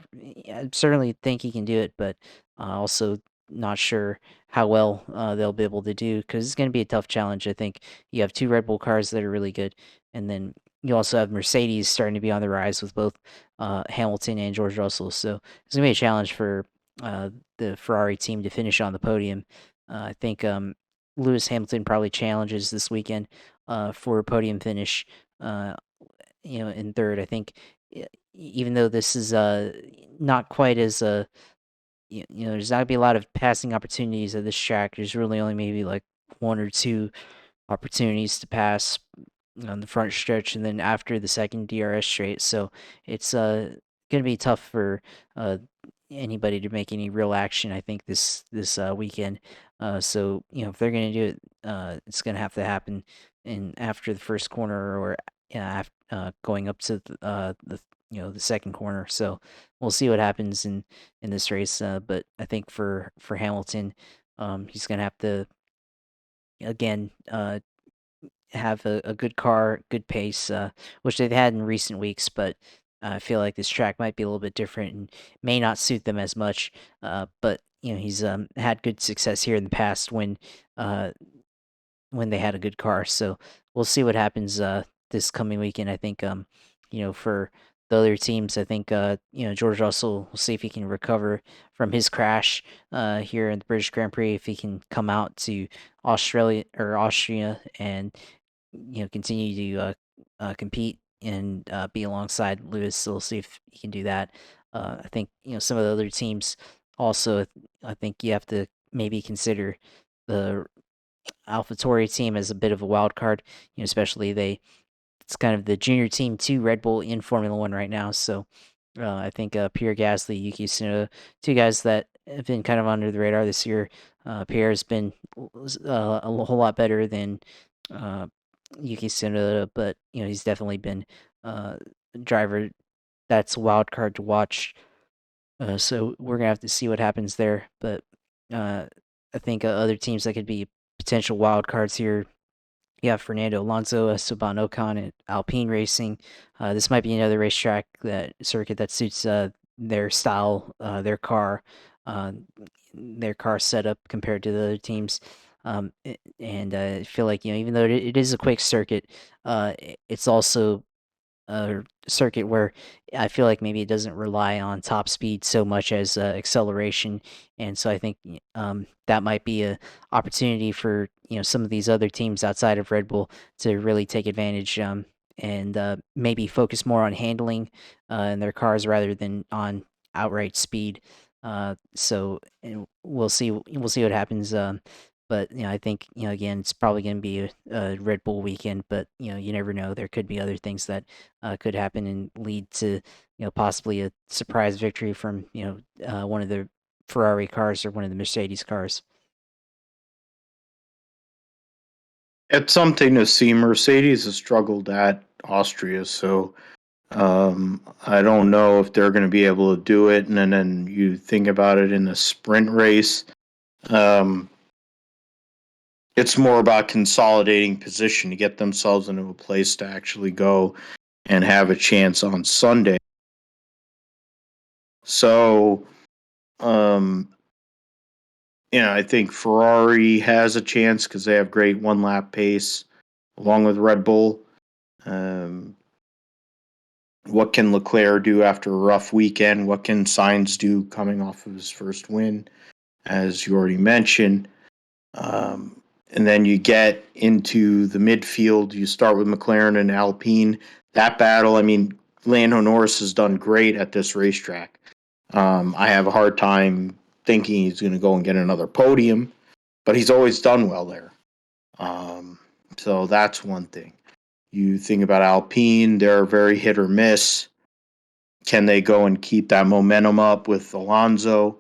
certainly think he can do it, but also not sure how well they'll be able to do because it's going to be a tough challenge. I think you have two Red Bull cars that are really good, and then you also have Mercedes starting to be on the rise with both Hamilton and George Russell. So it's gonna be a challenge for the Ferrari team to finish on the podium. I think Lewis Hamilton probably challenges this weekend for a podium finish. Uh, in third. I think even though this is not quite as there's not gonna be a lot of passing opportunities at this track. There's really only maybe like one or two opportunities to pass on the front stretch, and then after the second DRS straight. So it's gonna be tough for uh, anybody to make any real action. I think this weekend. So if they're gonna do it, it's gonna have to happen in after the first corner or going up to the second corner. So we'll see what happens in this race. But I think for Hamilton, he's gonna have to again have a good car, good pace, which they've had in recent weeks, but I feel like this track might be a little bit different and may not suit them as much. But he's had good success here in the past uh, when they had a good car. So we'll see what happens this coming weekend. I think for the other teams. I think George Russell, will see if he can recover from his crash here in the British Grand Prix, if he can come out to Austria and continue to compete and be alongside Lewis. So we'll see if he can do that. I think some of the other teams also. I think you have to maybe consider the AlphaTauri team as a bit of a wild card. Especially it's kind of the junior team to Red Bull in Formula One right now. So I think Pierre Gasly, Yuki Tsunoda, two guys that have been kind of under the radar this year. Pierre's been a whole lot better than Yuki Tsunoda, but he's definitely been a driver that's a wild card to watch. So we're gonna have to see what happens there. But I think other teams that could be potential wild cards here. You have Fernando Alonso, Esteban Ocon at Alpine Racing. This might be another racetrack circuit that suits their style, their car setup compared to the other teams. And I feel like even though it is a quick circuit, it's also a circuit where I feel like maybe it doesn't rely on top speed so much as acceleration, and so I think that might be a opportunity for some of these other teams outside of Red Bull to really take advantage and maybe focus more on handling in their cars rather than on outright speed. So we'll see. We'll see what happens. But I think again, it's probably going to be a Red Bull weekend. But you never know. There could be other things that could happen and lead to possibly a surprise victory from one of the Ferrari cars or one of the Mercedes cars. It's something to see. Mercedes has struggled at Austria, so I don't know if they're going to be able to do it. And then you think about it in a sprint race. It's more about consolidating position to get themselves into a place to actually go and have a chance on Sunday. So, I think Ferrari has a chance because they have great one-lap pace along with Red Bull. What can Leclerc do after a rough weekend? What can Sainz do coming off of his first win, as you already mentioned? And then you get into the midfield. You start with McLaren and Alpine. That battle, Lando Norris has done great at this racetrack. I have a hard time thinking he's going to go and get another podium, but he's always done well there. So that's one thing. You think about Alpine, they're very hit or miss. Can they go and keep that momentum up with Alonso?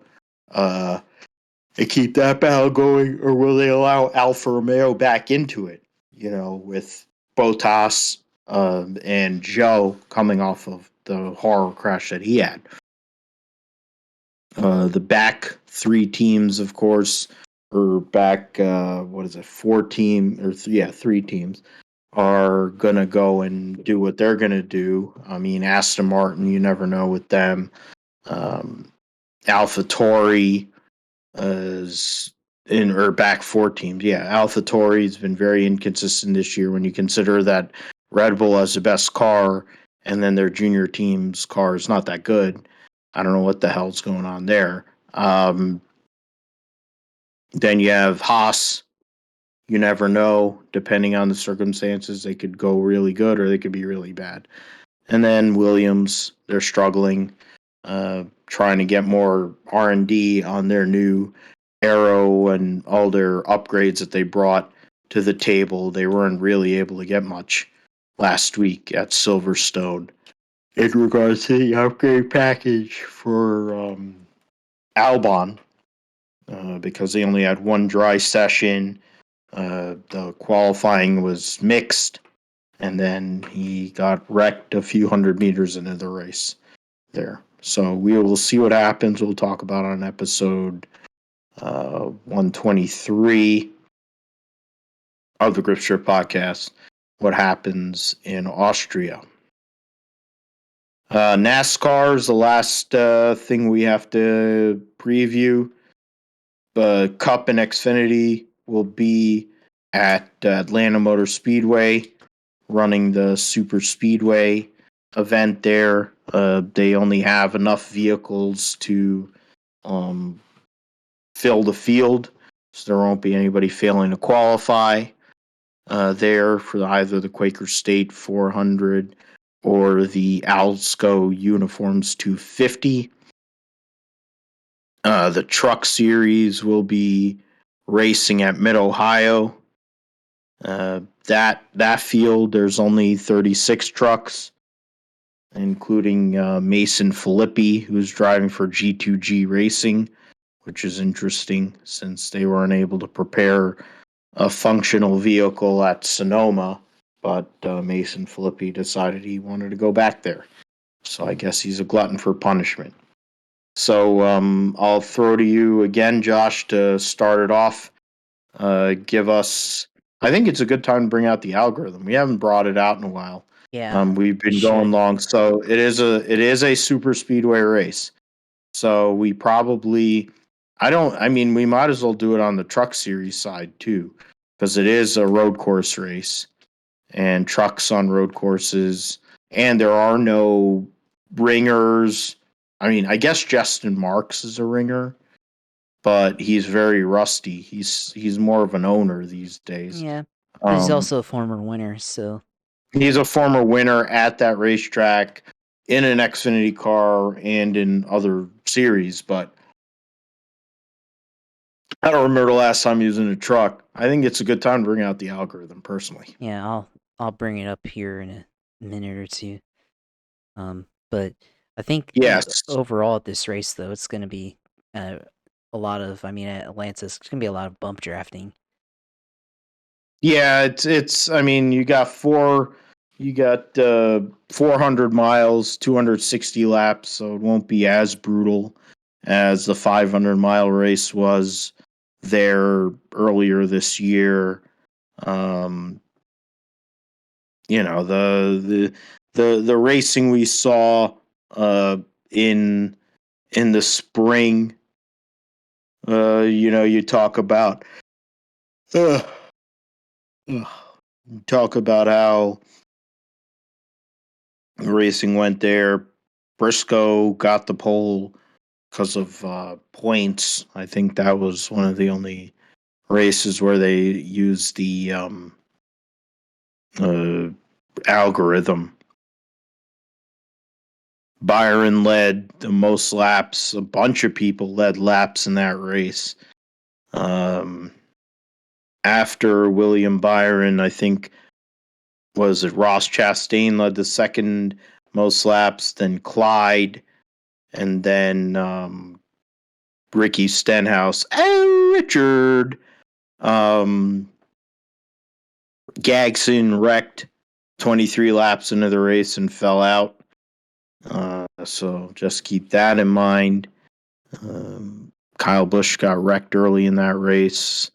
And keep that battle going, or will they allow Alfa Romeo back into it? With Bottas and Zhou coming off of the horror crash that he had. The back three teams, of course, or back three teams are gonna go and do what they're gonna do. Aston Martin, you never know with them. AlphaTauri back four teams. Yeah, AlphaTauri's been very inconsistent this year when you consider that Red Bull has the best car and then their junior team's car is not that good. I don't know what the hell's going on there. Then you have Haas. You never know. Depending on the circumstances, they could go really good or they could be really bad. And then Williams, they're struggling, trying to get more R&D on their new aero and all their upgrades that they brought to the table. They weren't really able to get much last week at Silverstone in regards to the upgrade package for Albon, because they only had one dry session. The qualifying was mixed, and then he got wrecked a few hundred meters into the race there. So we will see what happens. We'll talk about on episode 123 of the Grip Strip podcast what happens in Austria. NASCAR is the last thing we have to preview. The Cup and XFinity will be at Atlanta Motor Speedway, running the Super Speedway event there. They only have enough vehicles to fill the field, so there won't be anybody failing to qualify there for either the Quaker State 400 or the Alsco Uniforms 250. The Truck Series will be racing at Mid-Ohio. That field, there's only 36 trucks, including Mason Filippi, who's driving for G2G Racing, which is interesting since they weren't able to prepare a functional vehicle at Sonoma, but Mason Filippi decided he wanted to go back there. So I guess he's a glutton for punishment. So I'll throw to you again, Josh, to start it off. Give us. I think it's a good time to bring out the algorithm. We haven't brought it out in a while. Yeah, we've been going long, so it is a super speedway race. So we probably, we might as well do it on the Truck Series side too, because it is a road course race, and trucks on road courses, and there are no ringers. I mean, I guess Justin Marks is a ringer, but he's very rusty. He's more of an owner these days. Yeah, but he's also a former winner, so he's a former winner at that racetrack in an Xfinity car and in other series, but I don't remember the last time he was in a truck. I think it's a good time to bring out the algorithm, personally. Yeah, I'll bring it up here in a minute or two. But I think yes, overall at this race, though, it's going to be a lot of. I mean, at Atlanta, it's going to be a lot of bump drafting. Yeah, it's. I mean, you got 400 miles, 260 laps, so it won't be as brutal as the 500-mile race was there earlier this year. The racing we saw in the spring. You talk about how racing went there. Briscoe got the pole because of points. I think that was one of the only races where they used the algorithm. Byron led the most laps. A bunch of people led laps in that race. After William Byron, I think, was it Ross Chastain led the second most laps, then Clyde, and then Ricky Stenhouse. Oh, Richard. Gagson wrecked 23 laps into the race and fell out. So just keep that in mind. Kyle Busch got wrecked early in that race.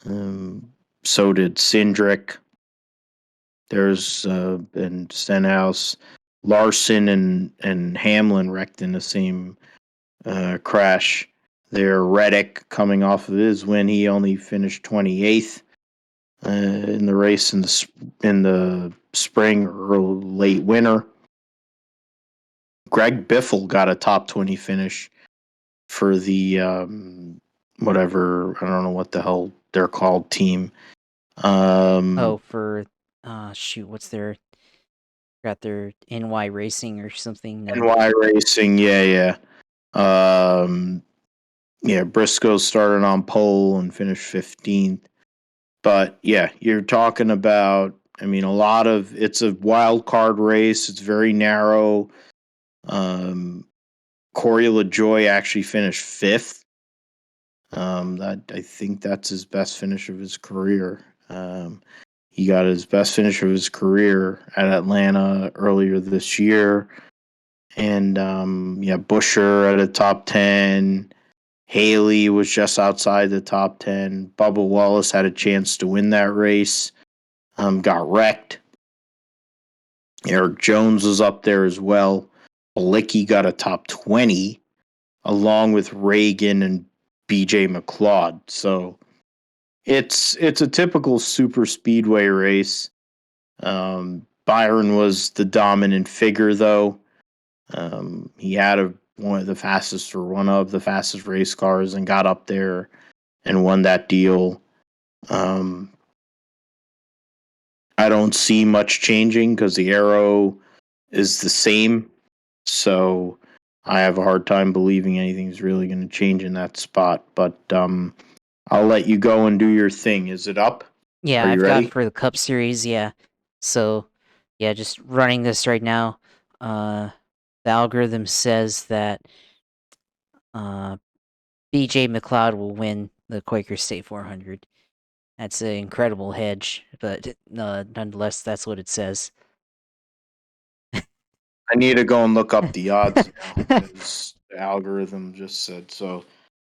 So did Cindric. There's and Stenhouse, Larson and Hamlin wrecked in the same crash. There, Reddick coming off of his win, he only finished 28th in the race in the spring or late winter. Greg Biffle got a top 20 finish for the whatever, I don't know what the hell they're called, team. For what's their got their NY Racing or something? No. NY Racing, yeah. Briscoe started on pole and finished 15th. But yeah, you're talking about, it's a wild card race. It's very narrow. Corey LaJoie actually finished 5th. I think that's his best finish of his career. He got his best finish of his career at Atlanta earlier this year. And Buescher at a top 10. Haley was just outside the top 10. Bubba Wallace had a chance to win that race. Got wrecked. Eric Jones was up there as well. Bilicki got a top 20, along with Reagan and BJ McLeod. So it's a typical super speedway race. Byron was the dominant figure, though. He had one of the fastest race cars and got up there and won that deal. I don't see much changing because the aero is the same. So I have a hard time believing anything's really going to change in that spot. But I'll let you go and do your thing. Is it up? Yeah, Are you I've got ready? for the Cup Series, yeah. So, yeah, just running this right now. The algorithm says that BJ McLeod will win the Quaker State 400. That's an incredible hedge, but nonetheless, that's what it says. I need to go and look up the odds now because the algorithm just said so.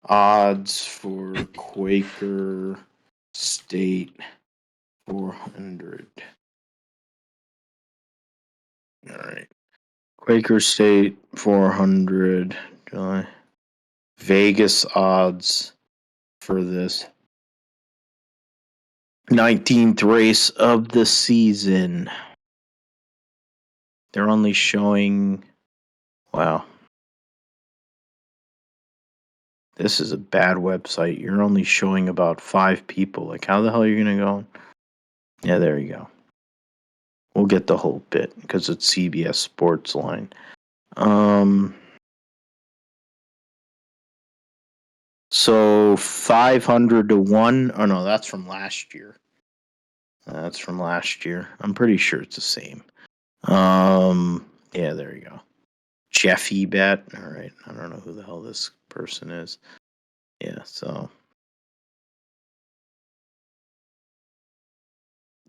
Odds for Quaker State 400. All right. Quaker State 400. Vegas odds for this 19th race of the season. They're only showing. Wow. This is a bad website. You're only showing about 5 people. Like, how the hell are you going to go? Yeah, there you go. We'll get the whole bit because it's CBS Sports Line. So 500 to 1. Oh, no, that's from last year. That's from last year. I'm pretty sure it's the same. Yeah, there you go. Jeffy Bet. All right. I don't know who the hell this person is. Yeah, so.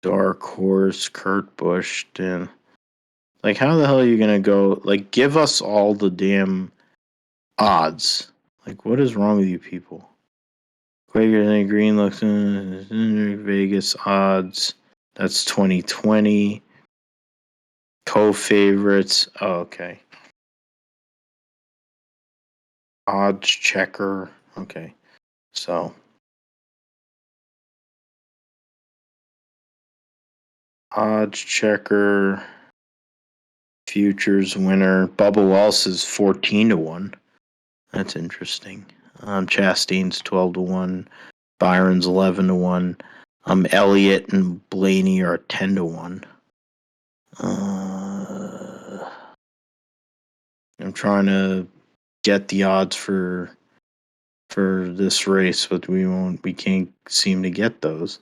Dark Horse, Kurt Busch, Dan. Like, how the hell are you going to go? Like, give us all the damn odds. Like, what is wrong with you people? Quaker Green looks in Vegas odds. That's 2020. Co-favorites. Oh, okay. Odds checker. Okay. So. Odds checker. Futures winner. Bubba Walsh is 14 to 1. That's interesting. Chastain's 12 to 1. Byron's 11 to 1. Elliott and Blaney are 10 to 1. I'm trying to get the odds for this race, but we can't seem to get those.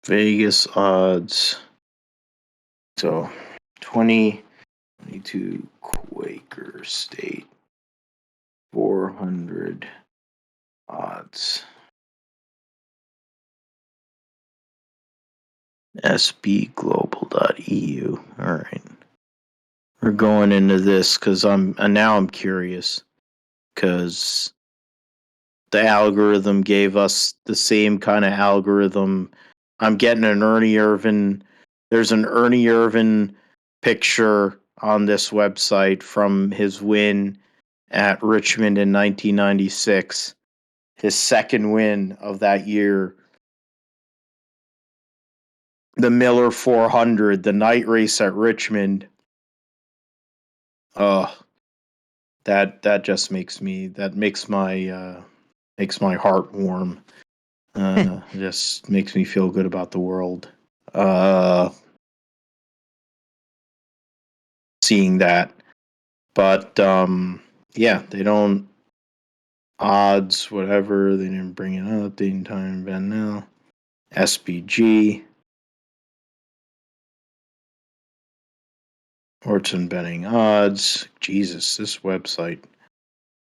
Vegas odds. So 2022 Quaker State 400 odds. sbglobal.eu. All right. We're going into this because I'm curious because the algorithm gave us the same kind of algorithm. I'm getting an Ernie Irvan. There's an Ernie Irvan picture on this website from his win at Richmond in 1996. His second win of that year. The Miller 400, the night race at Richmond. That just makes my heart warm. Just makes me feel good about the world. Seeing that, but yeah, they don't odds whatever. They didn't bring it up. Dating time event now. SPG. Orton betting odds. Jesus, this website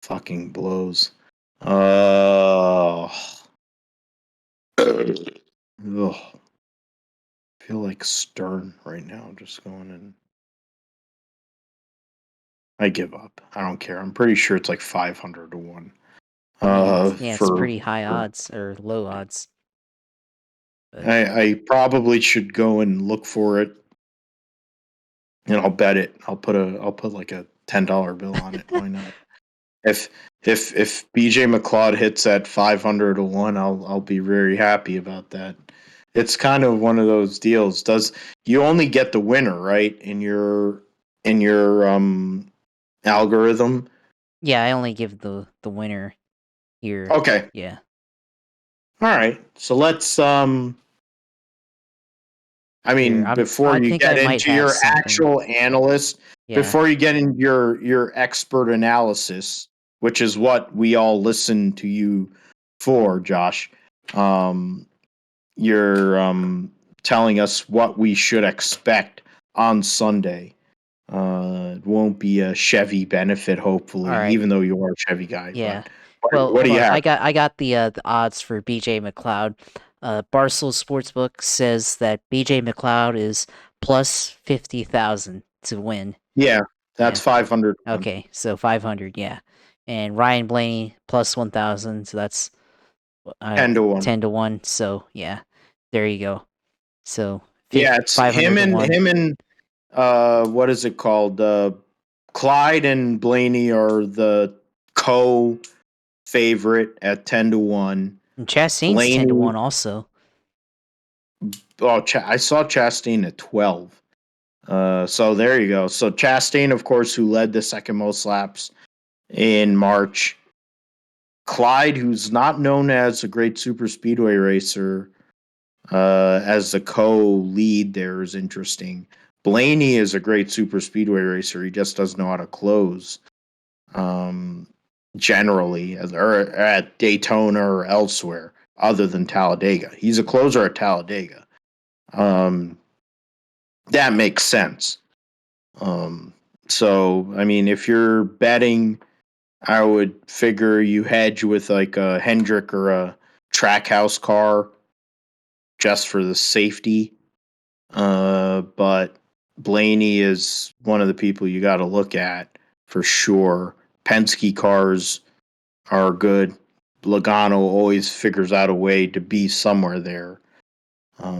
fucking blows. Ugh. I feel like Stern right now, just going in. I give up. I don't care. I'm pretty sure it's like 500 to 1. It's pretty high odds or low odds. But I probably should go and look for it, and I'll bet it. I'll put like a $10 bill on it. Why not? If BJ McLeod hits at 500 to 1, I'll be very happy about that. It's kind of one of those deals. You only get the winner, right, in your algorithm? Yeah, I only give the winner here. Okay. Yeah. All right. So let's I Here, mean, before I you think I get might into have your something. actual analyst, Yeah. before you get in your expert analysis, which is what we all listen to you for, Josh, um, you're telling us what we should expect on Sunday. It won't be a Chevy benefit, hopefully, All right. even though you are a Chevy guy. Yeah. But Well, what do hold you on. have? I got the odds for BJ McLeod. Barstool Sportsbook says that BJ McLeod is plus 50,000 to win. Yeah, that's Yeah. 500. Okay, so 500, yeah. And Ryan Blaney plus 1,000, so that's 10 to 1. 10 to 1. So, yeah. There you go. So, Yeah, it's 500 to 1. him and what is it called? Clyde and Blaney are the co-favorite at 10 to 1. And Chastain's 10 to Blaney, 1 also. I saw Chastain at 12. So there you go. So Chastain, of course, who led the second most laps in March. Clyde, who's not known as a great super speedway racer, as the co-lead there is interesting. Blaney is a great super speedway racer. He just doesn't know how to close. Generally, or at Daytona or elsewhere, other than Talladega. He's a closer at Talladega. That makes sense. So, I mean, if you're betting, I would figure you hedge with like a Hendrick or a Trackhouse car just for the safety. But Blaney is one of the people you got to look at for sure. Penske cars are good. Logano always figures out a way to be somewhere there.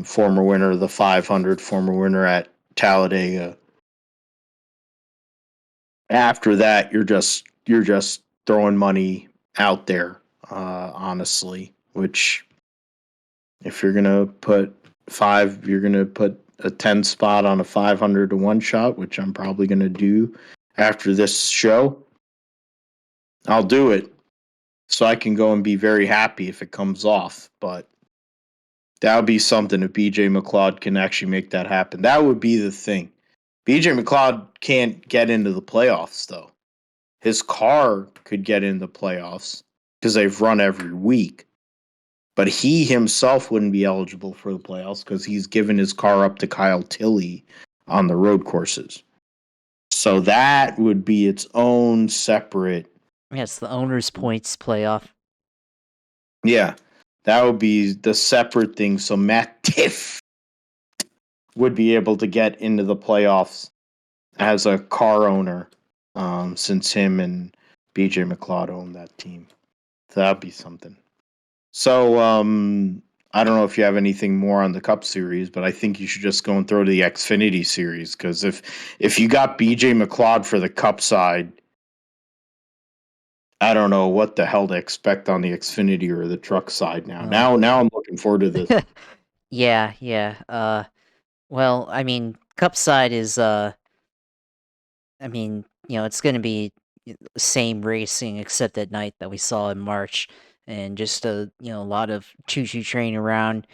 Former winner of the 500, former winner at Talladega. After that, you're just throwing money out there, honestly. Which, if you're gonna put you're gonna put a 10 spot on a 500 to 1 shot, which I'm probably gonna do after this show. I'll do it so I can go and be very happy if it comes off. But that would be something if BJ McLeod can actually make that happen. That would be the thing. BJ McLeod can't get into the playoffs, though. His car could get into the playoffs because they've run every week. But he himself wouldn't be eligible for the playoffs because he's given his car up to Kyle Tilley on the road courses. So that would be its own separate. Yeah, it's the owner's points playoff. Yeah, that would be the separate thing. So Matt Tiff would be able to get into the playoffs as a car owner, since him and BJ McLeod own that team. So that'd be something. So I don't know if you have anything more on the Cup Series, but I think you should just go and throw to the Xfinity Series, because if you got BJ McLeod for the Cup side, I don't know what the hell to expect on the Xfinity or the truck side now. Now I'm looking forward to this. Yeah, yeah. Well, I mean, Cup side is I mean, it's going to be same racing except at night that we saw in March, and just a lot of choo-choo train around,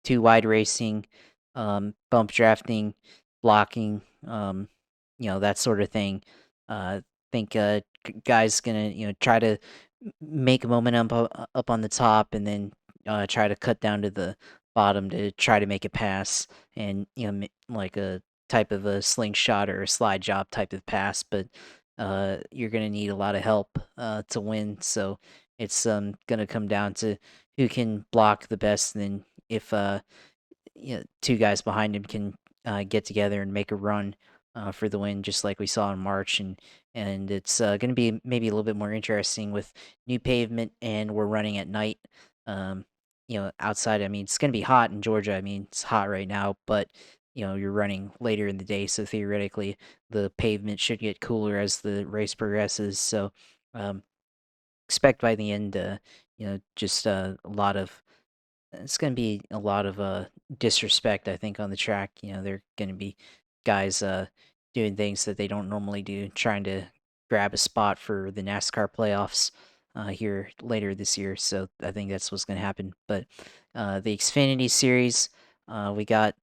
too wide racing, bump drafting, blocking, that sort of thing. I think guys gonna try to make a momentum up on the top, and then try to cut down to the bottom to try to make a pass, and like a type of a slingshot or a slide job type of pass. But you're gonna need a lot of help to win. So it's gonna come down to who can block the best, and then if two guys behind him can get together and make a run for the win, just like we saw in March. And it's going to be maybe a little bit more interesting with new pavement, and we're running at night. Outside, I mean, it's going to be hot in Georgia. I mean, it's hot right now, but you're running later in the day, so theoretically the pavement should get cooler as the race progresses. So expect by the end, just a lot of it's going to be a lot of disrespect, I think, on the track. They're going to be guys doing things that they don't normally do, trying to grab a spot for the NASCAR playoffs here later this year. So I think that's what's going to happen. But the Xfinity Series, we got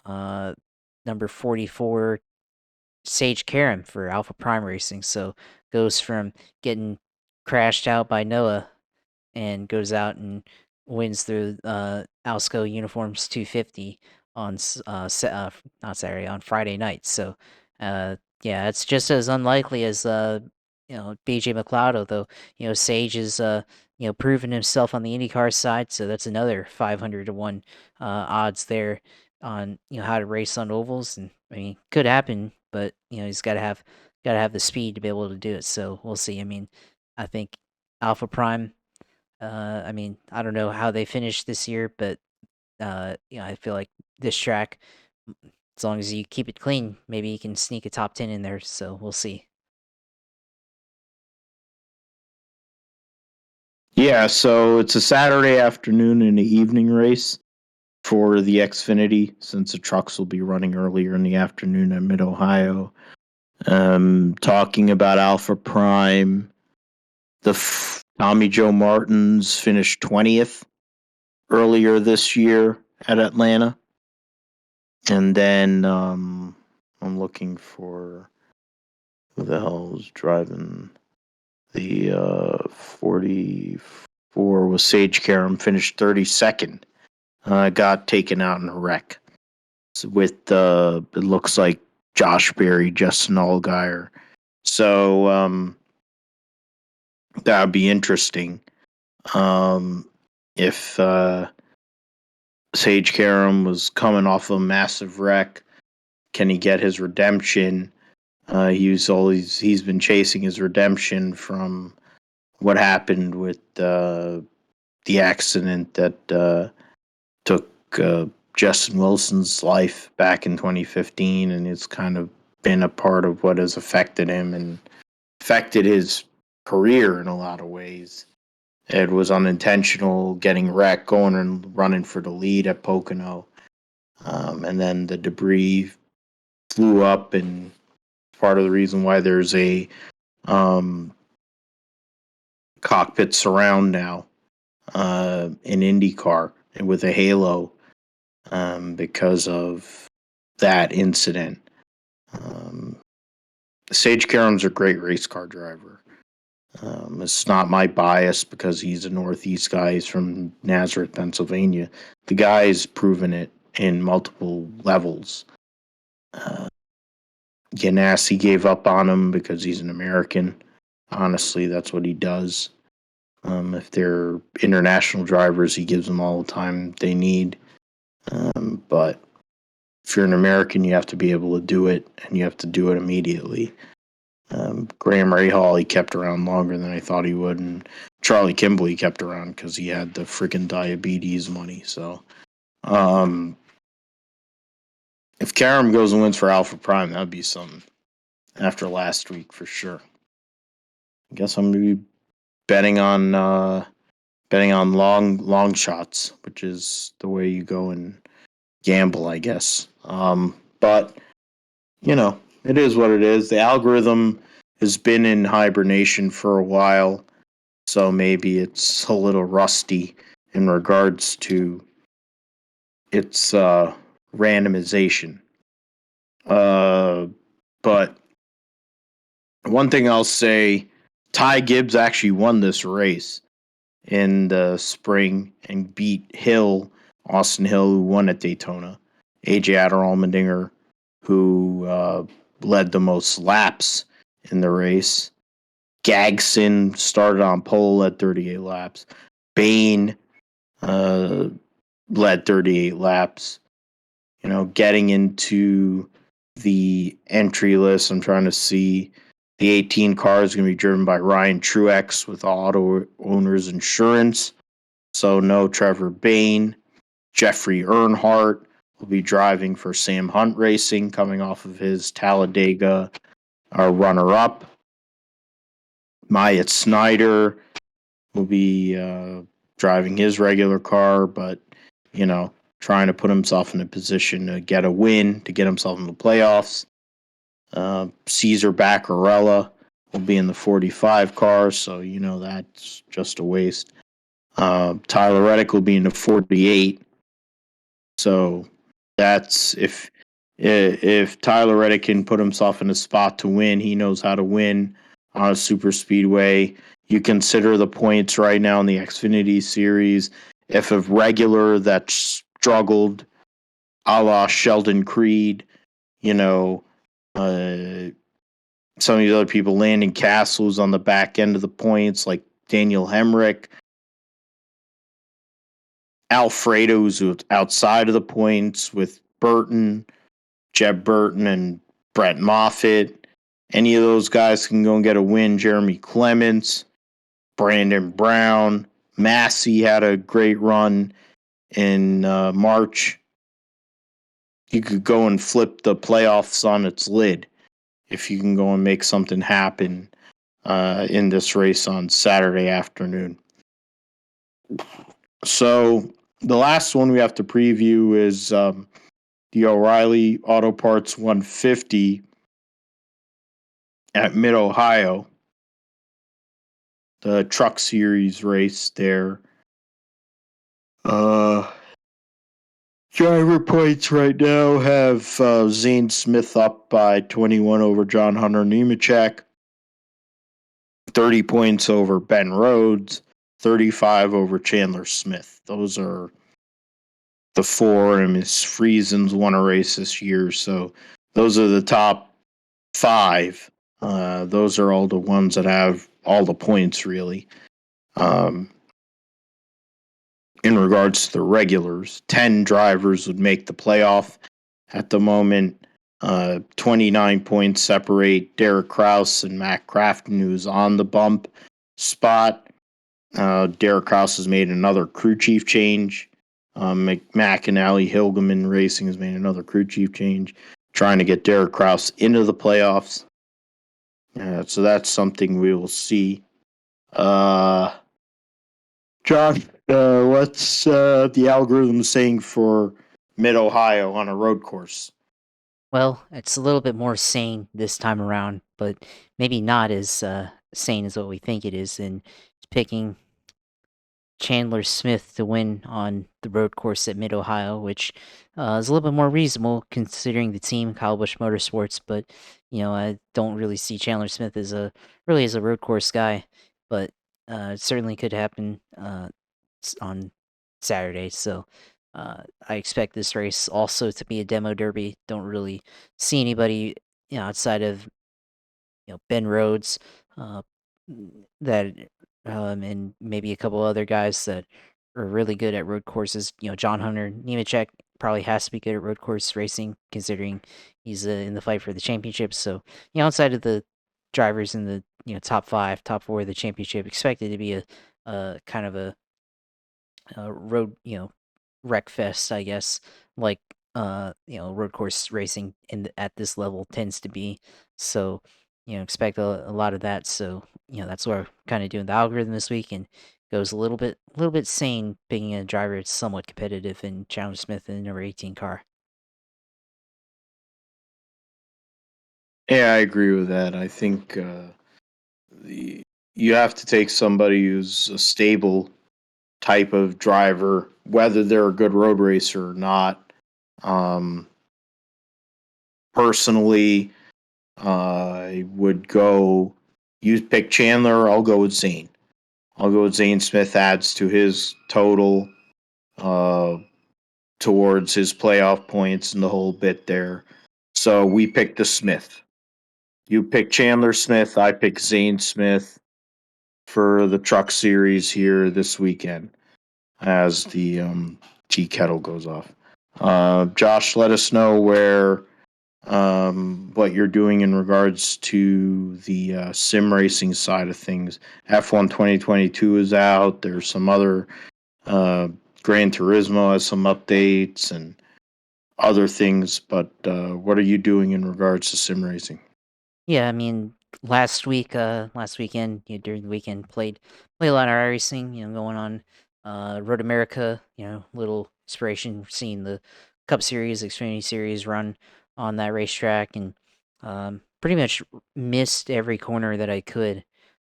number 44, Sage Karam for Alpha Prime Racing. So goes from getting crashed out by Noah and goes out and wins the Alsco Uniforms 250 on not Saturday, on Friday night. So yeah, it's just as unlikely as BJ McLeod, although Sage is proven himself on the IndyCar side, so that's another 500 to 1 odds there on how to race on ovals. And I mean, could happen, but he's got to have the speed to be able to do it. So we'll see. I mean, I think Alpha Prime, I mean, I don't know how they finished this year, but I feel like this track, as long as you keep it clean, maybe you can sneak a top 10 in there. So we'll see. Yeah, so it's a Saturday afternoon and an evening race for the Xfinity, since the trucks will be running earlier in the afternoon at Mid Ohio. Talking about Alpha Prime, Tommy Joe Martins finished 20th earlier this year at Atlanta. And then I'm looking for who the hell was driving the 44 was Sage Karam, finished 32nd. Got taken out in a wreck with it looks like Josh Berry, Justin Allgaier. So that would be interesting. If Sage Karam was coming off a massive wreck, can he get his redemption? He's been chasing his redemption from what happened with the accident that took Justin Wilson's life back in 2015, and it's kind of been a part of what has affected him and affected his career in a lot of ways. It was unintentional, getting wrecked, going and running for the lead at Pocono, and then the debris flew up, and part of the reason why there's a cockpit surround now in IndyCar and with a halo because of that incident. Sage Karam's a great race car driver. It's not my bias because he's a Northeast guy. He's from Nazareth, Pennsylvania. The guy's proven it in multiple levels. Ganassi gave up on him because he's an American. Honestly, that's what he does. If they're international drivers, he gives them all the time they need. But if you're an American, you have to be able to do it, and you have to do it immediately. Graham Rahal, he kept around longer than I thought he would, and Charlie Kimball, he kept around because he had the freaking diabetes money. So, if Karam goes and wins for Alpha Prime, that'd be something. After last week, for sure. I guess I'm gonna be betting on long shots, which is the way you go and gamble, I guess. But it is what it is. The algorithm has been in hibernation for a while, so maybe it's a little rusty in regards to its randomization. But one thing I'll say, Ty Gibbs actually won this race in the spring and beat Austin Hill, who won at Daytona. AJ Allmendinger, who led the most laps in the race. Gragson started on pole at 38 laps. Bain led 38 laps. Getting into the entry list, I'm trying to see. The 18 car is going to be driven by Ryan Truex with Auto Owners Insurance. So no Trevor Bain. Jeffrey Earnhardt will be driving for Sam Hunt Racing, coming off of his Talladega runner-up. Myatt Snyder will be driving his regular car, but, trying to put himself in a position to get a win, to get himself in the playoffs. Cesar Baccarella will be in the 45 car, so that's just a waste. Tyler Reddick will be in the 48. So that's if Tyler Reddick can put himself in a spot to win, he knows how to win on a super speedway. You consider the points right now in the Xfinity series. If a regular that struggled, a la Sheldon Creed, some of these other people, Landon Castles on the back end of the points, like Daniel Hemrick, Alfredo's outside of the points with Burton, Jeb Burton, and Brett Moffitt. Any of those guys can go and get a win. Jeremy Clements, Brandon Brown, Massey had a great run in March. You could go and flip the playoffs on its lid if you can go and make something happen in this race on Saturday afternoon. So the last one we have to preview is the O'Reilly Auto Parts 150 at Mid-Ohio, the Truck Series race there. Driver points right now have Zane Smith up by 21 over John Hunter Nemechek, 30 points over Ben Rhodes, 35 over Chandler Smith. Those are the four, and Miss Friesen's won a race this year, so those are the top five. Those are all the ones that have all the points, really. In regards to the regulars, 10 drivers would make the playoff at the moment. 29 points separate Derek Kraus and Matt Crafton, who's on the bump spot. Derek Kraus has made another crew chief change. McMcInally Hilgeman Racing has made another crew chief change, trying to get Derek Kraus into the playoffs. So that's something we will see. Josh, what's the algorithm saying for Mid-Ohio on a road course? Well, it's a little bit more sane this time around, but maybe not as sane as what we think it is. And it's picking Chandler Smith to win on the road course at Mid-Ohio, which is a little bit more reasonable considering the team, Kyle Busch Motorsports. But I don't really see Chandler Smith as a road course guy. But it certainly could happen on Saturday. So I expect this race also to be a demo derby. Don't really see anybody outside of Ben Rhodes that and maybe a couple other guys that are really good at road courses. John Hunter Nemechek probably has to be good at road course racing, considering he's in the fight for the championship. So outside of the drivers in the top 5, top 4 of the championship, expected to be a kind of a road wreck fest, I guess, like road course racing at this level tends to be. So expect a lot of that. So that's what we're kind of doing the algorithm this week, and goes a little bit sane, being a driver that's somewhat competitive in Chandler Smith in the number 18 car. Yeah, I agree with that. I think you have to take somebody who's a stable type of driver, whether they're a good road racer or not. Personally, I would go. You pick Chandler. I'll go with Zane. I'll go with Zane Smith. Adds to his total towards his playoff points and the whole bit there. So we pick the Smith. You pick Chandler Smith. I pick Zane Smith for the Truck Series here this weekend as the tea kettle goes off. Josh, let us know what you're doing in regards to the sim racing side of things. F1 2022 is out. There's some other Gran Turismo has some updates and other things, but what are you doing in regards to sim racing? Yeah, I mean, last weekend, during the weekend, played a lot of racing. Going on Road America, little inspiration seeing the Cup Series, Xfinity Series run on that racetrack, and pretty much missed every corner that I could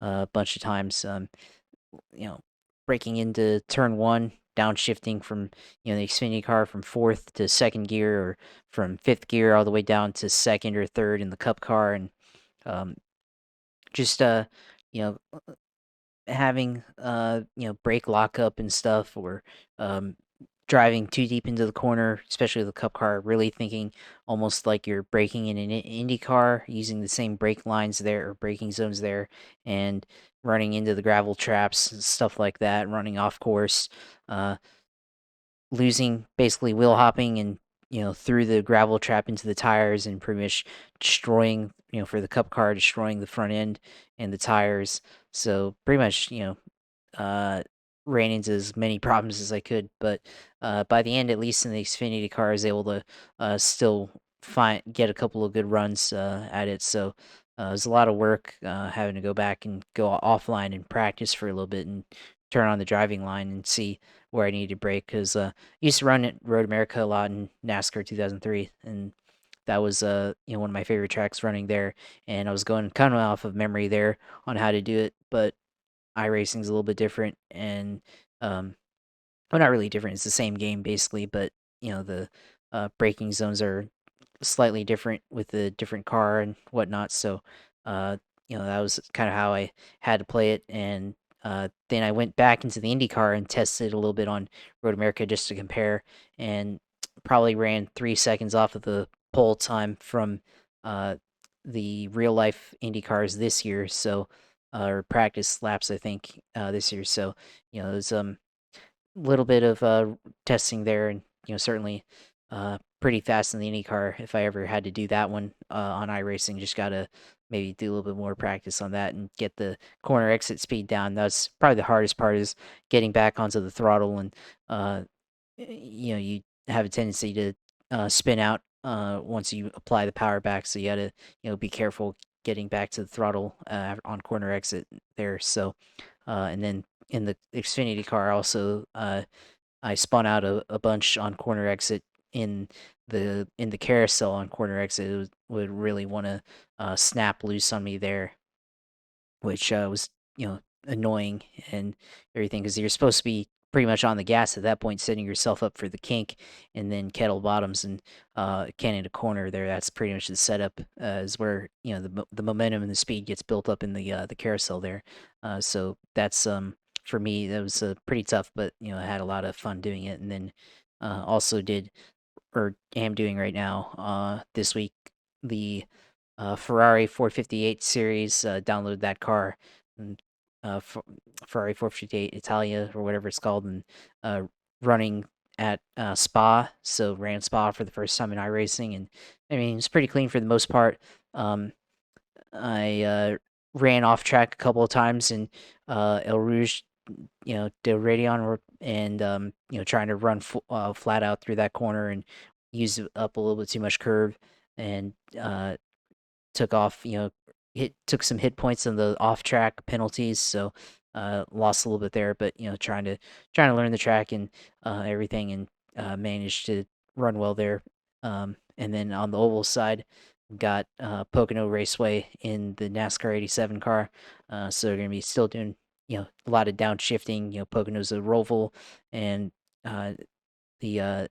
a bunch of times. You know, Breaking into turn one, downshifting from the Xfinity car from fourth to second gear, or from fifth gear all the way down to second or third in the Cup car, and um, just you know having brake lockup and stuff, or um driving too deep into the corner, especially the Cup car, really thinking almost like you're braking in an Indy car, using the same brake lines there or braking zones there, and running into the gravel traps and stuff like that, running off course, uh, losing, basically wheel hopping and through the gravel trap into the tires, and pretty much destroying, for the Cup car, destroying the front end and the tires. So pretty much, uh, ran into as many problems as I could. But by the end, at least in the Xfinity car, I was able to still get a couple of good runs at it. So it was a lot of work having to go back and go offline and practice for a little bit, and turn on the driving line and see where I needed to brake, because I used to run at Road America a lot in NASCAR 2003, and that was one of my favorite tracks running there, and I was going kind of off of memory there on how to do it. But iRacing is a little bit different, and well, not really different. It's the same game basically, but the braking zones are slightly different with the different car and whatnot. So, uh, that was kind of how I had to play it. And then I went back into the IndyCar and tested a little bit on Road America just to compare, and probably ran 3 seconds off of the pole time from uh, the real life IndyCars this year. So, or practice laps, I think, this year. So, it was little bit of testing there, and certainly pretty fast in the IndyCar. If I ever had to do that one on iRacing, just gotta maybe do a little bit more practice on that and get the corner exit speed down. That's probably the hardest part, is getting back onto the throttle, and you have a tendency to spin out once you apply the power back. So you gotta be careful getting back to the throttle on corner exit there. So and then in the Xfinity car also, I spun out a bunch on corner exit in the carousel on corner exit. Would really want to snap loose on me there, which was annoying and everything, because you're supposed to be pretty much on the gas at that point, setting yourself up for the kink, and then kettle bottoms and Canada corner there. That's pretty much the setup, is where the momentum and the speed gets built up in the carousel there. So that's for me, that was pretty tough, but I had a lot of fun doing it. And then also did, or am doing right now, this week, the Ferrari 458 series. Download that car, and Ferrari 458 Italia, or whatever it's called, and uh, running at Spa. So ran Spa for the first time in iRacing, and I mean, it's pretty clean for the most part. I ran off track a couple of times in El Rouge, de Radion, and trying to run flat out through that corner, and use up a little bit too much curve, and took off, took some hit points on the off track penalties, so lost a little bit there. But trying to learn the track and everything, and managed to run well there. And then on the oval side, got Pocono Raceway in the NASCAR 87 car. So they're going to be still doing a lot of downshifting. Pocono's a roval, and the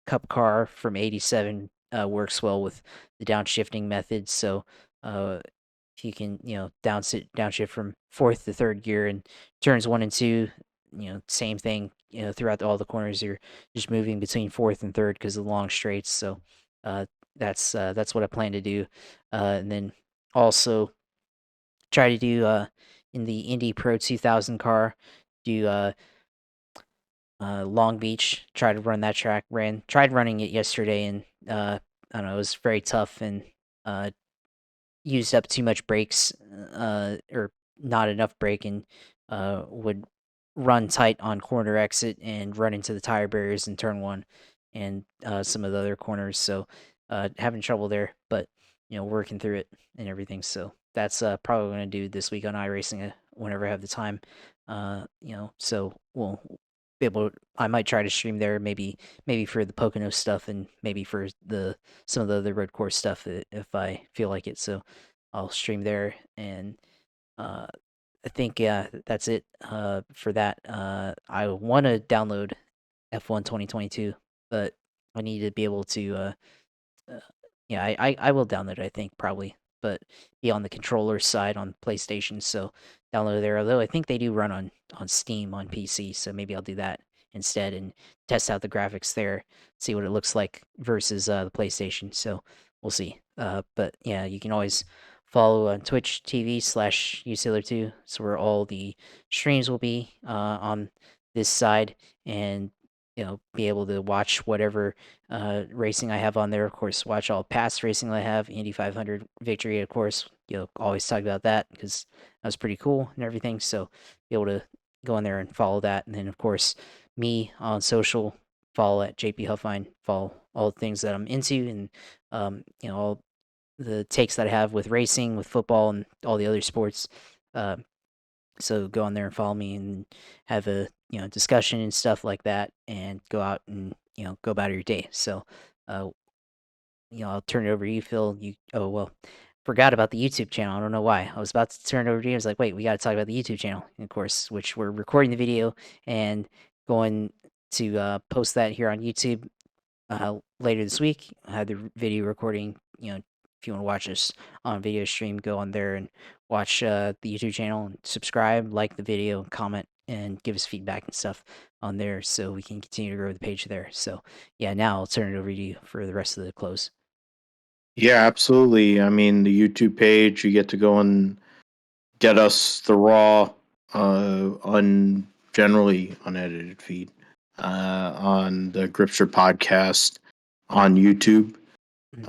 Cup car from 87 works well with the downshifting method. So if you can, downshift from fourth to third gear in turns 1 and 2, same thing, throughout all the corners, you're just moving between fourth and third because of the long straights. So uh, that's what I plan to do. And then also try to do in the Indy Pro 2000 car, do Long Beach. Tried to run that track. Tried running it yesterday, and I don't know. It was very tough, and uh, used up too much brakes, or not enough brake, and would run tight on corner exit and run into the tire barriers in turn one, and some of the other corners. So having trouble there, but working through it and everything. So that's probably what I'm gonna do this week on iRacing, whenever I have the time. So we'll be able. I might try to stream there, maybe for the Pocono stuff, and maybe for some of the other road course stuff if I feel like it. So I'll stream there, and uh, I think that's it for that. I want to download F1 2022, but I need to be able to. Uh, yeah, I will download it, I think, probably, but be on the controller side on PlayStation. So download there. Although I think they do run on Steam on PC, so maybe I'll do that instead and test out the graphics there, see what it looks like versus the PlayStation. So we'll see. But yeah, you can always follow on Twitch TV/usailor2. So where all the streams will be on this side, and be able to watch whatever racing I have on there. Of course, watch all past racing I have. Indy 500 victory, of course. Always talk about that because that was pretty cool and everything. So be able to go in there and follow that, and then of course me on social, follow at JP Huffine, follow all the things that I'm into, and all the takes that I have with racing, with football, and all the other sports. Uh, so go on there and follow me and have a discussion and stuff like that, and go out and go about your day. So uh, I'll turn it over to you, Phil. Forgot about the YouTube channel. I don't know why. I was about to turn it over to you. I was like, wait, we got to talk about the YouTube channel, and of course, which we're recording the video and going to post that here on YouTube later this week. I had the video recording. If you want to watch us on video stream, go on there and watch the YouTube channel and subscribe, like the video, comment, and give us feedback and stuff on there so we can continue to grow the page there. So yeah, now I'll turn it over to you for the rest of the close. Yeah, absolutely. I mean, the YouTube page, you get to go and get us the raw, generally unedited feed on the Gripster podcast on YouTube.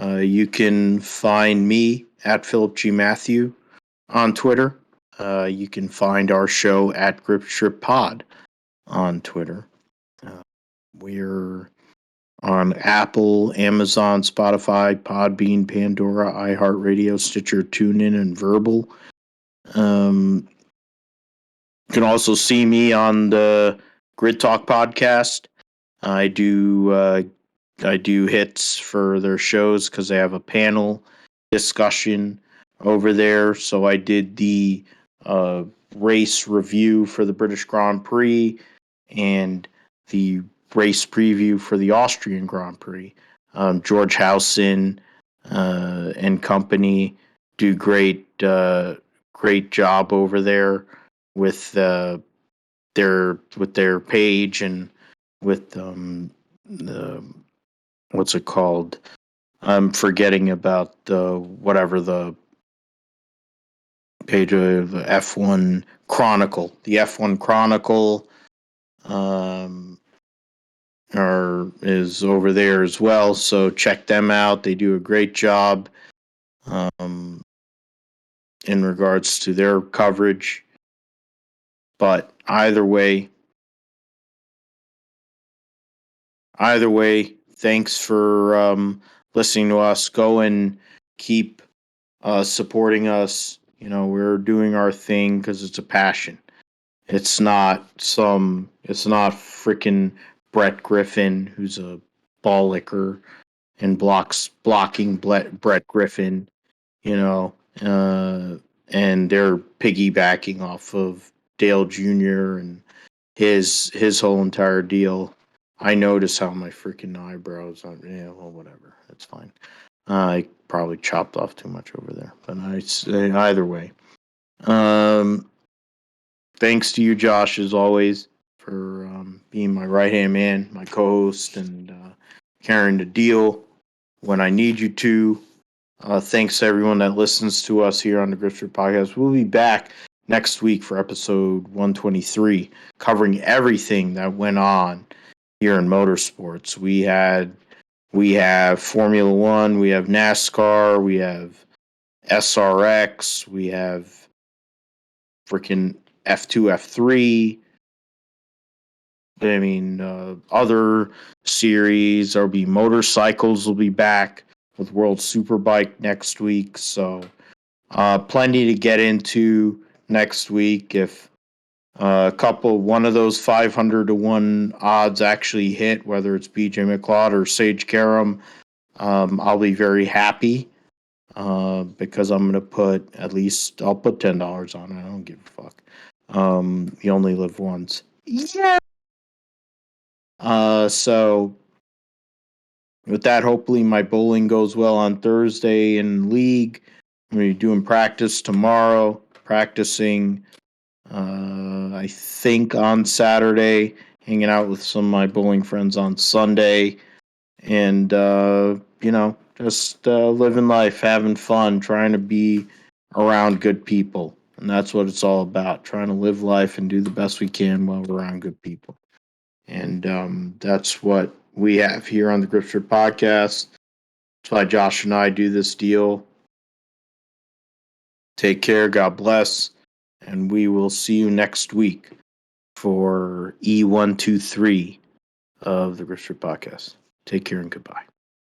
You can find me at Philip G. Matthew on Twitter. You can find our show at Gripster Pod on Twitter. We're on Apple, Amazon, Spotify, Podbean, Pandora, iHeartRadio, Stitcher, TuneIn, and Verbal. You can also see me on the Grid Talk podcast. I do hits for their shows because they have a panel discussion over there. So I did the race review for the British Grand Prix and the race preview for the Austrian Grand Prix. George Howson and company do great job over there with their page and with the what's it called? I'm forgetting about the page of the F1 Chronicle. The F1 Chronicle is over there as well, so check them out. They do a great job in regards to their coverage. But either way, thanks for listening to us. Go and keep supporting us. We're doing our thing because it's a passion. It's not freaking Brett Griffin, who's a ball licker and blocking Brett Griffin, and they're piggybacking off of Dale Jr. and his whole entire deal. I notice how my freaking eyebrows are. Yeah, well, whatever. That's fine. I probably chopped off too much over there, but either way. Thanks to you, Josh, as always, for being my right-hand man, my co-host, and carrying the deal when I need you to. Thanks to everyone that listens to us here on the Grifter Podcast. We'll be back next week for episode 123, covering everything that went on here in motorsports. We have Formula One, we have NASCAR, we have SRX, we have freaking F2, F3. I mean, other series. There'll be motorcycles will be back with World Superbike next week. So plenty to get into next week. If one of those 500 to 1 odds actually hit, whether it's BJ McLeod or Sage Karam, I'll be very happy because I'm going to I'll put $10 on it. I don't give a fuck. You only live once. Yeah. So with that, hopefully my bowling goes well on Thursday in league. I'm going to be doing practice tomorrow, practicing I think on Saturday, hanging out with some of my bowling friends on Sunday, and just living life, having fun, trying to be around good people. And that's what it's all about, trying to live life and do the best we can while we're around good people. And that's what we have here on the Gripster Podcast. That's why Josh and I do this deal. Take care. God bless. And we will see you next week for E123 of the Gripster Podcast. Take care and goodbye.